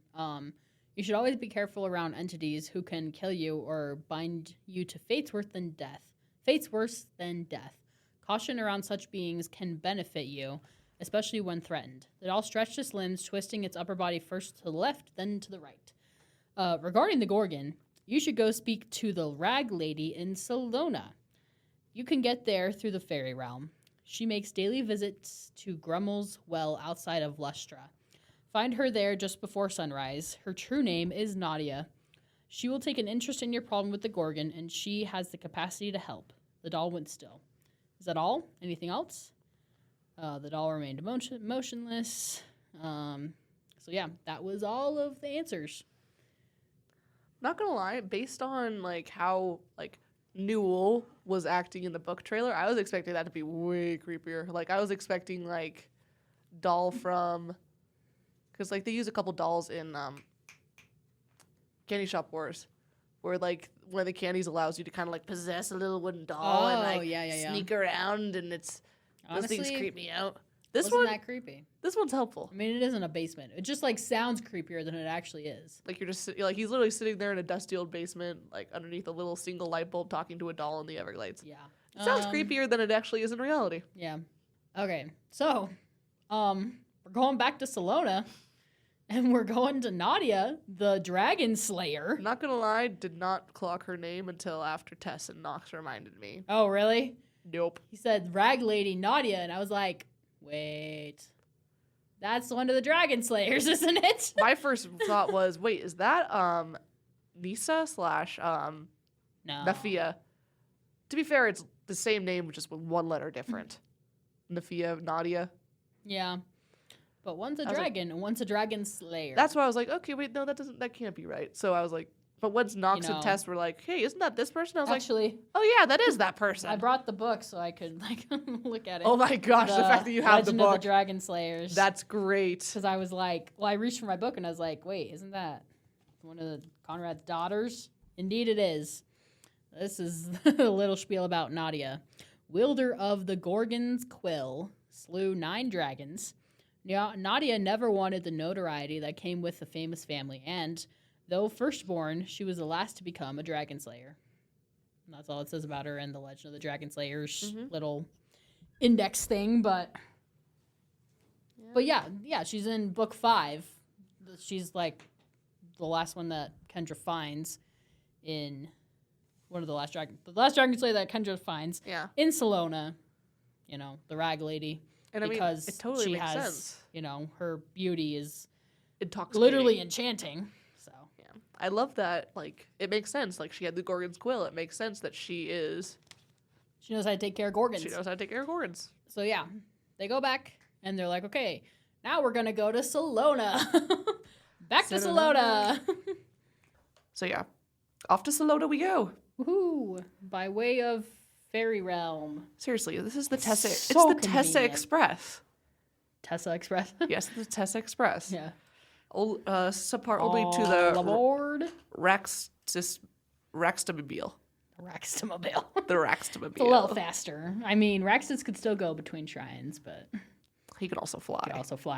you should always be careful around entities who can kill you or bind you to fates worse than death. Fates worse than death. Caution around such beings can benefit you, especially when threatened. The doll stretched its limbs, twisting its upper body first to the left, then to the right. Regarding the Gorgon, you should go speak to the Rag Lady in Salona. You can get there through the fairy realm. She makes daily visits to Grummel's well outside of Lustra. Find her there just before sunrise. Her true name is Nadia. She will take an interest in your problem with the Gorgon, and she has the capacity to help. The doll went still. Is that all? Anything else? The doll remained motionless. So yeah, that was all of the answers. Not gonna lie, based on like how like Newell was acting in the book trailer, I was expecting that to be way creepier. Like I was expecting like doll from, because like they use a couple dolls in Candy Shop Wars, where like one of the candies allows you to kind of like possess a little wooden doll and like sneak around, and it's Honestly, those things creep me out. Wasn't that creepy? This one's helpful. I mean, it isn't a basement. It just like sounds creepier than it actually is. Like you're just like he's literally sitting there in a dusty old basement, like underneath a little single light bulb, talking to a doll in the Everglades. Yeah, it sounds creepier than it actually is in reality. Yeah. Okay, so we're going back to Salona. And we're going to Nadia, the Dragon Slayer. Not gonna lie, did not clock her name until after Tess and Nox reminded me. Oh, really? Nope. He said Rag Lady Nadia, and I was like, wait. That's one of the Dragon Slayers, isn't it? My first thought was, wait, is that Nisa / No. Nafia? To be fair, it's the same name, just with one letter different. Nafia, Nadia. Yeah. But one's a dragon and one's a dragon slayer. That's why I was like, okay, wait, no, that can't be right. So I was like, but once Nox and Tess were like, hey, isn't that this person? I was actually, like, oh yeah, that is that person. I brought the book so I could like look at it. Oh my gosh, the fact that you have the book. Legend of the Dragon Slayers. That's great. Because I was like, well, I reached for my book and I was like, wait, isn't that one of the Conrad's daughters? Indeed it is. This is a little spiel about Nadia. Wielder of the Gorgon's Quill, slew 9 dragons. Nadia never wanted the notoriety that came with the famous family, and though firstborn, she was the last to become a dragon slayer. And that's all it says about her in the Legend of the Dragon Slayers little index thing, but yeah, she's in book 5. She's like the last one that Kendra finds in one of the last dragon slayer that Kendra finds in Salona, the Rag Lady. And because it totally makes sense. Her beauty is literally enchanting. So yeah, I love that. Like, it makes sense. Like, she had the Gorgon's Quill. It makes sense that she knows how to take care of Gorgons. She knows how to take care of Gorgons. So yeah, they go back and they're like, okay, now we're gonna go to Salona. Back to Salona. So yeah, off to Salona we go. Woohoo! By way of Fairy Realm. Seriously, this is the Tessa. It's So the Tessa convenient. Express. Tessa Express. Yes, the Tessa Express. Yeah. Subpart only to the aboard. Raxtomobile. Raxtomobile. The Raxtomobile. It's a little faster. I mean, Raxus could still go between shrines, but he could also fly.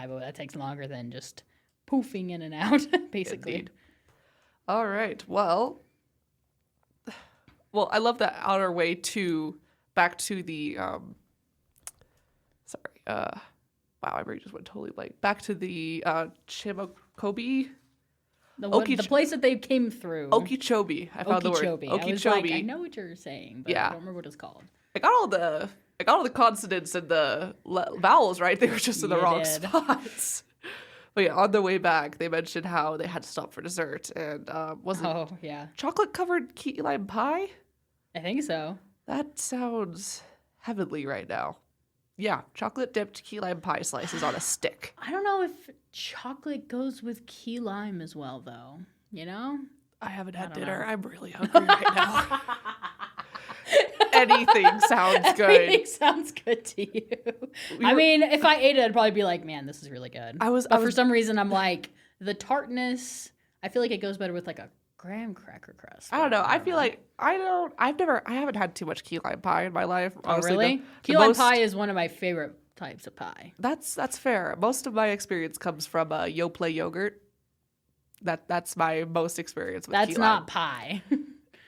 But that takes longer than just poofing in and out, basically. Indeed. All right. Well, I love that on our way back to the wow, my brain just went totally blank. Back to the Chimakobi. The place that they came through. Okeechobee. I found the word. Okeechobee. I was like, I know what you're saying, but I don't remember what it's called. I got all the I got all the consonants and the vowels right. They were just in the wrong spots. But yeah, on the way back, they mentioned how they had to stop for dessert. And was it chocolate-covered key lime pie? I think so. That sounds heavenly right now. Yeah, chocolate-dipped key lime pie slices on a stick. I don't know if chocolate goes with key lime as well, though. You know? I haven't had dinner. I'm really hungry right now. Anything sounds good. Everything sounds good to you. I mean, if I ate it, I'd probably be like, man, this is really good. But for some reason, I'm like, the tartness, I feel like it goes better with like a graham cracker crust. I don't know. I feel like I haven't had too much key lime pie in my life. Honestly, really? Key lime pie is one of my favorite types of pie. That's fair. Most of my experience comes from Yoplait yogurt. That's my most experience with key lime. That's not pie.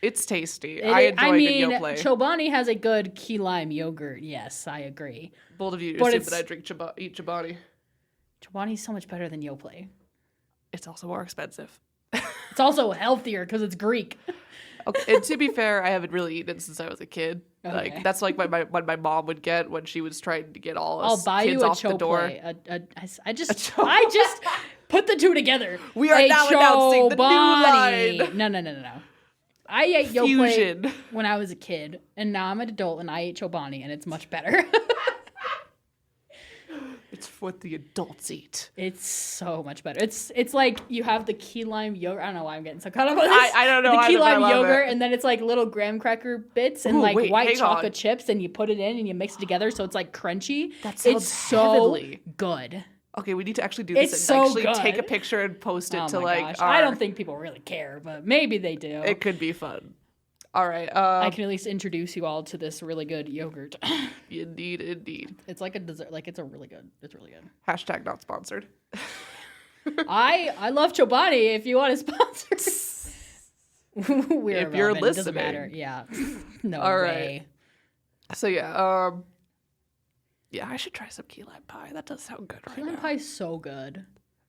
It's tasty. I enjoy good Yoplait. Chobani has a good key lime yogurt. Yes, I agree. Bold of you to assume that I eat Chobani. Chobani's so much better than Yoplait. It's also more expensive. It's also healthier because it's Greek. Okay, and to be fair, I haven't really eaten it since I was a kid. Okay. Like that's like what my mom would get when she was trying to get all us kids off the door. I just put the two together. We are now announcing the new line. No. I ate Yoplait when I was a kid, and now I'm an adult, and I ate Chobani, and it's much better. It's what the adults eat. It's so much better. It's like you have the key lime yogurt. I don't know why I'm getting so caught up on this. I don't know. The key lime yogurt, and then it's like little graham cracker bits and white chocolate chips, and you put it in and you mix it together, so it's like crunchy. That sounds heavenly. Good. Okay, we need to actually do this and actually take a picture and post it to like. I don't think people really care, but maybe they do. It could be fun. All right. I can at least introduce you all to this really good yogurt. Indeed. It's like a dessert. Like it's really good. Hashtag not sponsored. I love Chobani. If you want to sponsor, if you're listening, it doesn't matter. Yeah. No all way. Right. So yeah. Yeah, I should try some key lime pie. That does sound good right now. Key lime pie is so good.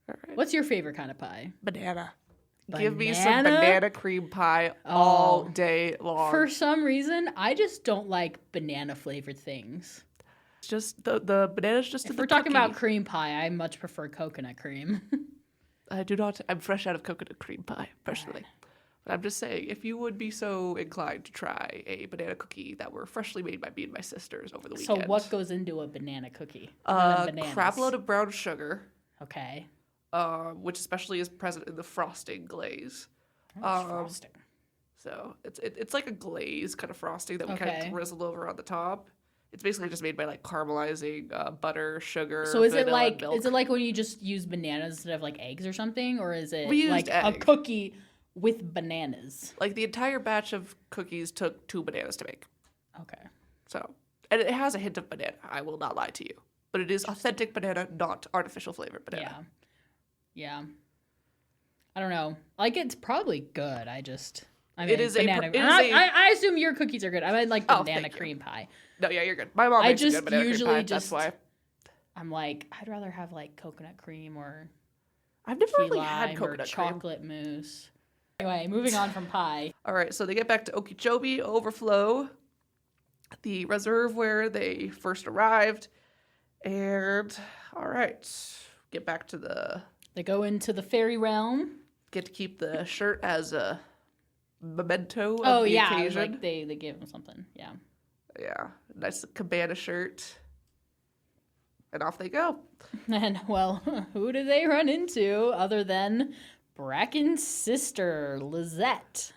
All right. What's your favorite kind of pie? Banana. Give me some banana cream pie all day long. For some reason, I just don't like banana flavored things. It's just the banana's just in the cookie. If we're talking about cream pie, I much prefer coconut cream. I do not. I'm fresh out of coconut cream pie, personally. Right. But I'm just saying, if you would be so inclined to try a banana cookie that were freshly made by me and my sisters over the weekend. So what goes into a banana cookie? Crap load of brown sugar. Okay. Which especially is present in the frosting glaze. Frosting. So it's like a glaze kind of frosting that we kind of drizzle over on the top. It's basically just made by like caramelizing butter, sugar. So is it like milk. Is it like when you just use bananas instead of like eggs or something, or is it like egg. A cookie with bananas? Like the entire batch of cookies took 2 bananas to make. Okay. So and it has a hint of banana. I will not lie to you, but it is authentic banana, not artificial flavored banana. Yeah. I don't know. Like, it's probably good. I mean, it is banana. I assume your cookies are good. I mean, like banana cream pie. No, yeah, you're good. My mom makes a good banana cream pie. That's why. I'm like, I'd rather have like coconut cream or I've never really had coconut cream. Chocolate mousse. Anyway, moving on from pie. All right, so they get back to Okeechobee Overflow, the reserve where they first arrived, and all right, get back to the. They go into the fairy realm. Get to keep the shirt as a memento of the occasion. Like they gave him something. Yeah. Yeah, nice cabana shirt. And off they go. And, well, who do they run into other than Bracken's sister, Lizette?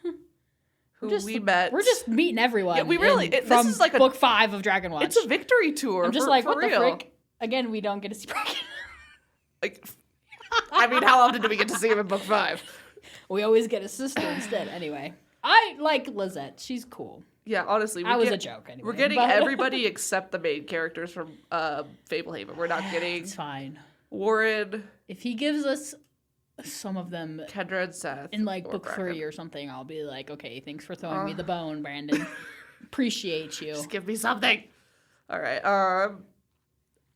We met. We're just meeting everyone. Yeah, we really. This is like book 5 of Dragonwatch. It's a victory tour. I'm just what real. The frick? Again, we don't get to see Bracken. Like, I mean, how often do we get to see him in book 5? We always get a sister instead. Anyway, I like Lizette. She's cool. Yeah, honestly. That was a joke anyway. We're getting everybody except the main characters from Fablehaven. We're not getting... It's fine. Warren. If he gives us some of them... Kendra and Seth. In like book 3 or something, I'll be like, okay, thanks for throwing me the bone, Brandon. Appreciate you. Just give me something. All right.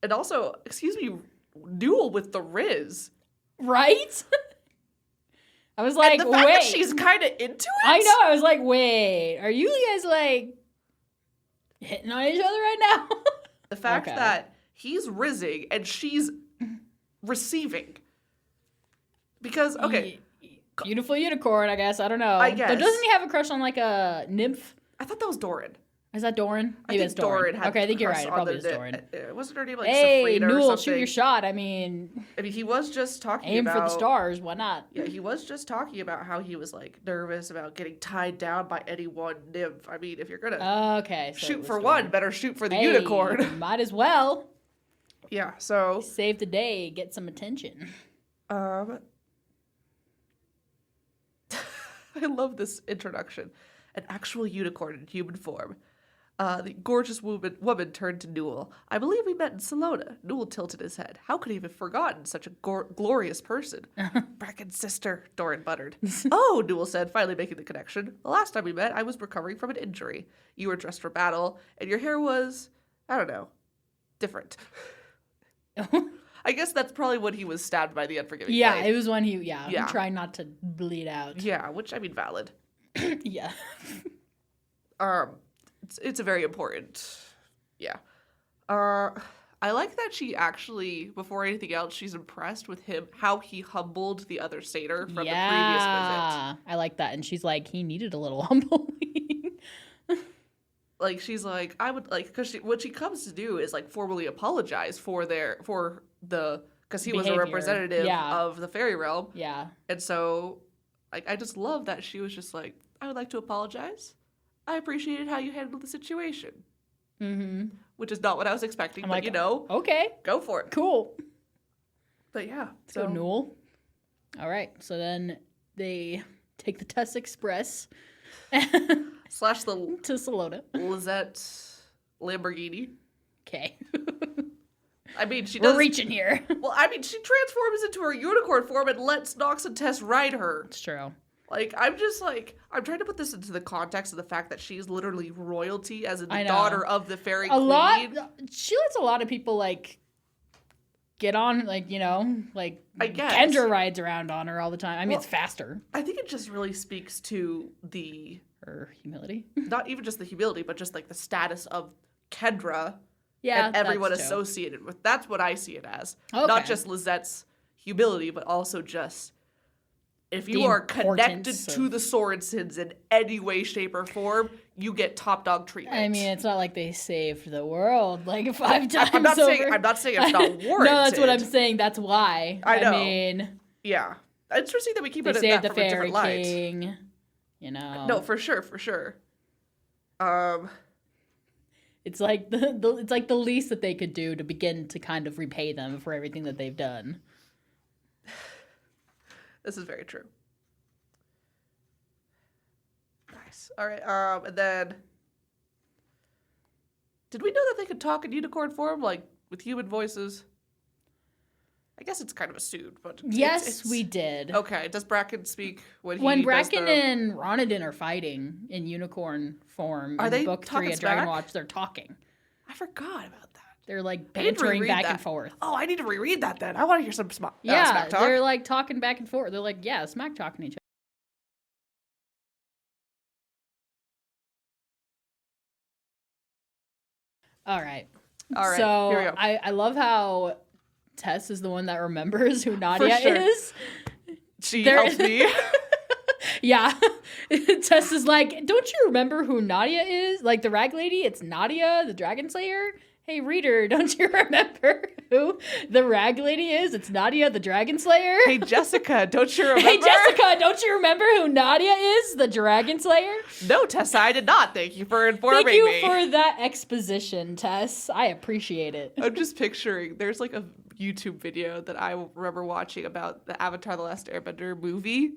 And also, excuse me, Newel with the Riz. Right? I was like, and the fact that she's kind of into it? I know. I was like, wait, are you guys like... hitting on each other right now. The fact that he's rizzing and she's receiving. Because, okay. Beautiful unicorn, I guess. I don't know. I guess. But doesn't he have a crush on like a nymph? I thought that was Doren. Is that Doren? Maybe it's Doren. Okay, I think you're right. It probably is Doren. Wasn't her name like hey, Safrina or Newel, something? shoot your shot. I mean, he was just talking aim about... for the stars. Why not? Yeah, he was just talking about how he was, like, nervous about getting tied down by any one nymph. I mean, if you're gonna shoot for one, better shoot for the unicorn. Might as well. Yeah, so... Save the day, get some attention. I love this introduction. An actual unicorn in human form. The gorgeous woman turned to Newel. I believe we met in Salona. Newel tilted his head. How could he have forgotten such a glorious person? Bracken's sister, Doren muttered. Oh, Newel said, finally making the connection. The last time we met, I was recovering from an injury. You were dressed for battle, and your hair was, I don't know, different. I guess that's probably when he was stabbed by the unforgiving blade. It was when he trying not to bleed out. Yeah, which, I mean, valid. Yeah. It's a very important, I like that she actually, before anything else, she's impressed with him, how he humbled the other satyr from the previous visit. I like that. And she's like, he needed a little humbling. Like, she's like, I would, like, because what she comes to do is, like, formally apologize because he was a representative of the fairy realm. Yeah. And so, like, I just love that she was just like, I would like to apologize. I appreciated how you handled the situation. Mm-hmm. Which is not what I was expecting, but okay. Go for it. Cool. But yeah. So Newel. All right. So then they take the Tess Express. Slash the... to Salona. Lizette Lamborghini. Okay. I mean, she does... We're reaching here. Well, I mean, she transforms into her unicorn form and lets Nox and Tess ride her. It's true. Like, I'm trying to put this into the context of the fact that she's literally royalty as in the daughter of the fairy queen. She lets a lot of people, like, get on, like, like, I guess. Kendra rides around on her all the time. I mean, it's faster. I think it just really speaks to her humility. Not even just the humility, but just, like, the status of Kendra and everyone associated with. That's what I see it as. Okay. Not just Lizette's humility, but also just... If you are connected to the Sorensons in any way, shape, or form, you get top dog treatment. I mean, it's not like they saved the world like 5 times I'm not over. saying it's not warranted. No, that's what I'm saying. That's why. I know. I mean, yeah, it's interesting that we keep it they at saved that the from a different Fairy light. King. No, for sure. It's like it's like the least that they could do to begin to kind of repay them for everything that they've done. This is very true. Nice. All right. And then, did we know that they could talk in unicorn form, like with human voices? I guess it's kind of assumed, but yes, we did. Okay. Does Bracken speak when Bracken and Ronodin are fighting in unicorn form? Are they book 3 of Dragonwatch? They're talking. I forgot about that. They're like bantering back and forth. Oh, I need to reread that then. I want to hear some smack talk. They're like talking back and forth. They're like, smack talking each other. All right. So here we go. I love how Tess is the one that remembers who Nadia is. She helps me. Yeah. Tess is like, don't you remember who Nadia is? Like the rag lady? It's Nadia, the dragon slayer. Hey, reader, don't you remember who the rag lady is? It's Nadia, the dragon slayer. Hey, Jessica, don't you remember? Hey, Jessica, don't you remember who Nadia is? The dragon slayer? No, Tessa, I did not. Thank you for informing me. Thank you for that exposition, Tess. I appreciate it. I'm just picturing, there's like a YouTube video that I remember watching about the Avatar: The Last Airbender movie.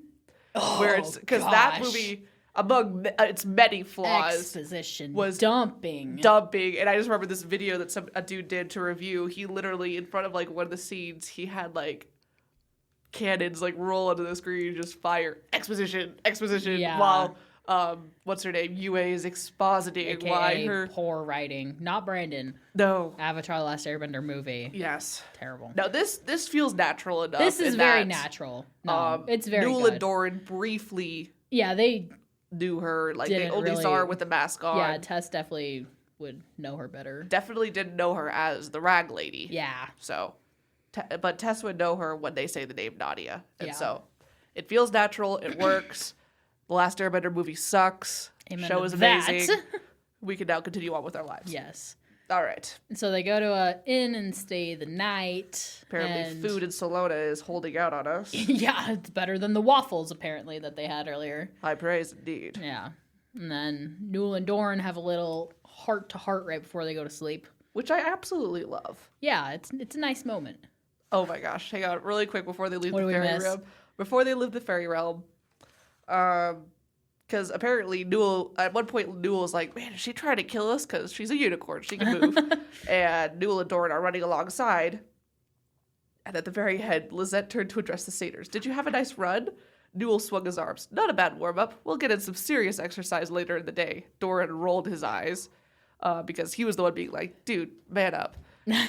Where it's, because that movie, among its many flaws, exposition was dumping. And I just remember this video that a dude did to review. He literally, in front of like one of the scenes, he had like cannons like roll onto the screen, just fire exposition, while what's her name, Yue is expositing AKA why her poor writing. Not Brandon. No. Avatar: The Last Airbender movie. Yes. Terrible. No, this feels natural enough. This is very natural. No, it's very Newel good. and Doren briefly they knew her. Like, they only saw her with the mask on. Yeah, Tess definitely would know her better. Definitely didn't know her as the rag lady. Yeah. So, but Tess would know her when they say the name Nadia. And Yeah. so it feels natural. It works. The Last Airbender movie sucks. Amen Show to is that. amazing. We can now continue on with our lives. Yes. All right. And so they go to a inn and stay the night. Apparently food in Salona is holding out on us. Yeah, it's better than the waffles, apparently, that they had earlier. High praise indeed. Yeah. And then Newel and Doren have a little heart-to-heart right before they go to sleep. Which I absolutely love. Yeah, it's a nice moment. Oh my gosh. Hang on really quick before they leave What the do we fairy miss? realm. Before they leave the fairy realm. Because apparently Newel, at one point Newel was like, man, is she trying to kill us? Because she's a unicorn. She can move. And Newel and Doran are running alongside. And at the very end, Lizette turned to address the satyrs. Did you have a nice run? Newell swung his arms. Not a bad warm-up. We'll get in some serious exercise later in the day. Doran rolled his eyes because he was the one being like, dude, man up.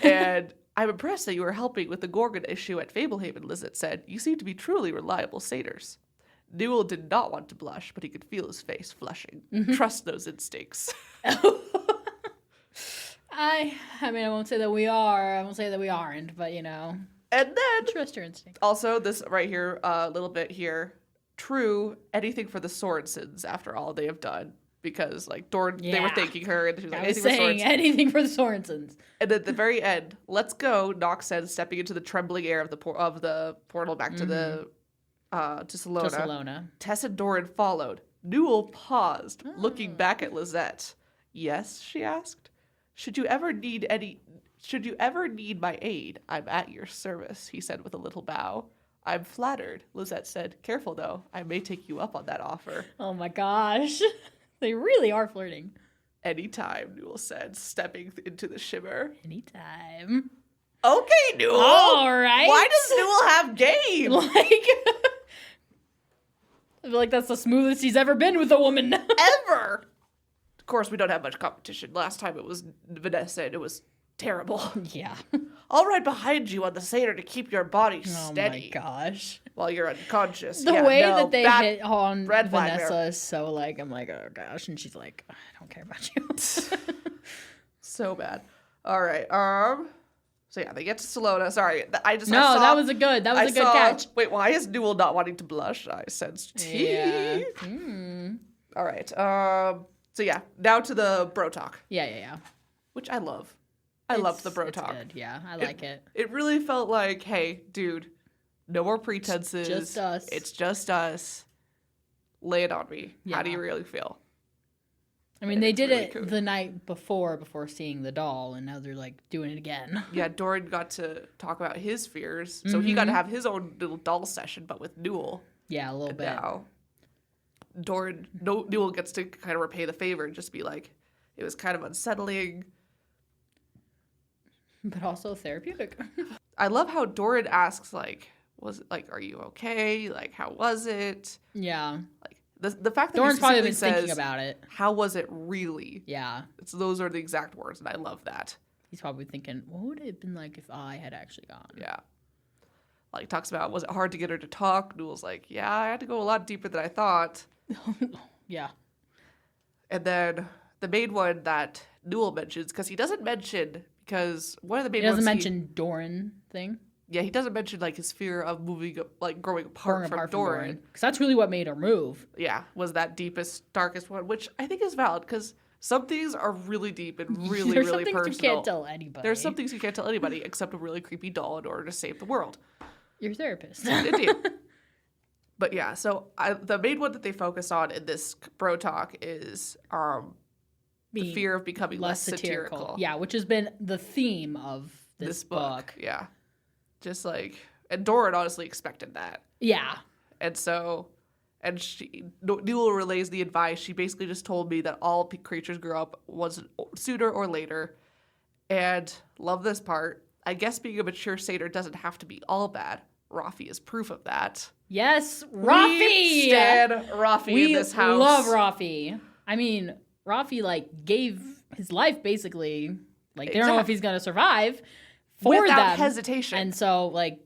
And I'm impressed that you were helping with the Gorgon issue at Fablehaven, Lizette said. You seem to be truly reliable satyrs. Newell did not want to blush, but he could feel his face flushing. Trust those instincts. I mean, I won't say that we are. I won't say that we aren't, but, you know. And then, Trust your instinct. also, this right here, a little bit here. True, anything for the Sorensons after all they have done. Because, like, Doran, they were Yeah. thanking her, and she was like, I was anything for saying Sorensons. anything for the Sorensons. And at the very end, let's go, Nox said, stepping into the trembling air of the portal back to the to Salona. To Salona. Tess and Doran followed. Newell paused, looking back at Lizette. Yes, she asked. Should you ever need my aid, I'm at your service, he said with a little bow. I'm flattered, Lizette said. Careful though, I may take you up on that offer. Oh my gosh. They really are flirting. Anytime, Newell said, stepping into the shimmer. Anytime. Okay, Newell. All right. Why does Newell have game? Like, I feel like that's the smoothest he's ever been with a woman. Ever. Of course, we don't have much competition. Last time it was Vanessa, and it was terrible. Yeah. I'll ride behind you on the satyr to keep your body Oh steady my gosh. while you're unconscious. The Yeah, way no, that they bad- hit on red flag Vanessa there. is so like, I'm like, oh gosh. And she's like, I don't care about you. So bad. All right. So yeah, they get to Salona. Sorry, I No, saw, that was a good saw- catch. Wait, why is Newell not wanting to blush? I sensed tea. Yeah. Mm. All right. So yeah, now to the bro talk, Yeah. which I love. I love the bro it's talk. Good. Yeah, I like it. It really felt like, hey, dude, no more pretenses. Just us. It's just us. Lay it on me. How do Yeah. you really feel? I mean, And they it's did really it cool. the night before seeing the doll, and now they're like doing it again. Yeah, Doran got to talk about his fears. So he got to have his own little doll session, but with Newell. Yeah, a little And bit. now Newell gets to kind of repay the favor and just be like, it was kind of unsettling. But also therapeutic. I love how Doran asks, like, was it like, are you okay? Like, how was it? Yeah. Like the fact that Doran's he probably specifically been says, thinking about it. how was it really? Yeah. Those are the exact words, and I love that. He's probably thinking, what would it have been like if I had actually gone? Yeah. Like, talks about, was it hard to get her to talk? Newell's like, yeah, I had to go a lot deeper than I thought. Yeah. And then the main one that Newell mentions, because he doesn't mention, because one of the main He doesn't ones mention Doran thing. he doesn't mention, like, his fear of moving, like, growing apart from Doran. Because that's really what made her move. Yeah, was that deepest, darkest one, which I think is valid, because some things are really deep and really, There's really some things personal. you can't tell anybody. There's some things you can't tell anybody except a really creepy doll in order to save the world. Your therapist. Indeed. But yeah, so the main one that they focus on in this bro talk is the Being fear of becoming less satirical. Yeah, which has been the theme of this book. Yeah. Just like, and Doran honestly expected that. Yeah. And so, Newell relays the advice. She basically just told me that all creatures grow up once sooner or later. And love this part. I guess being a mature satyr doesn't have to be all bad. Rafi is proof of that. Yes, Rafi! We stand Rafi in this house. We love Rafi. I mean, Rafi, like, gave his life, basically. Like, they don't know if he's going to survive for Without them. hesitation. And so, like,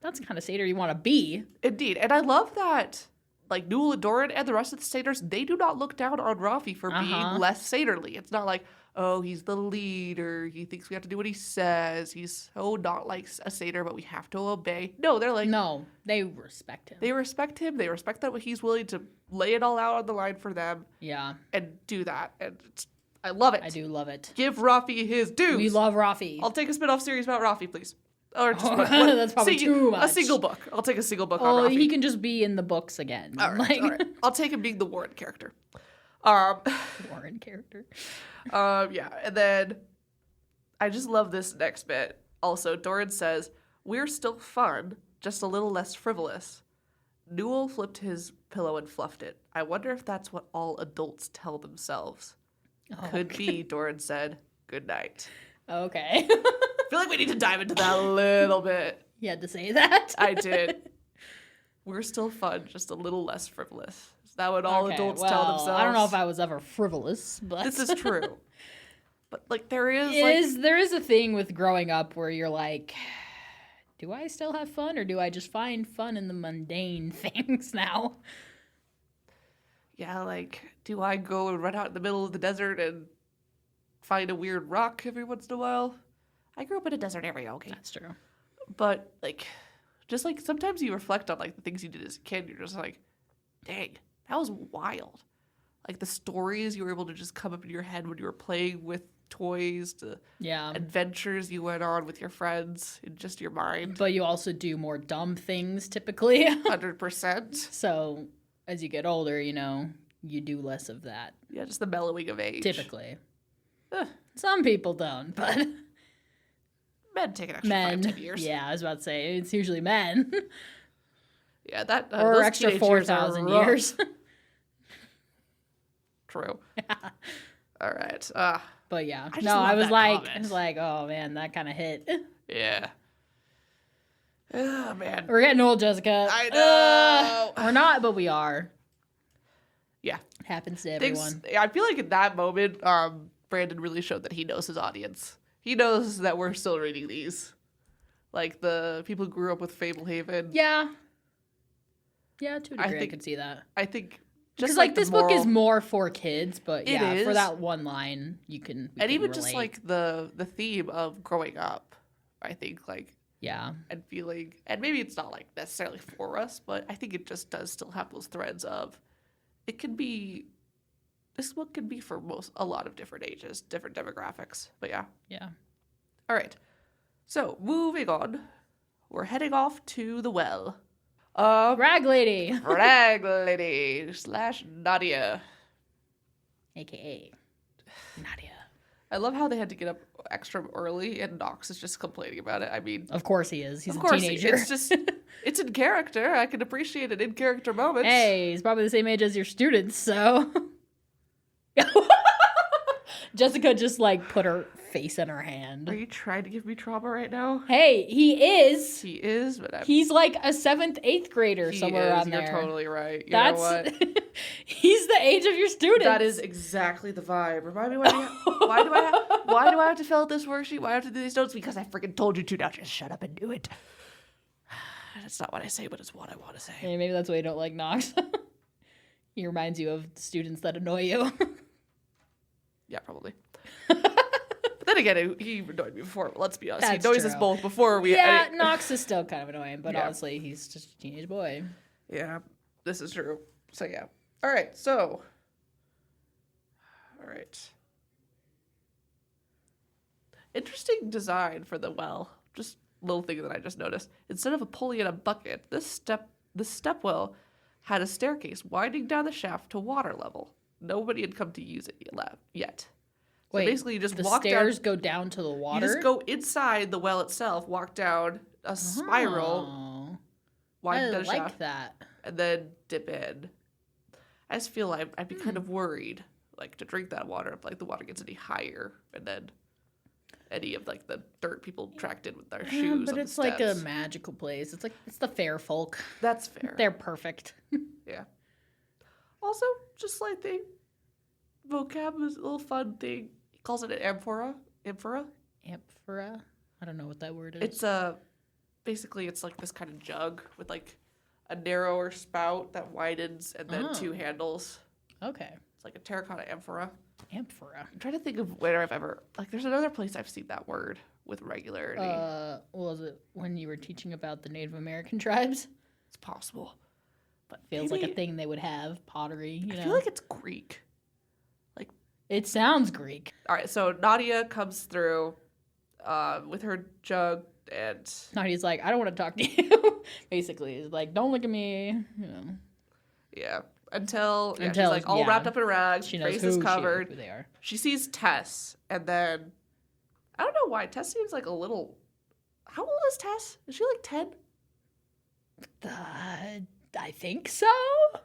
that's the kind of satyr you want to be. Indeed. And I love that, like, Newell and Doran and the rest of the satyrs, they do not look down on Rafi for being less satyrly. It's not like, oh, he's the leader. He thinks we have to do what he says. He's so not like a satyr, but we have to obey. No, they're like... No, they respect him. They respect him. They respect that he's willing to lay it all out on the line for them. Yeah. And do that. And I love it. I do love it. Give Rafi his dues. We love Rafi. I'll take a spin-off series about Rafi, please. Or just that's probably too much. A single book. I'll take a single book on Oh, Rafi. he can just be in the books again. All right, all right. I'll take him being the Warren character. Warren character. Yeah, and then I just love this next bit. Also, Doren says, "We're still fun, just a little less frivolous." Newell flipped his pillow and fluffed it. I wonder if that's what all adults tell themselves. Oh, Could be, Doren said. Good night. Okay. I feel like we need to dive into that a little bit. You had to say that? I did. We're still fun, just a little less frivolous. Is that what all adults tell themselves? I don't know if I was ever frivolous, but... This is true. But, like, there is a thing with growing up where you're like, do I still have fun, or do I just find fun in the mundane things now? Yeah, like, do I go and run out in the middle of the desert and find a weird rock every once in a while? I grew up in a desert area, okay? That's true. But, like, just, like, sometimes you reflect on, like, the things you did as a kid, and you're just like, dang, that was wild. Like, the stories you were able to just come up in your head when you were playing with toys, the adventures you went on with your friends in just your mind. But you also do more dumb things, typically. 100%. So, as you get older, you know, you do less of that. Yeah, just the mellowing of age. Typically. Some people don't, but... Men take an extra 5-10 years. Yeah, I was about to say, it's usually men. Yeah, that... or those extra teenage 4,000 years. True. All right. But yeah. I was like, oh man, that kind of hit. Yeah. Oh, man. We're getting old, Jessica. I know. We're not, but we are. Yeah. It happens to everyone. I feel like in that moment, Brandon really showed that he knows his audience. He knows that we're still reading these. Like, the people who grew up with Fablehaven. Yeah. Yeah, to a degree, I could see that. I think... Just like this book is more for kids, but yeah, is. For that one line, we can even relate. just like the theme of growing up, I think like and feeling, and maybe it's not like necessarily for us, but I think it just does still have those threads of it can be. This book can be for a lot of different ages, different demographics, but yeah. All right, so moving on, we're heading off to the well. Rag Lady / Nadia, aka Nadia. I love how they had to get up extra early, and Knox is just complaining about it. I mean, of course he is. He's a teenager. It's just, it's in character. I can appreciate it in character moments. Hey, he's probably the same age as your students, so. Jessica just like put her face in her hand. Are you trying to give me trauma right now? Hey, he is. He is, but he's like a 7th, 8th grader somewhere around there. You're totally right. You know what? He's the age of your students. That is exactly the vibe. Remind me why do I have to fill out this worksheet? Why do I have to do these notes? Because I freaking told you to. Now just shut up and do it. That's not what I say, but it's what I want to say. Hey, maybe that's why you don't like Knox. He reminds you of students that annoy you. Yeah, probably. But then again, he annoyed me before. Let's be honest. He annoys us both before we... Yeah, Knox is still kind of annoying, but honestly, he's just a teenage boy. Yeah, this is true. So, yeah. All right, so... All right. Interesting design for the well. Just a little thing that I just noticed. Instead of a pulley and a bucket, this stepwell had a staircase winding down the shaft to water level. Nobody had come to use it yet. So wait, basically you just the walk stairs down, go down to the water? You just go inside the well itself, walk down a spiral, wind down a shaft, like that. And then dip in. I just feel like I'd be kind of worried, like, to drink that water if, like, the water gets any higher, and then any of, like, the dirt people tracked in with their shoes. But it's like a magical place. It's like, it's the fair folk. That's fair. They're perfect. Yeah. Also, just slight thing. Vocab is a little fun thing. He calls it an amphora. Amphora? Amphora? I don't know what that word is. It's basically it's like this kind of jug with like a narrower spout that widens and then two handles. Okay. It's like a terracotta amphora. Amphora. I'm trying to think of where I've ever like. There's another place I've seen that word with regularity. Was it when you were teaching about the Native American tribes? It's possible, but Feels like a thing they would have pottery. You know? I feel like it's Greek. Like it sounds Greek. All right, so Nadia comes through, with her jug, and Nadia's like, I don't want to talk to you. Basically, he's like, don't look at me. You know. Yeah. Until she's like all wrapped up in rags. She knows face is covered. who they are. She sees Tess, and then I don't know why Tess seems like a little. How old is Tess? Is she like 10? I think so.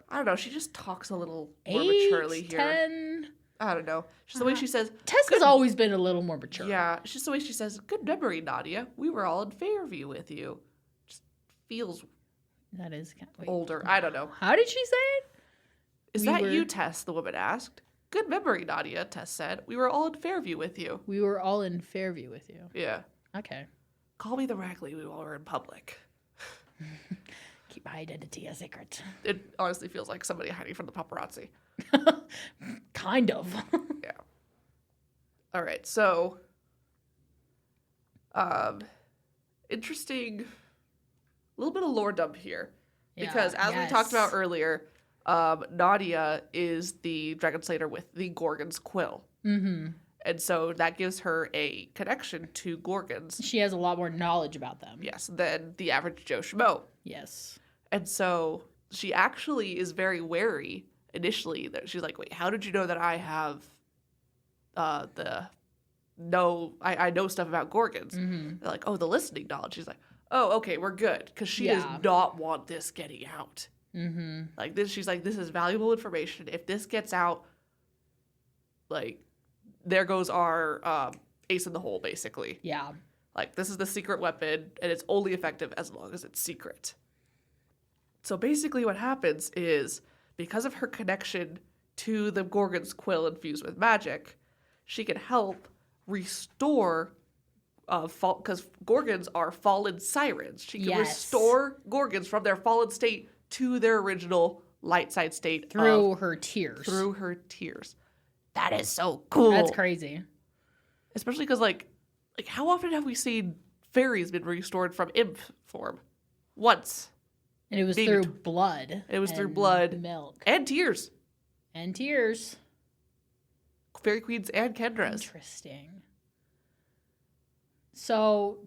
I don't know. She just talks a little more 8, maturely here. 10. I don't know. Just the way she says. Tess has always been a little more mature. Yeah, it's just the way she says, "Good memory, Nadia. We were all in Fairview with you." Just feels That is kind of older. I don't know. How did she say it? Is that you, Tess? The woman asked. Good memory, Nadia, Tess said. We were all in Fairview with you. We were all in Fairview with you. Yeah. Okay. Call me the Ragley while we're in public. Keep my identity a secret. It honestly feels like somebody hiding from the paparazzi. Kind of. Yeah. All right, so interesting little bit of lore dump here. Because as we talked about earlier, Nadia is the Dragon Slayer with the Gorgon's quill. Mm-hmm. And so that gives her a connection to Gorgons. She has a lot more knowledge about them. Yes, than the average Joe Schmo. Yes. And so she actually is very wary initially. That she's like, wait, how did you know that I have I know stuff about Gorgons? Mm-hmm. They're like, oh, the listening knowledge. She's like, oh, okay, we're good. Because she does not want this getting out. Mm-hmm. Like this, she's like, this is valuable information. If this gets out, like, there goes our ace in the hole, basically. Yeah. Like, this is the secret weapon, and it's only effective as long as it's secret. So basically what happens is, because of her connection to the Gorgon's quill infused with magic, she can help restore, because Gorgons are fallen sirens. She can restore Gorgons from their fallen state to their original light side state. Through her tears. Through her tears. That is so cool. That's crazy. Especially because, like how often have we seen fairies been restored from imp form? Once. And it was through blood. It was through blood. Milk. And tears. And tears. Fairy queens and Kendras. Interesting. So,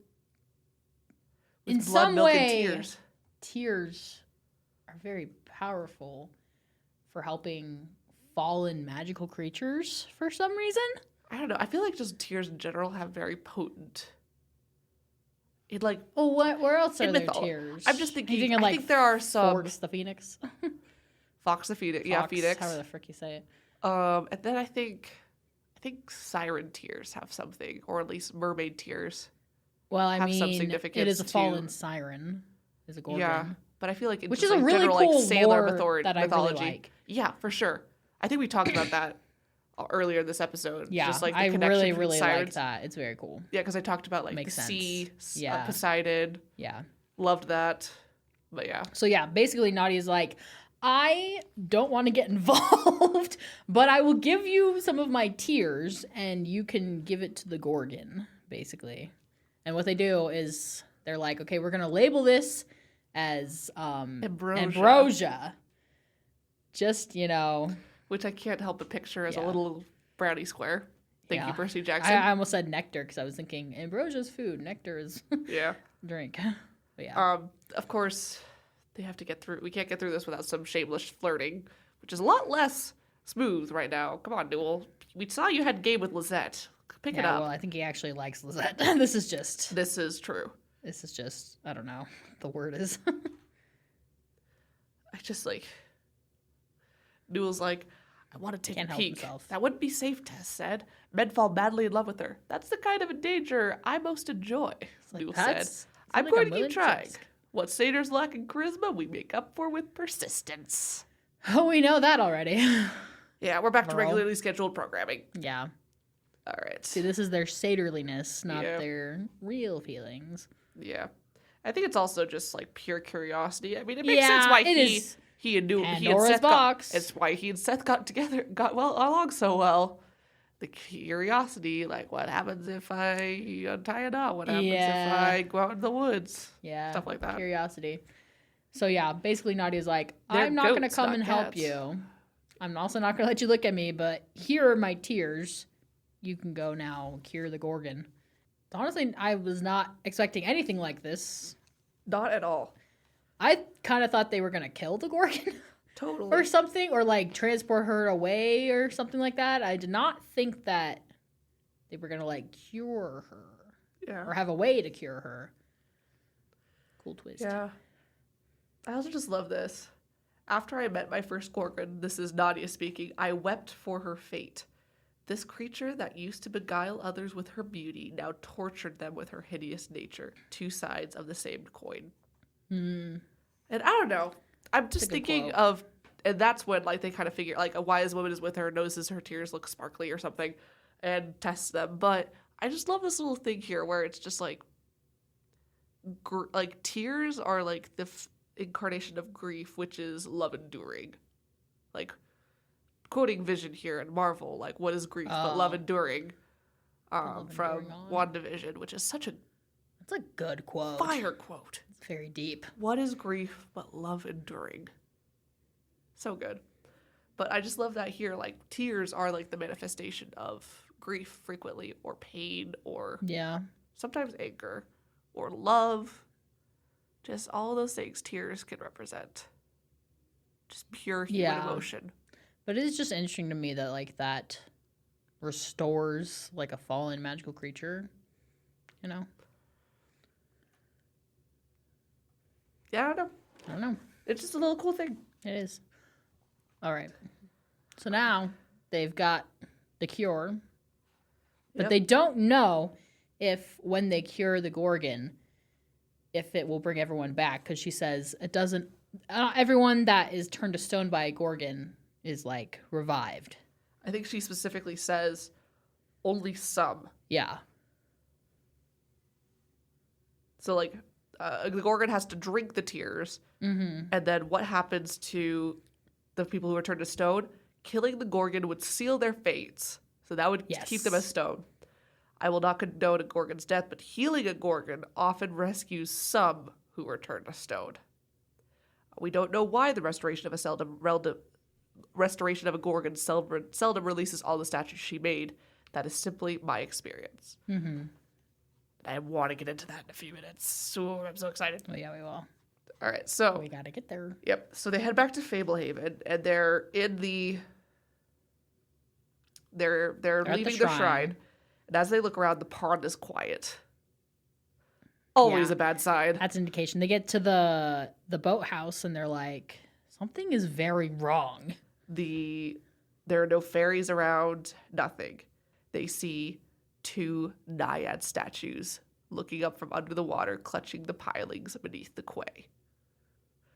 with in blood, some milk, way, and tears are very powerful for helping fallen magical creatures for some reason. I don't know. I feel like just tears in general have very potent. Well, where else are there tears? I'm just thinking. I think there are some. Fox the Phoenix. Fox the Phoenix. Yeah, Phoenix. However the frick you say it. And then I think siren tears have something, or at least mermaid tears. Well, I have mean, some significance it is a fallen siren. Is a Gorgon. Yeah, but I feel like which is a really general, cool sailor lore that mythology. I really like. Yeah, for sure. I think we talked about that earlier in this episode. Yeah, just like the I connection really sirens. like that. It's very cool. Yeah, because I talked about like Makes the sea, sense. Poseidon. Yeah, loved that. But yeah. So yeah, basically Nadia's like, I don't want to get involved, but I will give you some of my tears, and you can give it to the Gorgon, basically. And what they do is they're like, okay, we're gonna label this as ambrosia. Just, which I can't help but picture as a little brownie square. Thank you, Percy Jackson. I almost said nectar because I was thinking ambrosia's food, nectar is drink. But yeah. Of course, they have to get through. We can't get through this without some shameless flirting, which is a lot less smooth right now. Come on, Newell. We saw you had a game with Lizette. Pick it up. Well, I think he actually likes Lizette. This is true. This is just, I don't know. The word is. I just Newell's like, I want to take a peek. Himself. That wouldn't be safe, Tess said. Men fall madly in love with her. That's the kind of a danger I most enjoy, Newell said. I'm going to keep trying. What satyrs lack in charisma, we make up for with persistence. Oh, we know that already. Yeah, we're back to regularly scheduled programming. Yeah. All right. See, this is their satyrliness, not their real feelings. Yeah. I think it's also just pure curiosity. I mean, it makes sense why he and Pandora's Seth box. it's why he and Seth got along so well. The curiosity, like, what happens if I untie a knot? What happens if I go out in the woods? Yeah. Stuff like that. Curiosity. So yeah, basically Nadia's like, They're I'm not going to goats, come not and help cats. you. I'm also not going to let you look at me, but here are my tears. You can go now cure the Gorgon. Honestly, I was not expecting anything like this. Not at all. I kind of thought they were going to kill the Gorgon. Totally. Or something, or like transport her away or something like that. I did not think that they were gonna like cure her. Yeah. Or have a way to cure her. Cool twist. Yeah. I also just love this. After I met my first Gorgon, this is Nadia speaking, I wept for her fate. This creature that used to beguile others with her beauty now tortured them with her hideous nature. Two sides of the same coin. Hmm. And I don't know. I'm just thinking quote. of, and that's when like they kind of figure like a wise woman is with her, notices her tears look sparkly or something, and tests them. But I just love this little thing here where it's just like, like tears are like the incarnation of grief, which is love enduring. Like quoting Vision here in Marvel, like what is grief but love enduring? From WandaVision, which is such a That's a good quote. fire quote. It's very deep. What is grief but love enduring? So good. But I just love that here, like, tears are, like, the manifestation of grief frequently, or pain, or Yeah. sometimes anger, or love. Just all those things tears can represent. Just pure human emotion. But it is just interesting to me that, like, that restores, like, a fallen magical creature, you know? Yeah, I don't know. It's just a little cool thing. It is. All right. So now they've got the cure, but they don't know if when they cure the Gorgon, if it will bring everyone back. Because she says it doesn't. Everyone that is turned to stone by a Gorgon is like revived. I think she specifically says only some. Yeah. So like the Gorgon has to drink the tears, and then what happens to the people who are turned to stone? Killing the Gorgon would seal their fates, so that would keep them as stone. I will not condone a Gorgon's death, but healing a Gorgon often rescues some who are turned to stone. We don't know why the restoration of a Gorgon seldom releases all the statues she made. That is simply my experience. Mm-hmm. I want to get into that in a few minutes. So I'm so excited. Oh yeah, we will. All right, so We gotta get there. Yep. So they head back to Fablehaven, and they're in the. They're leaving the shrine, and as they look around, the pond is quiet. Always a bad sign. That's an indication. They get to the boathouse and they're like, something is very wrong. There are no fairies around. Nothing. They see two naiad statues looking up from under the water, clutching the pilings beneath the quay.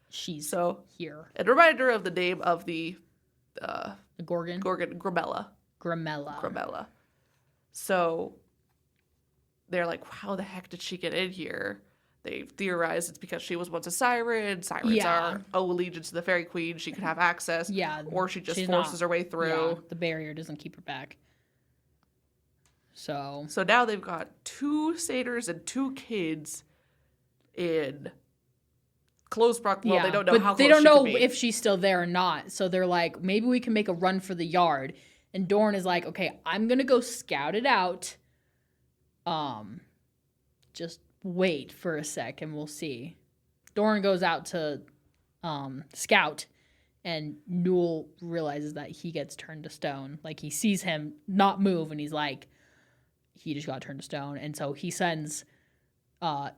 She's here. A reminder of the name of the Gorgon? Grimella. Grimella. So they're like, how the heck did she get in here? They theorize it's because she was once a siren. Sirens owe allegiance to the fairy queen. She could have access. Yeah. Or she just forces her way through. Yeah, the barrier doesn't keep her back. So now they've got 2 satyrs and 2 kids in close proximity. Well, they don't know how close they don't she know could be. if she's still there or not. So they're like, maybe we can make a run for the yard. And Doren is like, okay, I'm gonna go scout it out. Just wait for a sec and we'll see. Doren goes out to scout, and Newel realizes that he gets turned to stone. Like, he sees him not move, and he's like, he just got turned to stone. And so he sends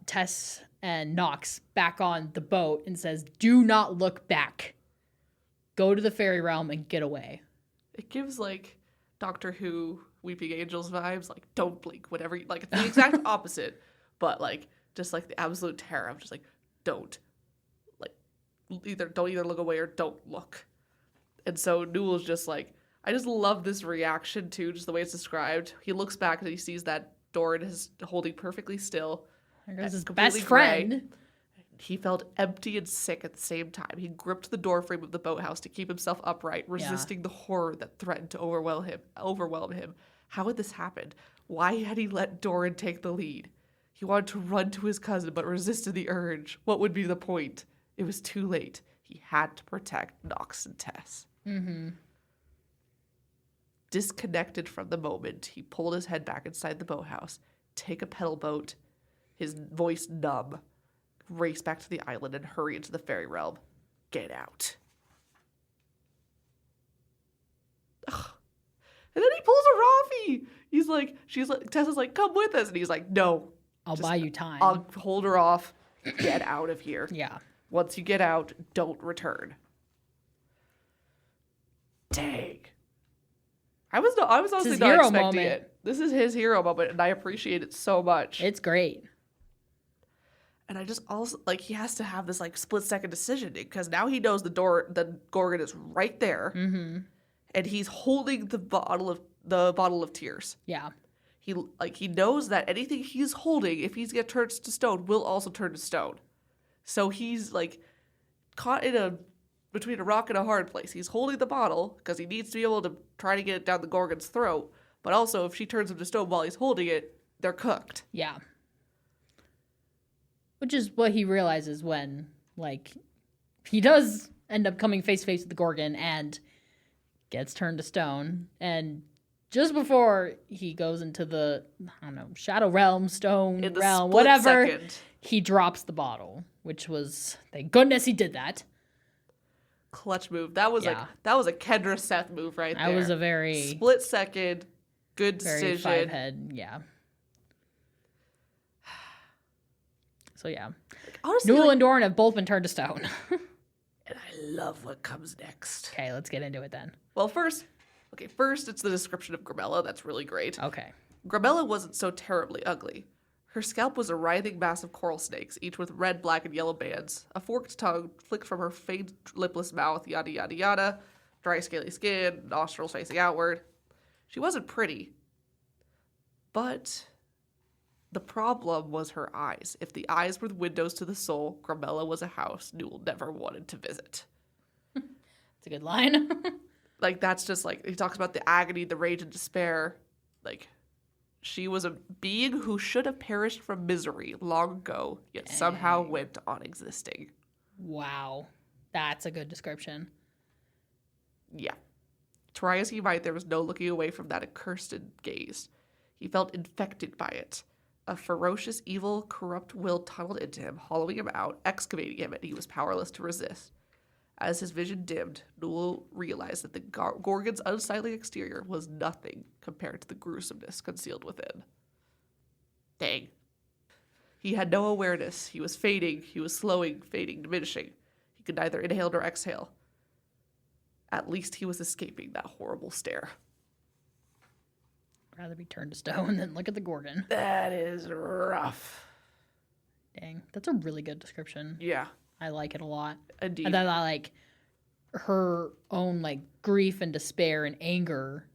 Tess and Nox back on the boat and says, do not look back. Go to the fairy realm and get away. It gives, like, Doctor Who Weeping Angels vibes. Like, don't blink, whatever. Like, it's the exact opposite. But, like, just, like, the absolute terror of just, like, don't either look away or don't look. And so Newell's just, like, I just love this reaction, too, just the way it's described. He looks back and he sees that Doren is holding perfectly still. There goes his best friend. he felt empty and sick at the same time. He gripped the doorframe of the boathouse to keep himself upright, resisting the horror that threatened to overwhelm him. How had this happened? Why had he let Doren take the lead? He wanted to run to his cousin, but resisted the urge. What would be the point? It was too late. He had to protect Nox and Tess. Mm-hmm. Disconnected from the moment, he pulled his head back inside the boathouse, take a pedal boat, his voice numb, race back to the island and hurry into the fairy realm. Get out. Ugh. And then he pulls a Rafi. Tessa's like, come with us. And he's like, no. I'll buy you time. I'll hold her off. Get out of here. Yeah. Once you get out, don't return. Dang. I was honestly not expecting it. This is his hero moment, and I appreciate it so much. It's great. And I just also, he has to have this, split-second decision, because now he knows the Gorgon is right there, and he's holding the bottle of tears. Yeah. He knows that anything he's holding, if he's get turned to stone, will also turn to stone. So he's, caught between a rock and a hard place. He's holding the bottle because he needs to be able to try to get it down the Gorgon's throat. But also, if she turns him to stone while he's holding it, they're cooked. Yeah. Which is what he realizes when, he does end up coming face to face with the Gorgon and gets turned to stone. And just before he goes into the, shadow realm, stone realm, whatever, he drops the bottle, which was, thank goodness he did that. Clutch move. That was that was a Kendra Seth move right there. That was a very split second, good decision. Very five-head, yeah. So yeah, honestly, Newel and Doren have both been turned to stone. And I love what comes next. Okay, let's get into it then. Well, first it's the description of Gramella. That's really great. Okay. Gramella wasn't so terribly ugly. Her scalp was a writhing mass of coral snakes, each with red, black, and yellow bands. A forked tongue flicked from her faint, lipless mouth, yada, yada, yada. Dry, scaly skin, nostrils facing outward. She wasn't pretty. But the problem was her eyes. If the eyes were the windows to the soul, Gramella was a house Newell never wanted to visit. It's a good line. That's just, he talks about the agony, the rage, and despair. She was a being who should have perished from misery long ago, yet somehow went on existing. Wow. That's a good description. Yeah. Try as he might, there was no looking away from that accursed gaze. He felt infected by it. A ferocious, evil, corrupt will tunneled into him, hollowing him out, excavating him, and he was powerless to resist. As his vision dimmed, Newell realized that the Gorgon's unsightly exterior was nothing compared to the gruesomeness concealed within. Dang. He had no awareness. He was fading. He was slowing, fading, diminishing. He could neither inhale nor exhale. At least he was escaping that horrible stare. I'd rather be turned to stone than look at the Gorgon. That is rough. Dang. That's a really good description. Yeah. I like it a lot. Indeed. And then I like her own grief and despair and anger,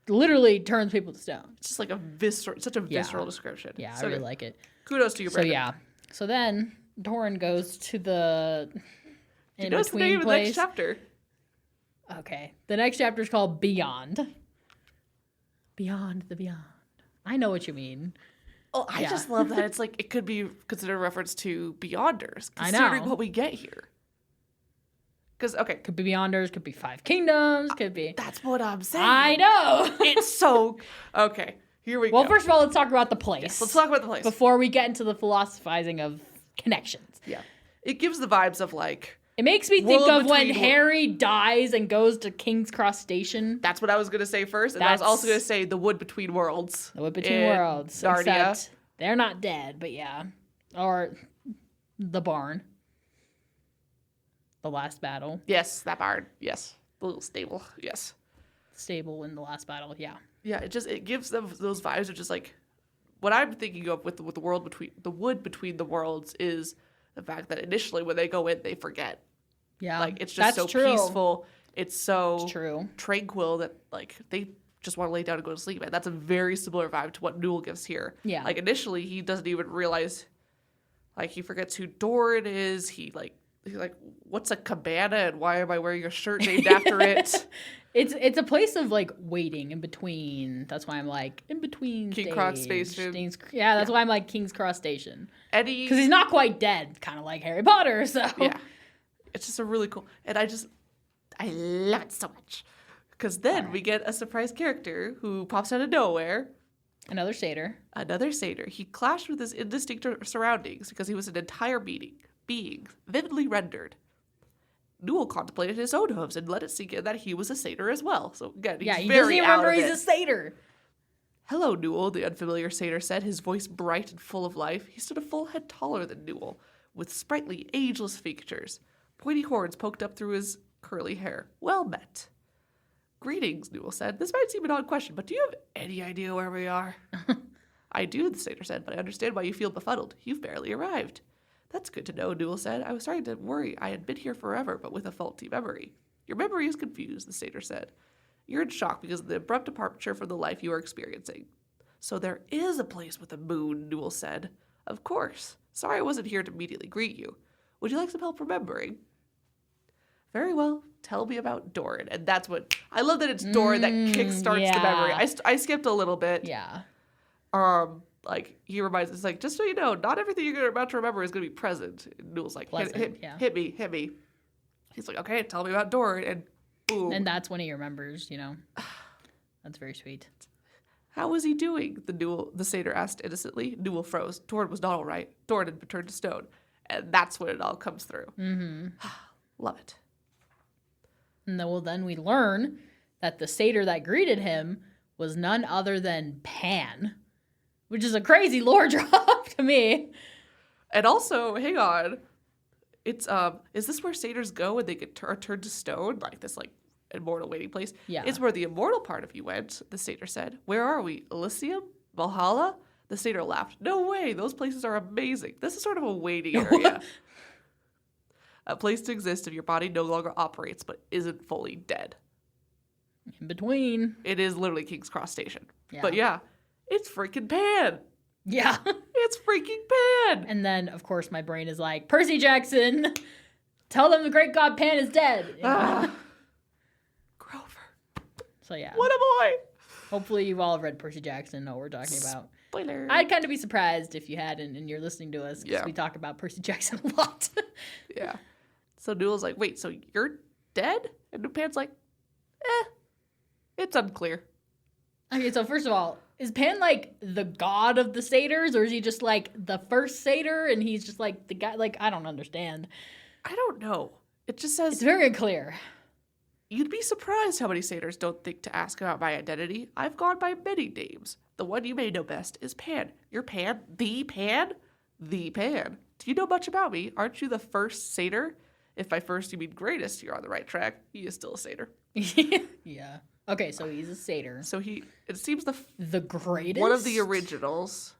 literally turns people to stone. It's just such a visceral description. Yeah, so I really like it. Kudos to you, Brandon. So yeah. So then Doren goes to the Do you know the name of the next chapter? Okay. The next chapter is called Beyond. Beyond the Beyond. I know what you mean. Oh, I just love that. It's it could be considered a reference to Beyonders, considering what we get here. Because, Could be Beyonders, could be Five Kingdoms, could be... That's what I'm saying. I know! It's so... Okay, here we go. Well, first of all, let's talk about the place. Yes, let's talk about the place. Before we get into the philosophizing of connections. Yeah. It gives the vibes of, It makes me think of when Harry dies and goes to King's Cross Station. That's what I was going to say first. And I was also going to say the Wood Between Worlds. The Wood Between Worlds. Narnia. Except they're not dead, but yeah. Or the barn. The last battle. Yes, that barn. Yes. The little stable. Yes. Stable in the last battle, yeah. Yeah, it gives them those vibes of just what I'm thinking of with the Wood Between the Worlds is the fact that initially when they go in, they forget. Yeah, it's just so true. Peaceful. It's so true. Tranquil that they just want to lay down and go to sleep. And that's a very similar vibe to what Newell gives here. Yeah. Initially he doesn't even realize Like, he forgets who Doren is. He's like, what's a cabana and why am I wearing a shirt named after it? It's a place of like waiting in between. That's why I'm like in between. King Cross Station. That's why I'm like King's Cross Station. Eddie, because he's not quite dead, kind of like Harry Potter. So yeah, it's just a really cool, and I love it so much. Because then we get a surprise character who pops out of nowhere. Another satyr. He clashed with his indistinct surroundings because he was an entire being, vividly rendered. Newell contemplated his own hooves and let it sink in that he was a satyr as well. So again, he's he very doesn't even remember he's a satyr. Hello, Newell, the unfamiliar satyr said, his voice bright and full of life. He stood a full head taller than Newell, with sprightly, ageless features. Pointy horns poked up through his curly hair. Well met. Greetings, Newell said. This might seem an odd question, but do you have any idea where we are? I do, the satyr said, but I understand why you feel befuddled. You've barely arrived. That's good to know, Newell said. I was starting to worry I had been here forever, but with a faulty memory. Your memory is confused, the satyr said. You're in shock because of the abrupt departure from the life you are experiencing. So there is a place with a moon, Newell said. Of course. Sorry I wasn't here to immediately greet you. Would you like some help remembering? Very well. Tell me about Doren. And that's what... I love that it's Doren that kickstarts the memory. I skipped a little bit. Yeah. Like, he reminds us, like, just so you know, not everything you're about to remember is going to be present. And Newell's like, hit me. He's like, okay, tell me about Doren. And boom. And that's when he remembers, you know. That's very sweet. How was he doing? The satyr asked innocently. Newell froze. Doren was not all right. Doren had been turned to stone. And that's when it all comes through. Mm-hmm. Love it. And then we learn that the satyr that greeted him was none other than Pan, which is a crazy lore drop to me. And also, hang on, it's is this where satyrs go when they get turned to stone, like this like immortal waiting place? Yeah, it's where the immortal part of you went. The satyr said. Where are we? Elysium? Valhalla? The satyr laughed. No way. Those places are amazing. This is sort of a waiting area. A place to exist if your body no longer operates but isn't fully dead. In between. It is literally King's Cross Station. Yeah. But yeah, it's freaking Pan. Yeah. It's freaking Pan. And then, of course, my brain is like, Percy Jackson, tell them the great god Pan is dead. You know? Grover. So yeah. What a boy. Hopefully you all have read Percy Jackson, know what we're talking about. Spoiler. I'd kind of be surprised if you hadn't and you're listening to us because we talk about Percy Jackson a lot. Yeah. So Newell's like, wait, so you're dead? And Pan's like, it's unclear. Okay, so first of all, is Pan like the god of the satyrs, or is he just like the first satyr and he's just like the guy? Like, I don't understand. I don't know. It just says... It's very unclear. You'd be surprised how many satyrs don't think to ask about my identity. I've gone by many names. The one you may know best is Pan. You're Pan? The Pan? The Pan. Do you know much about me? Aren't you the first satyr? If by first you mean greatest, you're on the right track. He is still a satyr. Yeah. Okay, so he's a satyr. So it seems the greatest? One of the originals.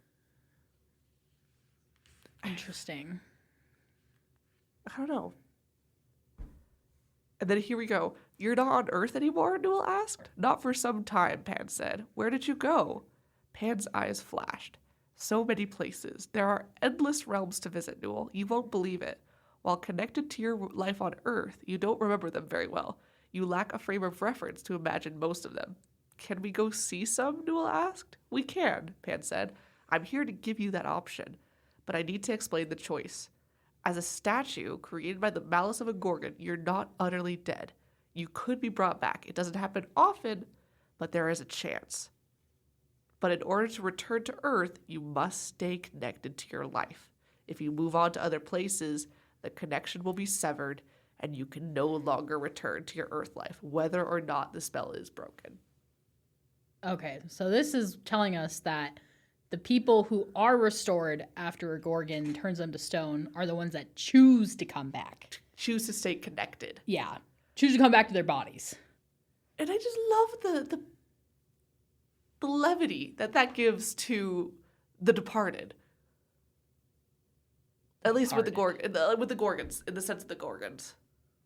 Interesting. I don't know. And then here we go. You're not on Earth anymore, Newell asked. Not for some time, Pan said. Where did you go? Pan's eyes flashed. So many places. There are endless realms to visit, Newell. You won't believe it. While connected to your life on Earth, you don't remember them very well. You lack a frame of reference to imagine most of them. Can we go see some? Newell asked. We can, Pan said. I'm here to give you that option, but I need to explain the choice. As a statue created by the malice of a Gorgon, you're not utterly dead. You could be brought back. It doesn't happen often, but there is a chance. But in order to return to Earth, you must stay connected to your life. If you move on to other places, the connection will be severed, and you can no longer return to your Earth life, whether or not the spell is broken. Okay, so this is telling us that the people who are restored after a Gorgon turns them to stone are the ones that choose to come back. Choose to stay connected. Yeah, choose to come back to their bodies. And I just love the levity that gives to the departed. At least with the Gorgons, in the sense of the Gorgons.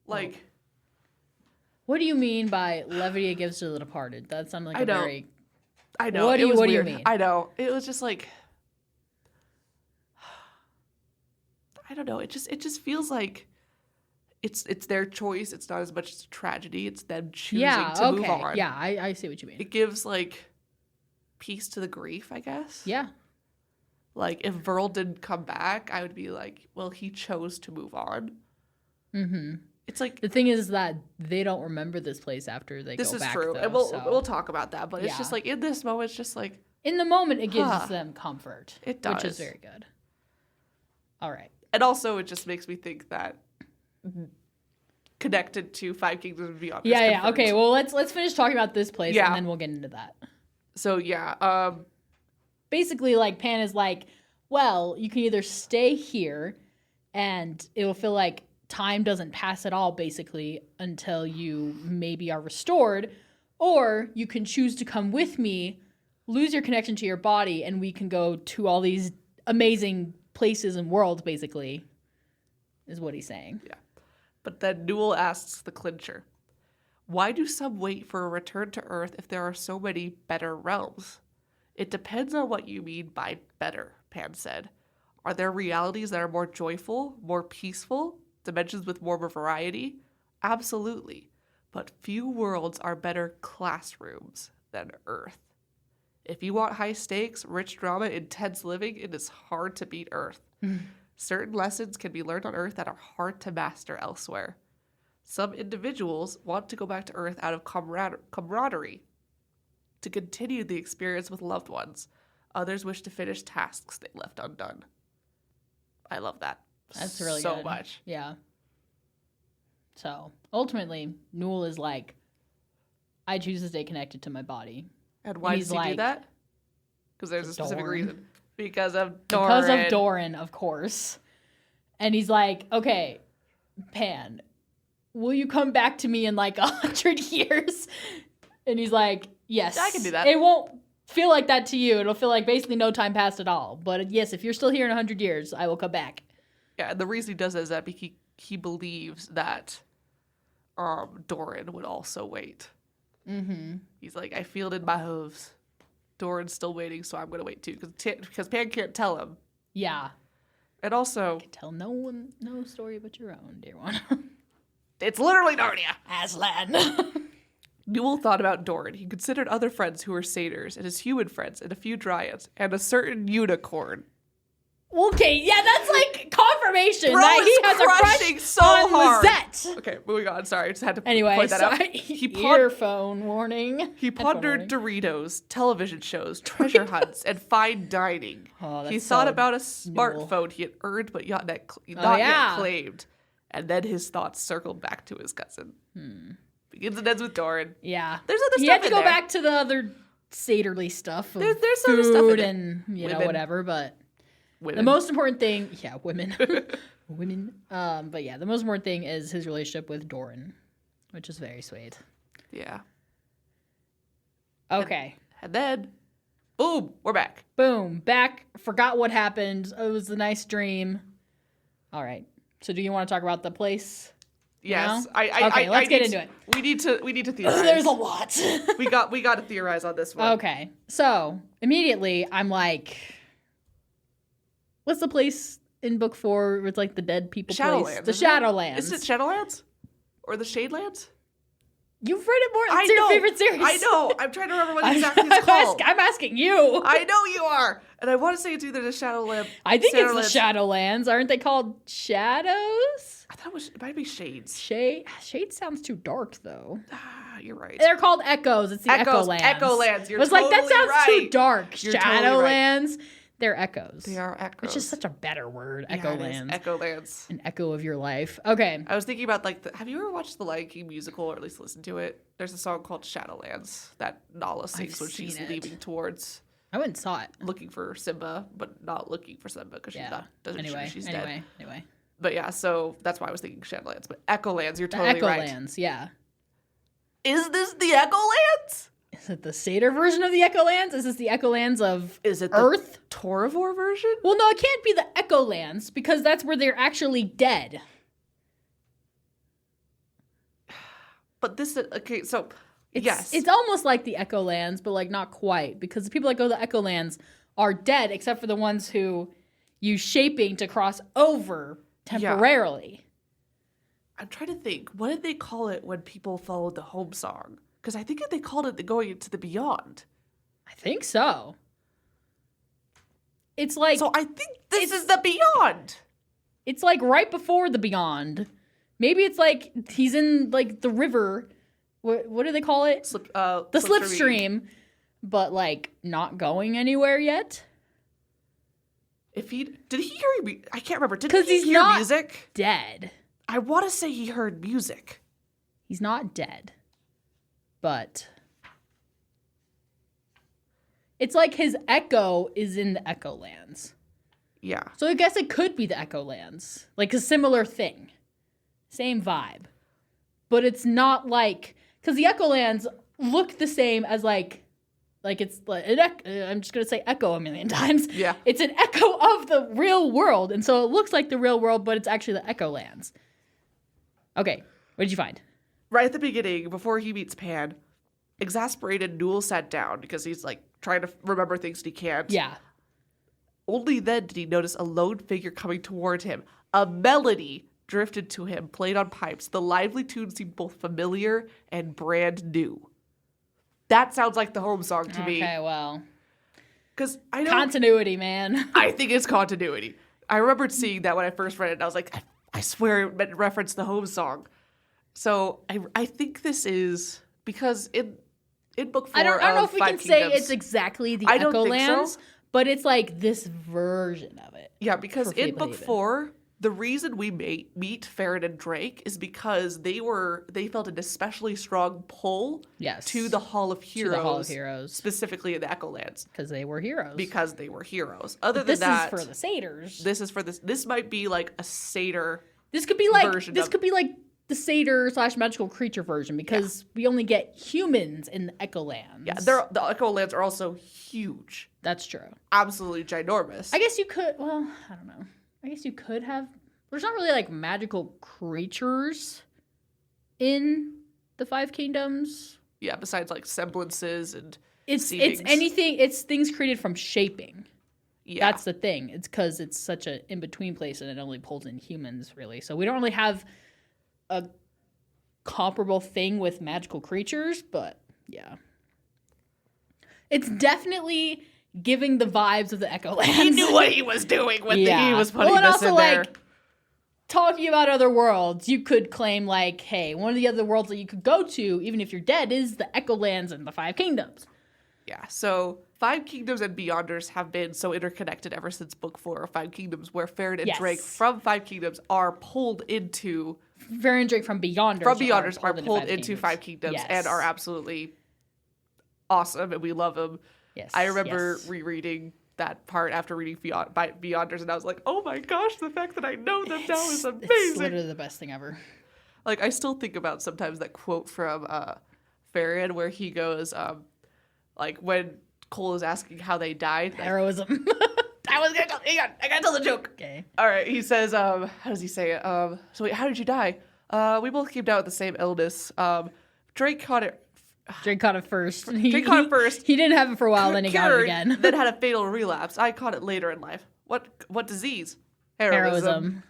Like, what do you mean by levity it gives to the departed? That sounds like very... I know. What do you mean? I know. It was just like... I don't know. It just feels like it's their choice. It's not as much as a tragedy. It's them choosing to move on. Yeah, I see what you mean. It gives like peace to the grief, I guess. Yeah. Like if Verl didn't come back, I would be like, well, he chose to move on. Mm-hmm. It's like the thing is that they don't remember this place after they go back. This is true, though, and we'll talk about that. But it's just like in this moment, it's just like in the moment, it gives them comfort. It does, which is very good. All right, and also it just makes me think that connected to Five Kingdoms and Beyond. Yeah. Okay, well let's finish talking about this place, and then we'll get into that. So basically, like Pan is like, well, you can either stay here, and it will feel like time doesn't pass at all, basically, until you maybe are restored, or you can choose to come with me, lose your connection to your body, and we can go to all these amazing places and worlds, basically, is what he's saying. Yeah. But then Newell asks the clincher, why do some wait for a return to Earth if there are so many better realms? It depends on what you mean by better, Pan said. Are there realities that are more joyful, more peaceful, dimensions with more variety? Absolutely. But few worlds are better classrooms than Earth. If you want high stakes, rich drama, intense living, it is hard to beat Earth. Certain lessons can be learned on Earth that are hard to master elsewhere. Some individuals want to go back to Earth out of camaraderie, to continue the experience with loved ones. Others wish to finish tasks they left undone. I love that. That's really so good. much. Yeah. So ultimately, Newell is like, I choose to stay connected to my body. And why does he do that? Because there's a specific reason. Because of Doren. Because of Doren, of course. And he's like, okay, Pan, will you come back to me in like 100 years? And he's like, yes. I can do that. It won't feel like that to you. It'll feel like basically no time passed at all. But yes, if you're still here in 100 years, I will come back. Yeah, and the reason he does that is that he believes that Doren would also wait. Mm-hmm. He's like, I feel it in my hooves. Doran's still waiting, so I'm going to wait too. Because Pan can't tell him. Yeah. And also... I can tell no story but your own, dear one. It's literally Narnia. Aslan. Newell thought about Doran. He considered other friends who were satyrs, and his human friends, and a few dryads, and a certain unicorn. Okay, yeah, that's like confirmation Bro that he has a crush so on hard. Lizette. Okay, moving on. Sorry, I just had to anyway, point that out. Earphone warning. He pondered Doritos, television shows, treasure hunts, and fine dining. Oh, he thought about a smartphone he had earned but not yet claimed. And then his thoughts circled back to his cousin. Begins and ends with Doran. Yeah. There's other stuff He had to in go there. back to the other satyrly stuff. There's food other stuff in there. And, Women. whatever, but... Women. The most important thing, women. Women. But yeah, the most important thing is his relationship with Doran, which is very sweet. Yeah. Okay. And then, boom, we're back. Boom, back. Forgot what happened. It was a nice dream. All right. So do you want to talk about the place? Yes. Okay, let's get into it. We need to theorize. There's a lot. we got to theorize on this one. Okay. So immediately I'm like, what's the place in book 4 where it's like the dead people place? The Shadowlands. Is it Shadowlands? Or the Shadelands? You've read it more. It's your favorite series. I know. I'm trying to remember what exactly it's called. I'm asking you. I know you are. And I want to say it's either the Shadowland. I think it's the Shadowlands. Aren't they called Shadows? I thought it might be Shades. Shade sounds too dark, though. You're right. They're called Echoes. It's the Echolands. Echolands. You're I was totally like, that sounds right. too dark. You're Shadowlands. Totally right. They're Echoes. They are Echoes. Which is such a better word. Yeah, Echolands. Echolands. An echo of your life. Okay. I was thinking about have you ever watched the Lion King musical or at least listened to it? There's a song called Shadowlands that Nala sings when she's leaving towards. I went and saw it. Looking for Simba, but not looking for Simba because she's dead. Anyway. But yeah, so that's why I was thinking Shadowlands. But Echolands, you're totally right. Echolands, yeah. Is this the Echolands? Is it the satyr version of the Echolands? Is this the Echolands of Is it Earth? The Toravor version? Well, no, it can't be the Echolands because that's where they're actually dead. But this is okay. So yes, it's almost like the Echolands, but like not quite because the people that go to the Echolands are dead, except for the ones who, use shaping to cross over temporarily. I'm trying to think. What did they call it when people followed the home song? Because I think they called it the going into the beyond. I think so. It's like... So I think this is the beyond. It's like right before the beyond. Maybe it's like he's in like the river. What do they call it? The slipstream. But like not going anywhere yet. Did he hear? I can't remember. Did he he's hear not music? Dead. I want to say he heard music. He's not dead. But it's like his echo is in the Echo Lands. Yeah. So I guess it could be the Echo Lands. Like a similar thing. Same vibe. But it's not like... Because the Echo Lands look the same as like it's like... I'm just going to say echo a million times. Yeah. It's an echo of the real world. And so it looks like the real world, but it's actually the Echo Lands. Okay. What did you find? Right at the beginning, before he meets Pan, exasperated, Newell sat down because he's like trying to remember things he can't. Yeah. Only then did he notice a lone figure coming toward him. A melody drifted to him, played on pipes. The lively tune seemed both familiar and brand new. That sounds like the home song to me. Okay, well. Because I know... Continuity, man. I think it's continuity. I remembered seeing that when I first read it, and I was like, I swear it meant reference the home song. So I think this is... Because in book 4 I don't know if we can say it's exactly the Echo Lands, but it's like this version of it. Yeah, because in book 4, the reason we meet Farron and Drake is because they felt an especially strong pull to the Hall of Heroes. Specifically in the Echo Lands. Because they were heroes. Other than that, this is for the satyrs. This might be like a satyr. This could be like the satyr / magical creature version because we only get humans in the Echo Lands. Yeah, the Echo Lands are also huge. That's true. Absolutely ginormous. I guess you could. Well, I don't know. I guess you could have. There's not really like magical creatures in the Five Kingdoms. Yeah, besides like semblances and it's anything. It's things created from shaping. Yeah, that's the thing. It's because it's such an in between place and it only pulls in humans really. So we don't really have a comparable thing with magical creatures, but yeah, it's definitely giving the vibes of the Echo Lands. He knew what he was doing when he was putting this in there. Like, talking about other worlds, you could claim like, hey, one of the other worlds that you could go to, even if you're dead, is the Echo Lands and the Five Kingdoms. Yeah, so Five Kingdoms and Beyonders have been so interconnected ever since book 4 of Five Kingdoms, where Farron and Drake from Five Kingdoms are pulled into... Farron and Drake from Beyonders are pulled into Five Kingdoms and are absolutely awesome, and we love them. Yes. I remember rereading that part after reading Beyonders, and I was like, oh my gosh, the fact that I know them now is amazing. It's literally the best thing ever. Like, I still think about sometimes that quote from Farron where he goes, like, when Cole is asking how they died. Heroism. I gotta tell the joke. Okay. All right, he says, how does he say it? So wait, how did you die? We both came down with the same illness. Drake caught it first. Drake caught it first. He didn't have it for a while, then he got it again. Then had a fatal relapse. I caught it later in life. What disease? Heroism.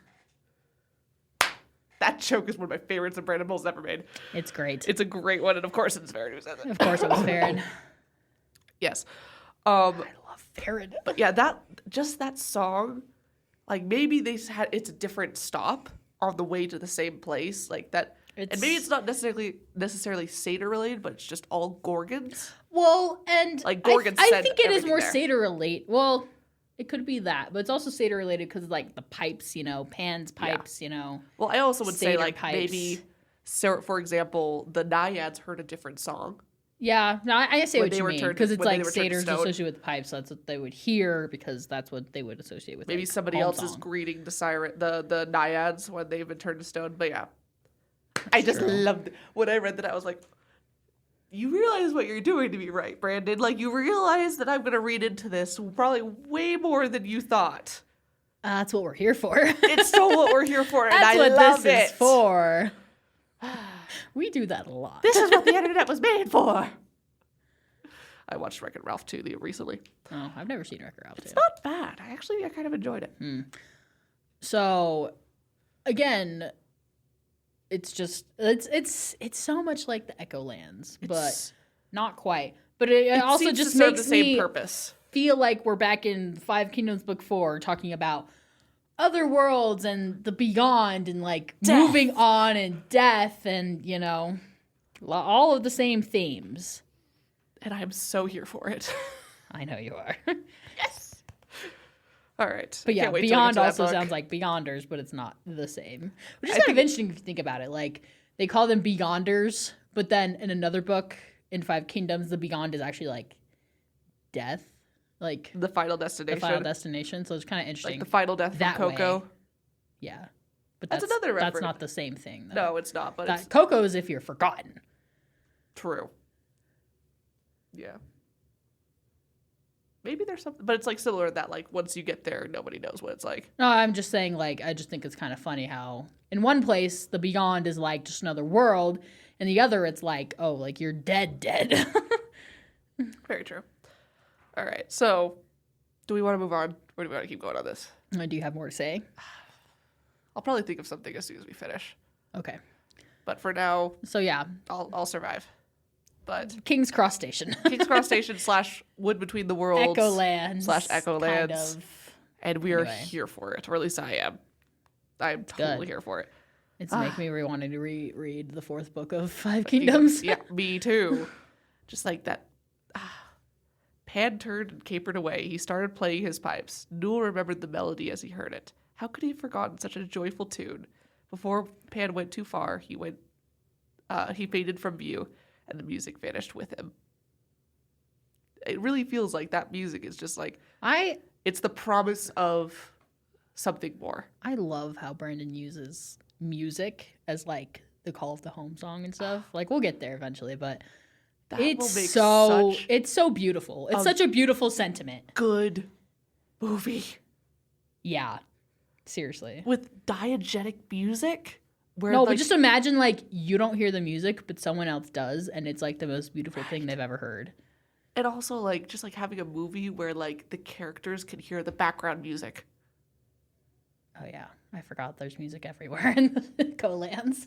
That joke is one of my favorites that Brandon Mulls ever made. It's great. It's a great one, and of course it's Farron who says it. Of course it was Farron. Yes. I love Farron. But yeah, that song, like maybe it's a different stop on the way to the same place, like that. And maybe it's not necessarily satyr related, but it's just all Gorgons. Well, and like Gorgons. I think it is more satyr related. Well, it could be that, but it's also satyr related because like the pipes, Pan's pipes, Well, I also would say like pipes. Maybe, so, for example, the Naiads heard a different song. Yeah, no, I say what you mean because it's like satyrs associated with the pipes. So that's what they would hear because that's what they would associate with. Maybe like, somebody else is greeting the Naiads when they've been turned to stone. But yeah. I just loved it. When I read that, I was like, you realize what you're doing to me, right, Brandon? Like, you realize that I'm going to read into this probably way more than you thought. That's what we're here for. It's so what we're here for, and I love it. That's what this is for. We do that a lot. This is what the internet was made for. I watched Wreck-It Ralph 2 recently. Oh, I've never seen Wreck-It Ralph 2. It's not bad. I kind of enjoyed it. So, again, it's just it's so much like the Echo Lands, but not quite. But it also seems just to serve makes the same me purpose. Feel like we're back in Five Kingdoms Book 4 talking about other worlds and the beyond and like Death. moving on and death and, you know, all of the same themes. And I'm so here for it. I know you are. Yes. All right. But yeah, Can't wait till I Beyond get to that also book. sounds like Beyonders, but it's not the same. Which is kind of interesting if you think about it. Like, they call them Beyonders, but then in another book, in Five Kingdoms, the Beyond is actually like death. Like the Final Destination. The Final Destination. So it's kind of interesting. Like the final death from Coco. Way. Yeah. But that's another reference. That's not the same thing, though. No, it's not. But it's Coco is if you're forgotten. True. Yeah. Maybe there's something, but it's like similar to that. Like once you get there, nobody knows what it's like. No, I'm just saying. Like I just think it's kind of funny how in one place the Beyond is like just another world, and the other it's like like you're dead. Very true. All right. So, do we want to move on, or do we want to keep going on this? Do you have more to say? I'll probably think of something as soon as we finish. Okay. But for now, so yeah, I'll survive. But King's Cross Station. King's Cross Station / Wood Between the Worlds Echo Lands / Echo Lands, kind of. And we are here for it, or at least I am. I'm totally here for it. It's making me wanting to reread the fourth book of Five Kingdoms. Yeah, me too. Just like that. Pan turned and capered away. He started playing his pipes. Newell remembered the melody as he heard it. How could he have forgotten such a joyful tune? Before Pan went too far, he faded from view, and the music vanished with him. It really feels like that music is just like it's the promise of something more. I love how Brandon uses music as like the call of the home song and stuff. Like we'll get there eventually, but it's so beautiful. It's such a beautiful sentiment. Good movie. Yeah. Seriously. With diegetic music? But just imagine like you don't hear the music, but someone else does, and it's like the most beautiful thing they've ever heard. And also like just like having a movie where like the characters can hear the background music. Oh yeah. I forgot there's music everywhere in the Echolands.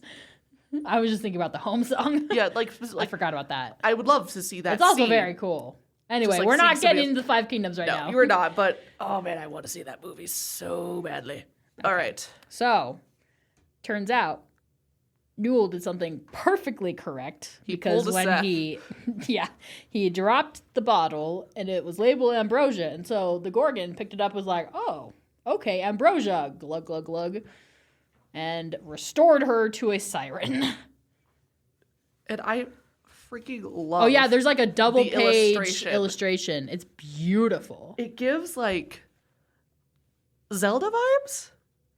I was just thinking about the home song. Yeah, like I forgot about that. I would love to see that. It's also very cool. Anyway, we're not getting into the Five Kingdoms right now. No, you are not, but oh man, I want to see that movie so badly. Okay. All right. So, turns out Newell did something perfectly correct because when he dropped the bottle and it was labeled ambrosia, and so the Gorgon picked it up, was like, "Oh, okay, ambrosia, glug glug glug," and restored her to a siren. And I freaking love. Oh yeah, there's like a double page illustration. It's beautiful. It gives like Zelda vibes.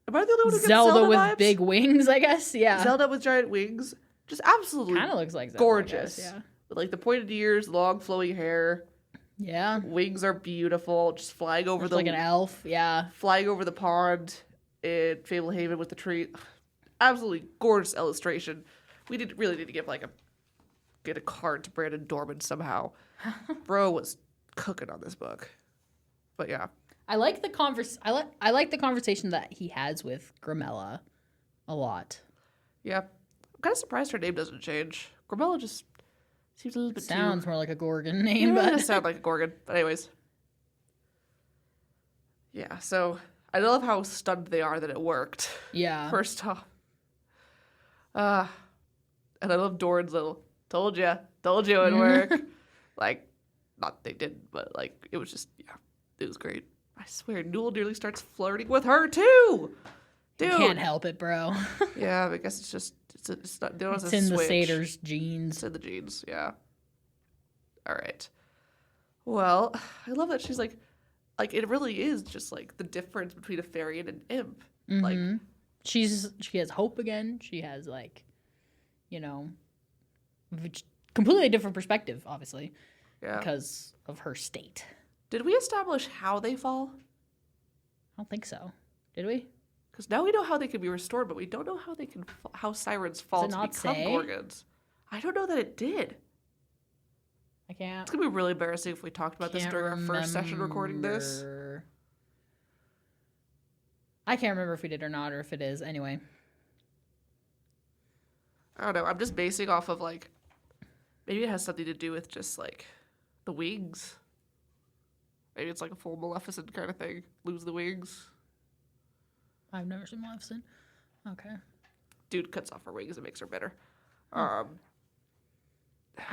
Am I the only one who gets Zelda with vibes? big wings, I guess. Yeah. Zelda with giant wings. Just absolutely kind of looks like Zelda, gorgeous. I guess, yeah. With like the pointed ears, long flowing hair. Yeah. Wings are beautiful. Just flying over like an elf. Yeah. Flying over the pond in Fablehaven with the tree. Absolutely gorgeous illustration. We really need to get a card to Brandon Dorman somehow. Bro was cooking on this book. But yeah. I like the conversation that he has with Grimella a lot. Yeah. I'm kind of surprised her name doesn't change. Grimella just seems a little bit sounds more like a Gorgon name, but it but does sound like a Gorgon. But anyways. Yeah, so I love how stunned they are that it worked. Yeah. First off. And I love Doran's little told you it would work. Like, not they didn't, but like it was just it was great. I swear, Newell nearly starts flirting with her too. Dude, you can't help it, bro. Yeah, I guess it's just it's not. It's in the satyr's genes. It's in the genes. Yeah. All right. Well, I love that she's like it really is just like the difference between a fairy and an imp. Mm-hmm. Like she has hope again. She has like, completely different perspective, obviously. Yeah. Because of her state. Did we establish how they fall? I don't think so. Did we? Because now we know how they can be restored, but we don't know how sirens fall to become Gorgons. I don't know that it did. I can't. It's going to be really embarrassing if we talked about this during our first session recording this. I can't remember if we did or not, or if it is. Anyway. I don't know. I'm just basing off of, like, maybe it has something to do with just, like, the wings. Maybe it's like a full Maleficent kind of thing. Lose the wings. I've never seen Maleficent. Okay. Dude cuts off her wings and makes her bitter. I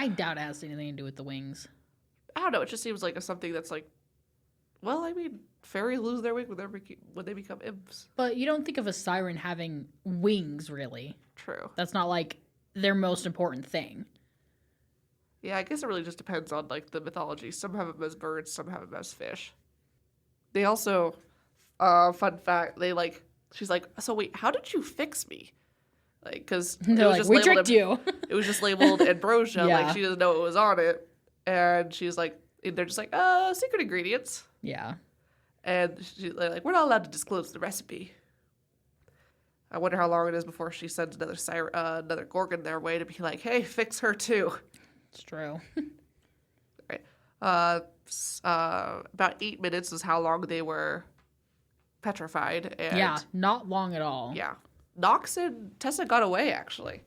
doubt it has anything to do with the wings. I don't know. It just seems like something that's like, well, I mean, fairies lose their wings when they become imps. But you don't think of a siren having wings, really. True. That's not like their most important thing. Yeah, I guess it really just depends on like the mythology. Some have them as birds, some have them as fish. They also, fun fact, she's like, so wait, how did you fix me? Like, because we tricked you. It was just labeled ambrosia. Yeah. Like, she doesn't know what was on it. And she's like, they're just like, secret ingredients. Yeah. And she's like, we're not allowed to disclose the recipe. I wonder how long it is before she sends another Gorgon their way to be like, hey, fix her too. It's true. Right. About 8 minutes is how long they were petrified. And yeah, not long at all. yeah. Nox and Tessa got away, actually.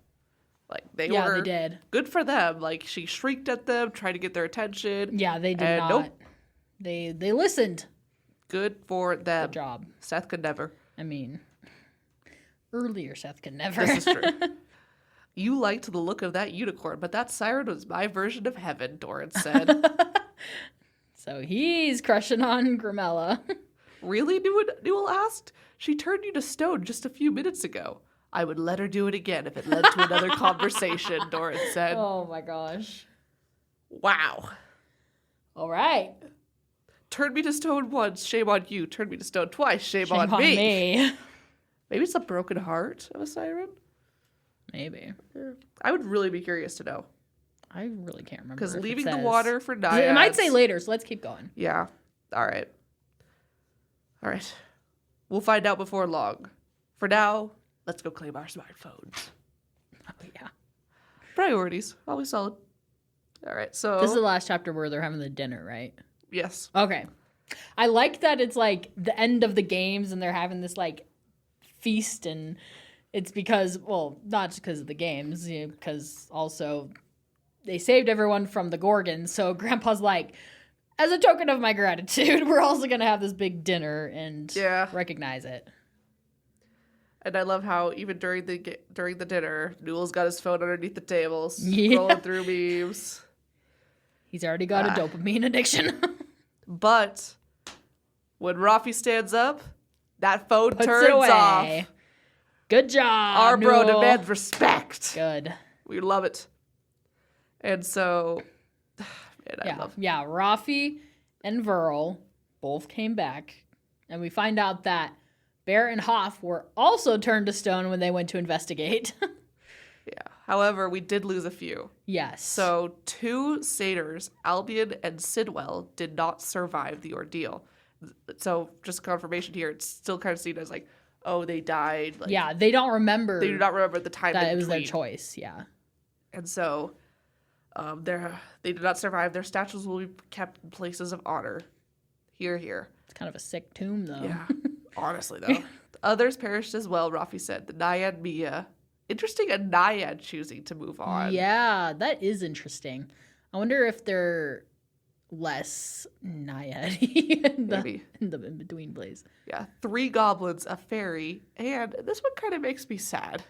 Like, they they did. Good for them. Like, she shrieked at them, tried to get their attention. Yeah, they did not. Nope. They listened. Good for them. Good job. Seth could never. I mean, earlier Seth could never. This is true. You liked the look of that unicorn, but that siren was my version of heaven, Doren said. So he's crushing on Grimella. Really? Newell asked. She turned you to stone just a few minutes ago. I would let her do it again if it led to another conversation, Doren said. Oh my gosh. Wow. All right. Turned me to stone once, shame on you. Turned me to stone twice, shame on me. Maybe it's a broken heart of a siren? Maybe. Yeah. I would really be curious to know. I really can't remember. Because leaving the water for naiads. It might say later, so let's keep going. Yeah. All right. We'll find out before long. For now, let's go claim our smartphones. Oh, yeah. Priorities. Always solid. All right, so... This is the last chapter where they're having the dinner, right? Yes. Okay. I like that it's, like, the end of the games and they're having this, like, feast, and it's because, well, not just because of the games, because also they saved everyone from the Gorgon, so Grandpa's like, as a token of my gratitude, we're also going to have this big dinner and recognize it. And I love how even during the dinner, Newell's got his phone underneath the table, scrolling through memes. He's already got a dopamine addiction. But when Rafi stands up, that phone Puts turns it away. off. Good job, Our bro Newell. demands respect. Good. We love it. And so, man, I love it. Yeah, Rafi and Verl both came back, and we find out that Bear and Hoff were also turned to stone when they went to investigate. Yeah. However, we did lose a few. Yes. So 2 satyrs, Albion and Sidwell, did not survive the ordeal. So just confirmation here, it's still kind of seen as like, oh, they died. Like, yeah, they don't remember. They do not remember the time that in it was between. their choice. Yeah. And so, they did not survive. Their statues will be kept in places of honor. Here. It's kind of a sick tomb, though. Yeah. Honestly, though. Others perished as well, Rafi said. The Naiad Mia. Interesting, a Naiad choosing to move on. Yeah, that is interesting. I wonder if they're less Naiad in the in-between place. Yeah. 3 goblins, a fairy, and this one kind of makes me sad.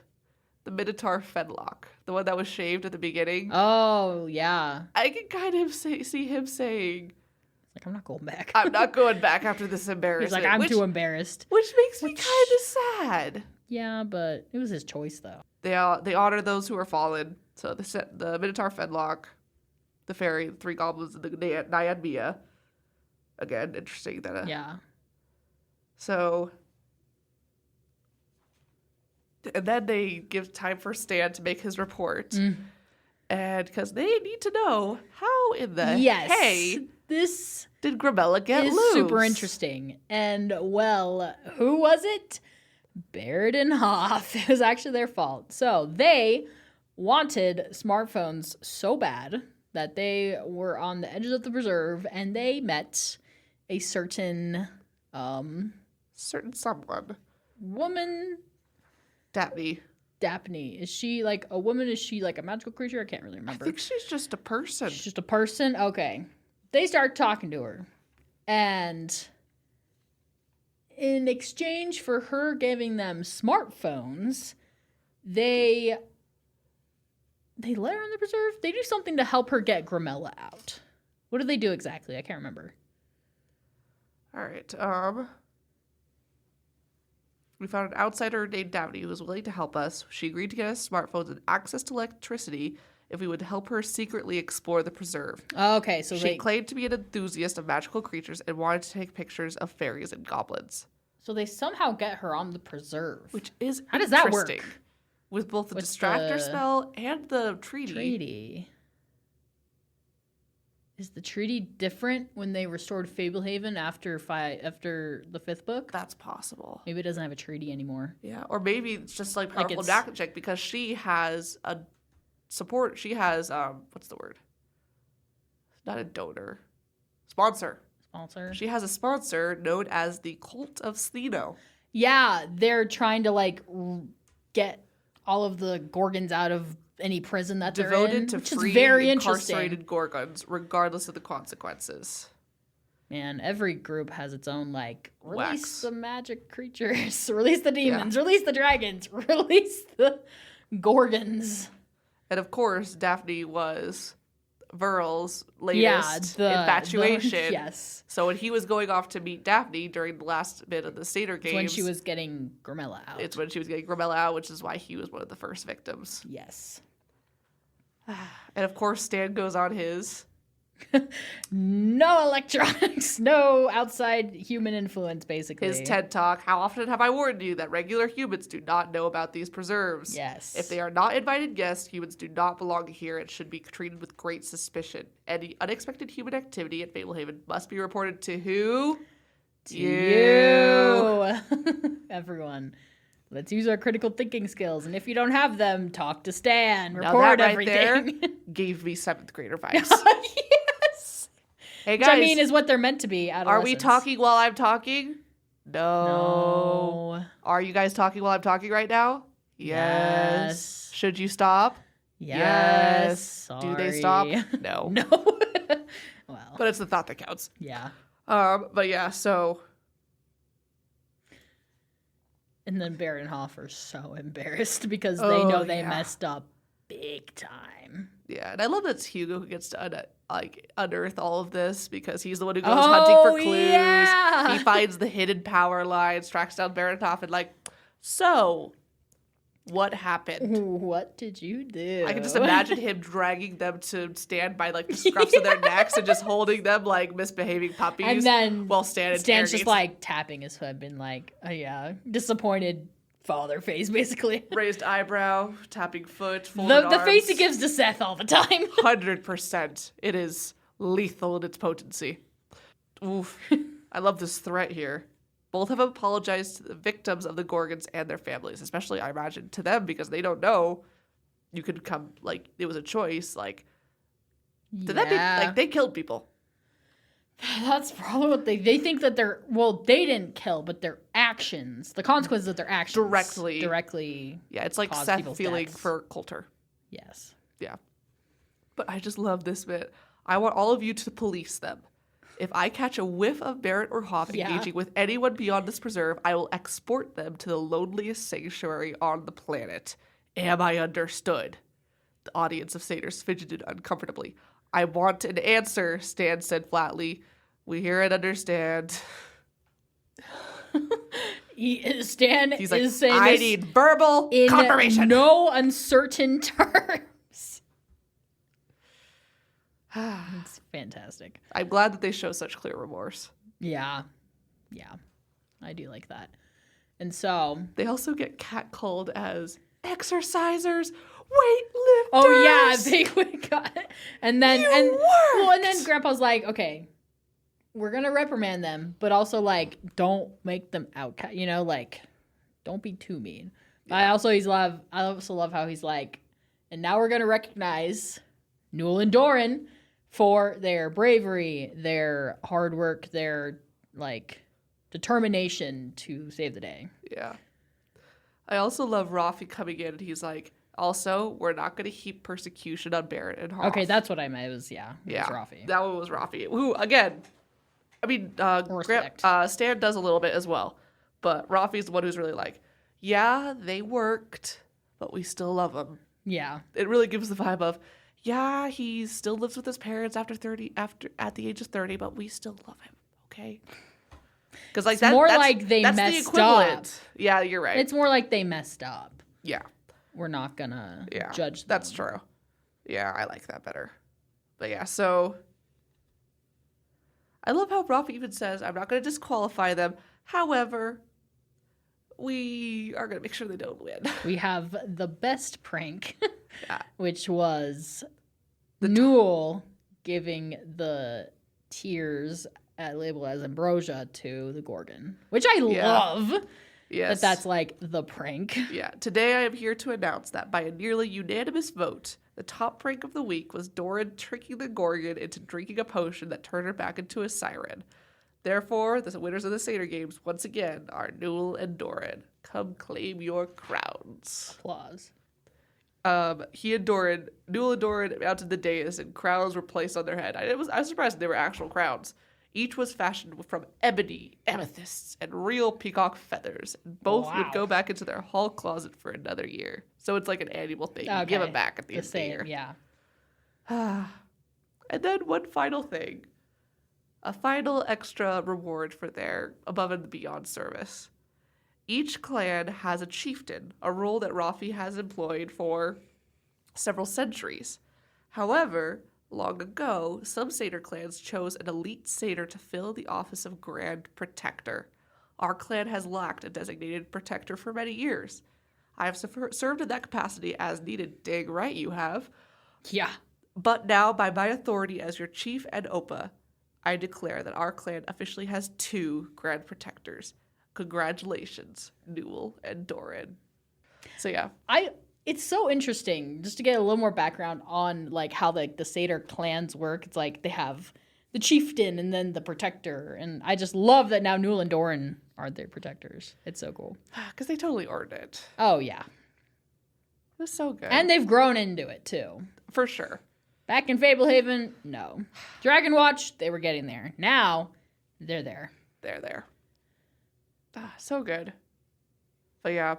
The Minotaur Fenlock, the one that was shaved at the beginning. Oh, yeah. I can kind of see him saying, like, I'm not going back. I'm not going back after this embarrassment. He's like, I'm too embarrassed. Which makes me kind of sad. Yeah, but it was his choice, though. They honor those who are fallen. So the Minotaur Fenlock, the fairy, the 3 goblins, and the Naiad Mia. Again, interesting that. Yeah. So, and then they give time for Stan to make his report. And because they need to know how in the hey this did Grimella get loose? Super interesting. And, well, who was it? Baird and Hoff. It was actually their fault. So they wanted smartphones so bad that they were on the edges of the preserve and they met a certain someone. Woman. Daphne. Is she like a woman? Is she like a magical creature? I can't really remember. I think she's just a person. She's just a person? Okay. They start talking to her. And in exchange for her giving them smartphones, they let her on the preserve. They do something to help her get Grimella out. What do they do exactly? I can't remember. All right. We found an outsider named Daphne who was willing to help us. She agreed to get us smartphones and access to electricity if we would help her secretly explore the preserve. Okay, so she claimed to be an enthusiast of magical creatures and wanted to take pictures of fairies and goblins. So they somehow get her on the preserve. Which is How does that work? With both the distractor spell and the treaty. Is the treaty different when they restored Fablehaven after the 5th book? That's possible. Maybe it doesn't have a treaty anymore. Yeah, or maybe it's just like powerful magic because she has a support. She has what's the word? Not a donor, sponsor. She has a sponsor known as the Cult of Stheno. Yeah, they're trying to like get all of the Gorgons out of any prison that they're in. Devoted to free incarcerated Gorgons, regardless of the consequences. Man, every group has its own, like, release Wax. the magic creatures, release the demons, release the dragons, release the Gorgons. And of course, Daphne was Verl's latest infatuation. Yes. So when he was going off to meet Daphne during the last bit of the Satyr games, It's when she was getting Grimella out. It's when she was getting Grimella out, which is why he was one of the first victims. Yes. And of course, Stan goes on his... No electronics, no outside human influence, basically. His TED Talk. How often have I warned you that regular humans do not know about these preserves? Yes. If they are not invited guests, humans do not belong here and should be treated with great suspicion. Any unexpected human activity at Fablehaven must be reported to who? You. Everyone. Let's use our critical thinking skills. And if you don't have them, talk to Stan. Report everything. There gave me 7th grader vibes. Yes. Hey guys. Which I mean is what they're meant to be. Are we talking while I'm talking? No. Are you guys talking while I'm talking right now? Yes. Should you stop? Yes. Sorry. Do they stop? No. No. Well. But it's the thought that counts. Yeah. But yeah, so... And then Baron and Hoff are so embarrassed because they know they messed up big time. Yeah, and I love that it's Hugo who gets to unearth all of this because he's the one who goes hunting for clues. Yeah. He finds the hidden power lines, tracks down Baron Hoff, and so what happened? What did you do? I can just imagine him dragging them to stand by the scruffs of their necks and just holding them like misbehaving puppies. And then while Stan's just tapping his foot, been disappointed father face basically. Raised eyebrow, tapping foot, folded the face he gives to Seth all the time. 100%. It is lethal in its potency. Oof. I love this threat here. Both have apologized to the victims of the Gorgons and their families, especially, I imagine, to them because they don't know you could come, it was a choice. Did that be, they killed people. That's probably what they think that they didn't kill, but their actions, the consequences of their actions. Directly. Yeah, it's like Seth feeling for Coulter. Yes. Yeah. But I just love this bit. I want all of you to police them. If I catch a whiff of Barrett or Hoff engaging with anyone beyond this preserve, I will export them to the loneliest sanctuary on the planet. Am I understood? The audience of satyrs fidgeted uncomfortably. I want an answer, Stan said flatly. We hear and understand. Stan is saying I need verbal confirmation. In no uncertain terms. It's fantastic. I'm glad that they show such clear remorse. Yeah. I do like that. And so... They also get catcalled as exercisers, weightlifters. Oh, yeah. They got it. And then... and then Grandpa's like, okay, we're going to reprimand them, but also, don't make them outcast. Don't be too mean. Yeah. I also love how he's like, and now we're going to recognize Newel and Doren for their bravery, their hard work, their like determination to save the day. Yeah. I also love Rafi coming in and he's like, also, we're not going to heap persecution on Barrett and Hoff. Okay, that's what I meant. It was Rafi. That one was Rafi. Who, again, I mean, Stan does a little bit as well. But Rafi's the one who's really like, yeah, they worked, but we still love them. Yeah. It really gives the vibe of, yeah, he still lives with his parents at the age of 30, but we still love him, okay? Because like that's like they messed up. Yeah, you're right. It's more like they messed up. Yeah. We're not gonna judge them. That's true. Yeah, I like that better. But yeah, so I love how Rafi even says, I'm not going to disqualify them. However, we are going to make sure they don't win. We have the best prank, which was Newel giving the tears labeled as ambrosia to the Gorgon, which I love. Yes. That's like the prank. Yeah. Today I am here to announce that by a nearly unanimous vote, the top prank of the week was Doren tricking the Gorgon into drinking a potion that turned her back into a siren. Therefore, the winners of the Satyr Games, once again, are Newel and Doren. Come claim your crowns. Applause. Newel and Doren mounted the dais and crowns were placed on their head. I was surprised they were actual crowns. Each was fashioned from ebony, amethysts, and real peacock feathers. Both would go back into their hall closet for another year. So it's like an annual thing. You give them back at the end of the year. Yeah. And then one final thing. A final extra reward for their above and beyond service. Each clan has a chieftain, a role that Rafi has employed for several centuries. However, long ago, some satyr clans chose an elite satyr to fill the office of Grand Protector. Our clan has lacked a designated protector for many years. I have served in that capacity as needed. Dang right you have. Yeah. But now, by my authority as your chief and Opa, I declare that our clan officially has 2 Grand Protectors. Congratulations, Newel and Doren. So yeah. It's so interesting just to get a little more background on like how the satyr clans work. It's like they have the chieftain and then the protector, and I just love that now Newel and Doren are their protectors. It's so cool because they totally earned it. Oh yeah, it was so good, and they've grown into it too, for sure. Back in Fablehaven, no. Dragonwatch, they were getting there. Now they're there. They're there. So good. But yeah.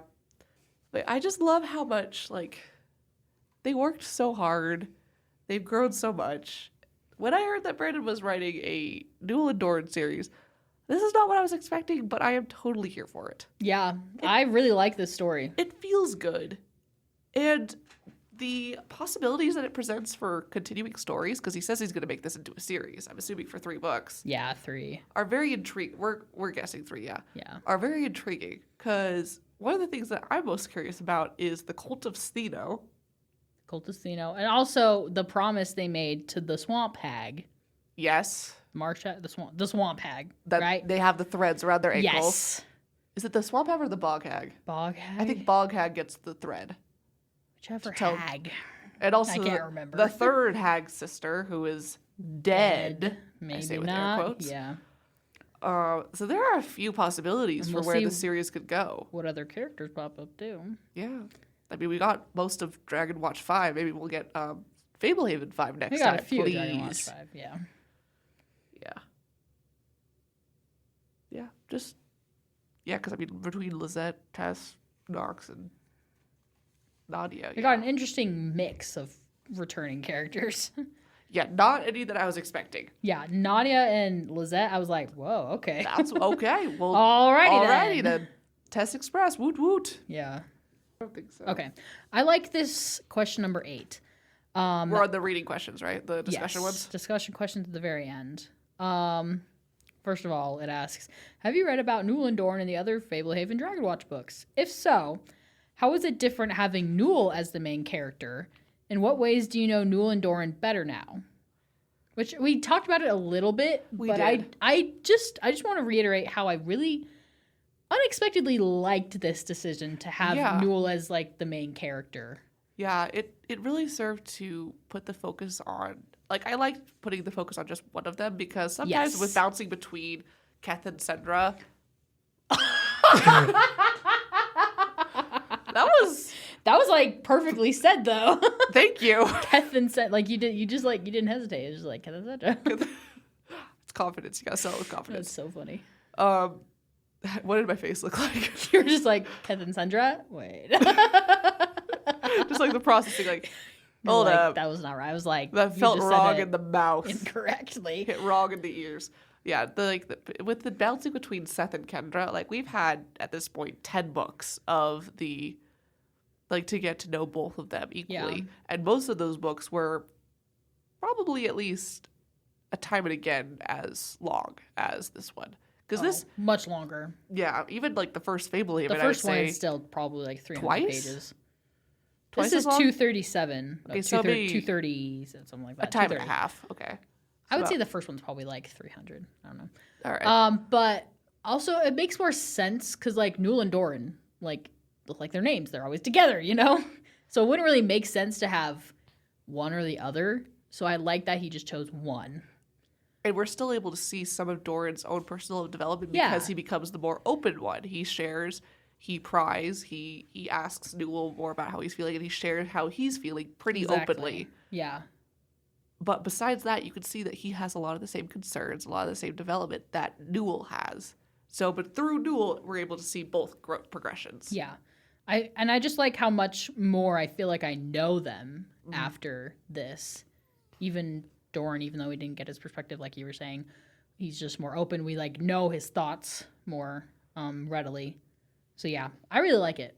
But I just love how much, like, they worked so hard. They've grown so much. When I heard that Brandon was writing a Newel and Doren series, this is not what I was expecting, but I am totally here for it. Yeah, I really like this story. It feels good. And the possibilities that it presents for continuing stories, because he says he's going to make this into a series, I'm assuming for 3 books. Yeah, 3. Are very intriguing. We're guessing 3, yeah. Yeah. Are very intriguing, because one of the things that I'm most curious about is the Cult of Stheno. And also the promise they made to the Swamp Hag. Yes. The Swamp Hag, that right? They have the threads around their ankles. Yes. Is it the Swamp Hag or the Bog Hag? Bog Hag? I think Bog Hag gets the thread. Whichever hag. And also I can't remember. The third hag sister, who is dead. Maybe I say with not. air quotes. Yeah. So there are a few possibilities for where the series could go. What other characters pop up too? Yeah. I mean, we got most of Dragonwatch 5. Maybe we'll get Fablehaven 5 next time. We got a few please. Dragonwatch 5, yeah. Yeah. Yeah, just... Yeah, because, I mean, between Lizette, Tess, Nox, and Nadia. We got an interesting mix of returning characters. Yeah, not any that I was expecting. Yeah, Nadia and Lizette, I was like, whoa, okay. That's okay. Well, alrighty then. Tess Express, woot woot. Yeah. I don't think so. Okay. I like this question number 8. We're on the reading questions, right? The discussion ones? Discussion questions at the very end. First of all, it asks, have you read about Newel and Doren and the other Fablehaven Dragonwatch books? If so, how is it different having Newel as the main character? In what ways do you know Newel and Doren better now? Which we talked about it a little bit, but I just want to reiterate how I really unexpectedly liked this decision to have Newel as like the main character. Yeah, it really served to put the focus on, like, I liked putting the focus on just one of them, because sometimes with bouncing between Keth and Sendra, that was like perfectly said though. Thank you. Keth and Sendra, like you didn't hesitate. It was just like Keth and Sendra. It's confidence. You gotta sell it with confidence. That's so funny. What did my face look like? You were just like Keth and Sendra. Wait. Just like the processing, like, You're hold like, up. That was not right. I was like, That you felt just said wrong it in the mouth. incorrectly. Hit wrong in the ears. Yeah, with the bouncing between Seth and Kendra, like, we've had at this point 10 books of the, like, to get to know both of them equally. Yeah. And most of those books were probably at least a time and again as long as this one. Because this, much longer. yeah, even like the first Fablehaven, The first I would one say, is still probably like 300 twice? pages. Twice This as is long? 237. Okay, so maybe 230, something like that. a time and a 230. half. Okay. I would So- say the first one's probably like 300. I don't know. All right. But also it makes more sense because like Newel and Doren like look like their names. They're always together, you know? So it wouldn't really make sense to have one or the other. So I like that he just chose one. And we're still able to see some of Doran's own personal development Yeah. because he becomes the more open one. He shares, he pries, he asks Newell more about how he's feeling, and he shares how he's feeling pretty openly. Yeah. But besides that, you can see that he has a lot of the same concerns, a lot of the same development that Newell has. So, but through Newell, we're able to see both growth progressions. Yeah. I just like how much more I feel like I know them after this. Even Doran, even though we didn't get his perspective like you were saying, he's just more open. We like know his thoughts more readily. So yeah, I really like it.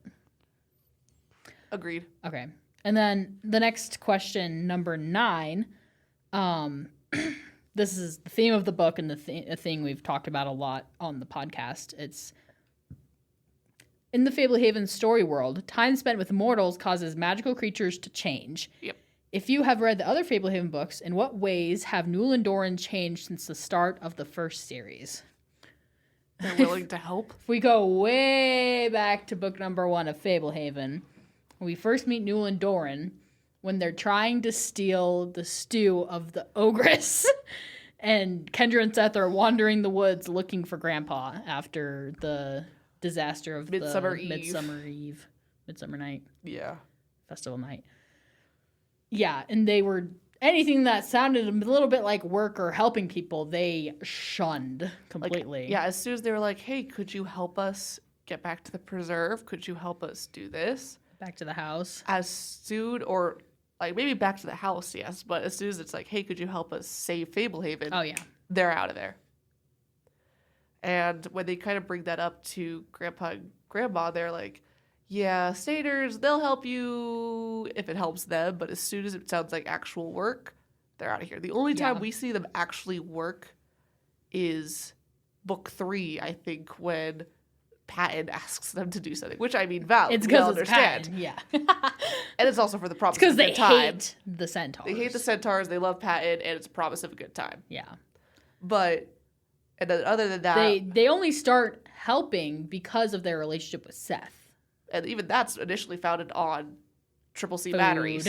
Agreed. Okay. And then the next question, number 9. This is the theme of the book and a thing we've talked about a lot on the podcast. It's in the Fablehaven story world, time spent with mortals causes magical creatures to change. Yep. If you have read the other Fablehaven books, in what ways have Newel and Doren changed since the start of the first series? They're willing to help. If we go way back to book number 1 of Fablehaven, we first meet Newel and Doren when they're trying to steal the stew of the ogress. And Kendra and Seth are wandering the woods looking for Grandpa after the disaster of Midsummer the Eve. Midsummer Night, Yeah. Festival Night. Yeah, and they were anything that sounded a little bit like work or helping people, they shunned completely. Yeah, as soon as they were like, hey, could you help us get back to the preserve? Could you help us do this? Back to the house. As soon, or like maybe back to the house, yes, but as soon as it's like, hey, could you help us save Fablehaven? Oh, yeah. They're out of there. And when they kind of bring that up to Grandpa and Grandma, they're like, yeah, staters, they'll help you if it helps them, but as soon as it sounds like actual work, they're out of here. The only time we see them actually work is book 3, I think, when Patton asks them to do something, which I mean, valid. It's because it's Patton, yeah. And it's also for the promise Because of a they good time. hate the centaurs. They hate the centaurs, they love Patton, and it's a promise of a good time. Yeah. But, and then other than that... They only start helping because of their relationship with Seth. And even that's initially founded on Triple C Food. batteries.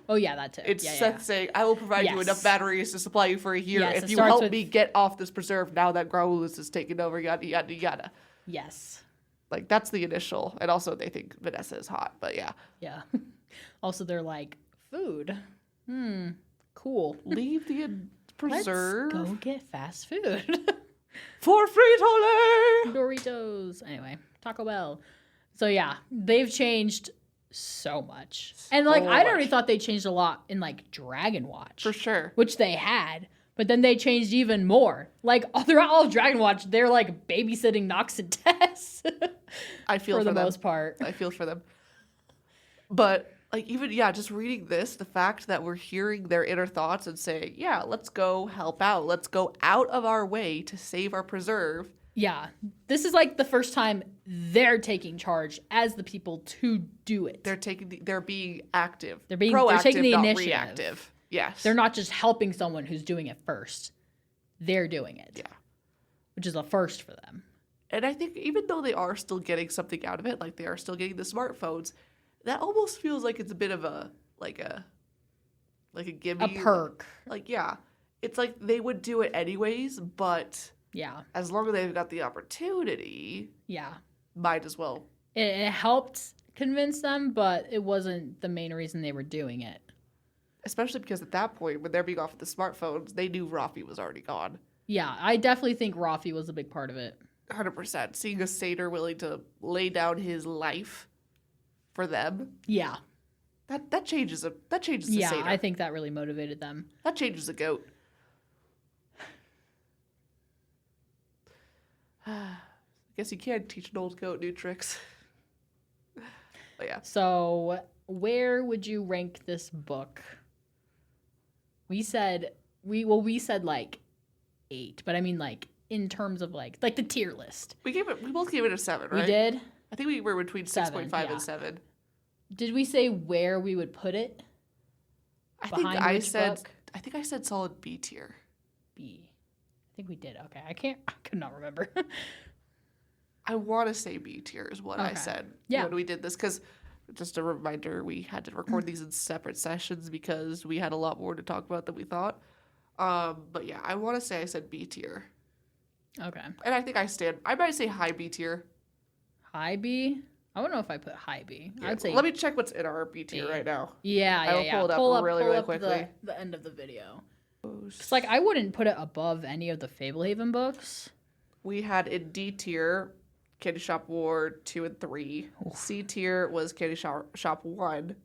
Oh, yeah, that too. It's yeah, Seth saying, I will provide you enough batteries to supply you for a year Yes, if it you starts help with- me get off this preserve now that Graulus is taken over, yada, yada, yada. Yes. Like, that's the initial. And also, they think Vanessa is hot, but yeah. Yeah. Also, they're like, food. Cool. Leave the preserve. Let's go get fast food. For Frito-Lay! Doritos. Anyway, Taco Bell. So, yeah, they've changed so much. And, like, I'd already thought they changed a lot in, like, Dragonwatch. For sure. Which they had. But then they changed even more. Like, throughout all of Dragonwatch, they're, like, babysitting Nox and Tess. I feel for the them. most part. I feel for them. But, like, even, yeah, just reading this, the fact that we're hearing their inner thoughts and saying, yeah, let's go help out. Let's go out of our way to save our preserve. Yeah. This is, like, the first time they're taking charge as the people to do it. They're being active. They're proactive, taking the not initiative. reactive. Yes. They're not just helping someone who's doing it first. They're doing it. Yeah. Which is a first for them. And I think even though they are still getting something out of it, like they are still getting the smartphones, that almost feels like it's a bit of a gimme. A perk. Like, yeah. It's like they would do it anyways, but Yeah. as long as they've got the opportunity, Yeah. might as well. It helped convince them, but it wasn't the main reason they were doing it. Especially because at that point, when they're being off the smartphones, they knew Rafi was already gone. Yeah, I definitely think Rafi was a big part of it. 100%. Seeing a satyr willing to lay down his life for them. Yeah. That changes the Yeah, satyr. I think that really motivated them. That changes the goat. I guess you can't teach an old goat new tricks. But yeah. So, where would you rank this book? We said like 8, but I mean like in terms of like the tier list. We both gave it a 7, right? We did? I think we were between 6.5 yeah. and 7. Did we say where we would put it? I think Behind which I book? said solid B tier. B. I think we did. Okay. I could not remember. I want to say B tier is what I Okay. said Yeah. when we did this, because just a reminder, we had to record these in separate sessions because we had a lot more to talk about than we thought. But yeah, I want to say I said B tier. Okay. And I think I might say high B tier. High B? I don't know if I put high B. Yeah. I'd say Let me check what's in our B tier A. right now. Yeah, I will pull it up really quickly. The end of the video. It's like I wouldn't put it above any of the Fablehaven books. We had in D tier, Candy Shop War 2 and 3. Oof. C tier was Candy Shop 1.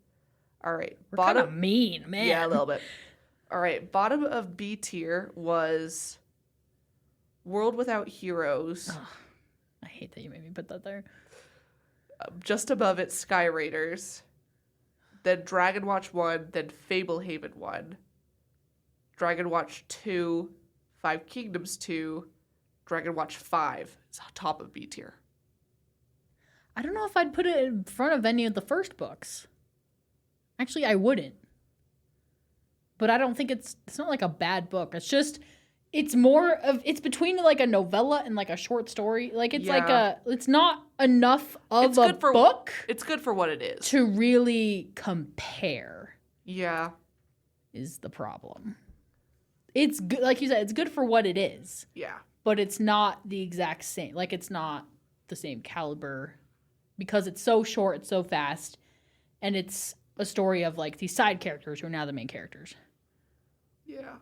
All right. We're kind of mean, man. Yeah, a little bit. All right. Bottom of B tier was World Without Heroes. Ugh, I hate that you made me put that there. Just above it, Sky Raiders. Then Dragonwatch 1. Then Fablehaven 1. Dragonwatch 2. Five Kingdoms 2. Dragonwatch 5 is on top of B tier. I don't know if I'd put it in front of any of the first books. Actually, I wouldn't. But I don't think it's not like a bad book. It's just it's between like a novella and like a short story. Like it's not enough of a book. It's good for what it is. To really compare. Yeah. Is the problem. It's good, like you said, it's good for what it is. Yeah. But it's not the exact same. Like, it's not the same caliber because it's so short, it's so fast, and it's a story of, like, these side characters who are now the main characters. Yeah.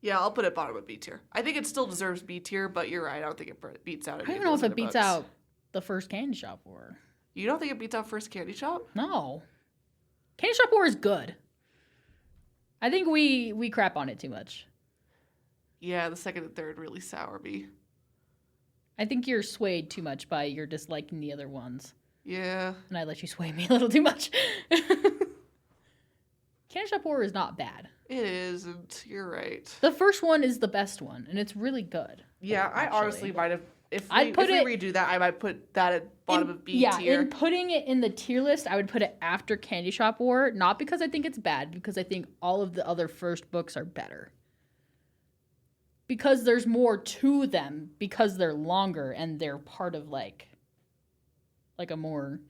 Yeah, I'll put it bottom of B tier. I think it still deserves B tier, but you're right. I don't think it beats out any I don't of know those if it other beats books. out the first Candy Shop War. You don't think it beats out first Candy Shop? No. Candy Shop War is good. I think we crap on it too much. Yeah, the second and third really sour me. I think you're swayed too much by your disliking the other ones. Yeah. And I let you sway me a little too much. Candy Shop War is not bad. It isn't. You're right. The first one is the best one, and it's really good. Yeah, I actually. honestly might have. If we redo that, I might put that at bottom of B tier. Yeah, in putting it in the tier list, I would put it after Candy Shop War. Not because I think it's bad, because I think all of the other first books are better. Because there's more to them, because they're longer and they're part of like a more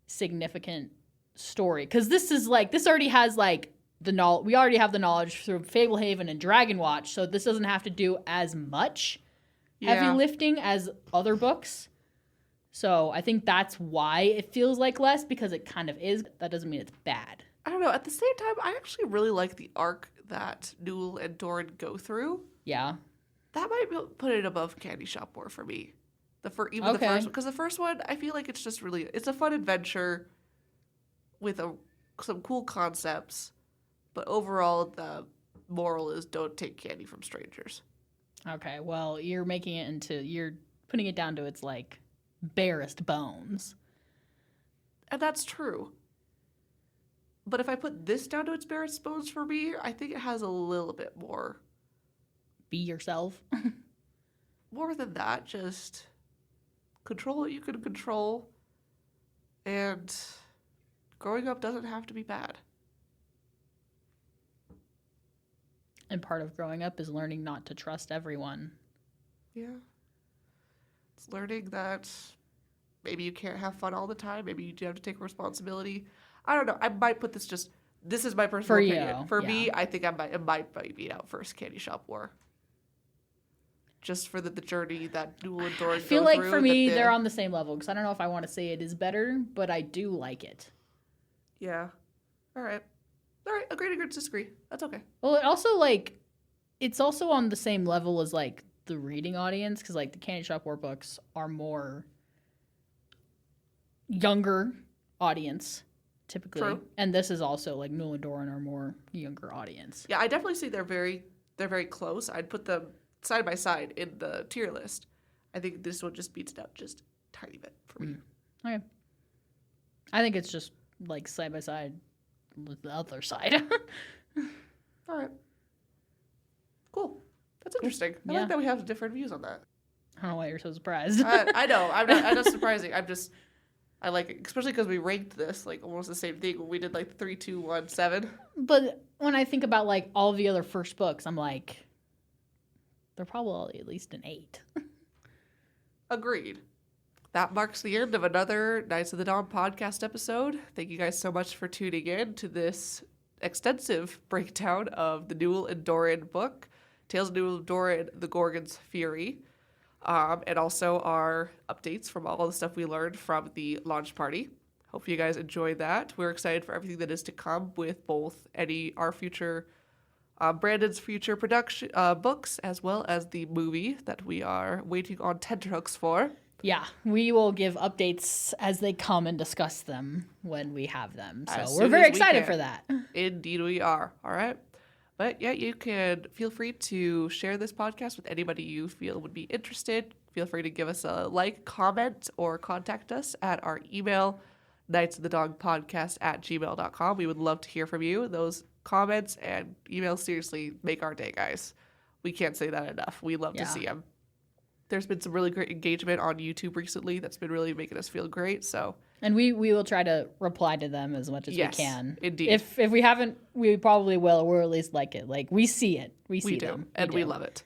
significant story. Because this already has like the knowledge. We already have the knowledge through Fablehaven and Dragonwatch, so this doesn't have to do as much heavy lifting as other books. So I think that's why it feels like less, because it kind of is. That doesn't mean it's bad. I don't know. At the same time, I actually really like the arc that Newel and Doren go through. Yeah. That might put it above Candy Shop War for me. The first one, because the first one, I feel like it's just really, it's a fun adventure with some cool concepts, but overall the moral is don't take candy from strangers. Okay, well, you're putting it down to its like barest bones. And that's true. But if I put this down to its barest bones for me, I think it has a little bit more. Be yourself. More than that, just control what you can control. And growing up doesn't have to be bad. And part of growing up is learning not to trust everyone. Yeah. It's learning that maybe you can't have fun all the time. Maybe you do have to take responsibility. I don't know. I might put this is my personal opinion. For me, I think it might beat out first Candy Shop War. Just for the journey that Newel and Doren go through. I feel like for me, they're on the same level, because I don't know if I want to say it is better, but I do like it. Yeah. All right. Agree to disagree. That's okay. Well, it also, like, it's also on the same level as, like, the reading audience, because, like, the Candy Shop War books are more younger audience, typically. True. And this is also, like, Newel and Doren are more younger audience. Yeah, I definitely see they're very close. I'd put them side by side in the tier list. I think this one just beats it out just a tiny bit for me. Okay. I think it's just, like, side by side with the other side. All right. Cool. That's interesting. I like that we have different views on that. I don't know why you're so surprised. I know. I'm not surprising. I like it, especially because we ranked this like almost the same thing when we did like 3, 2, 1, 7. But when I think about like all the other first books, I'm like, they're probably at least an 8. Agreed. That marks the end of another Knights of the Dawn podcast episode. Thank you guys so much for tuning in to this extensive breakdown of the Newel and Doren book, Tales of Newel and Doren, The Gorgon's Fury, and also our updates from all the stuff we learned from the launch party. Hope you guys enjoyed that. We're excited for everything that is to come with both our future, Brandon's future production books, as well as the movie that we are waiting on tenterhooks for. Yeah, we will give updates as they come and discuss them when we have them. So we're very excited for that. Indeed we are. All right. But yeah, you can feel free to share this podcast with anybody you feel would be interested. Feel free to give us a like, comment, or contact us at our email, knightsofthedogpodcast@gmail.com. We would love to hear from you. Those comments and emails seriously make our day, guys. We can't say that enough. We love to see them. There's been some really great engagement on YouTube recently that's been really making us feel great. So, and we will try to reply to them as much as we can. Indeed. If we haven't, we probably will, or at least like it. Like we see it, we see them, and we love it.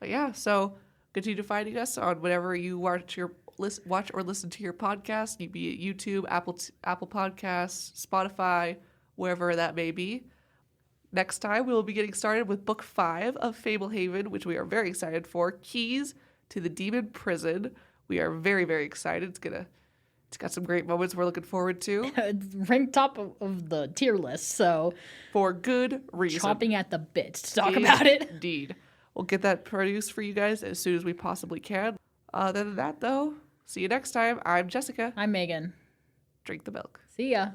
But yeah, so continue finding us on whatever you watch or listen to your podcast. Be it YouTube, Apple Podcasts, Spotify, wherever that may be. Next time, we will be getting started with Book 5 of Fablehaven, which we are very excited for. Keys to the Demon Prison. We are very, very excited. It's got some great moments we're looking forward to. It's ranked top of the tier list, so for good reason. Chomping at the bit to talk about it. Indeed. We'll get that produced for you guys as soon as we possibly can. Other than that, though, see you next time. I'm Jessica. I'm Megan. Drink the milk. See ya.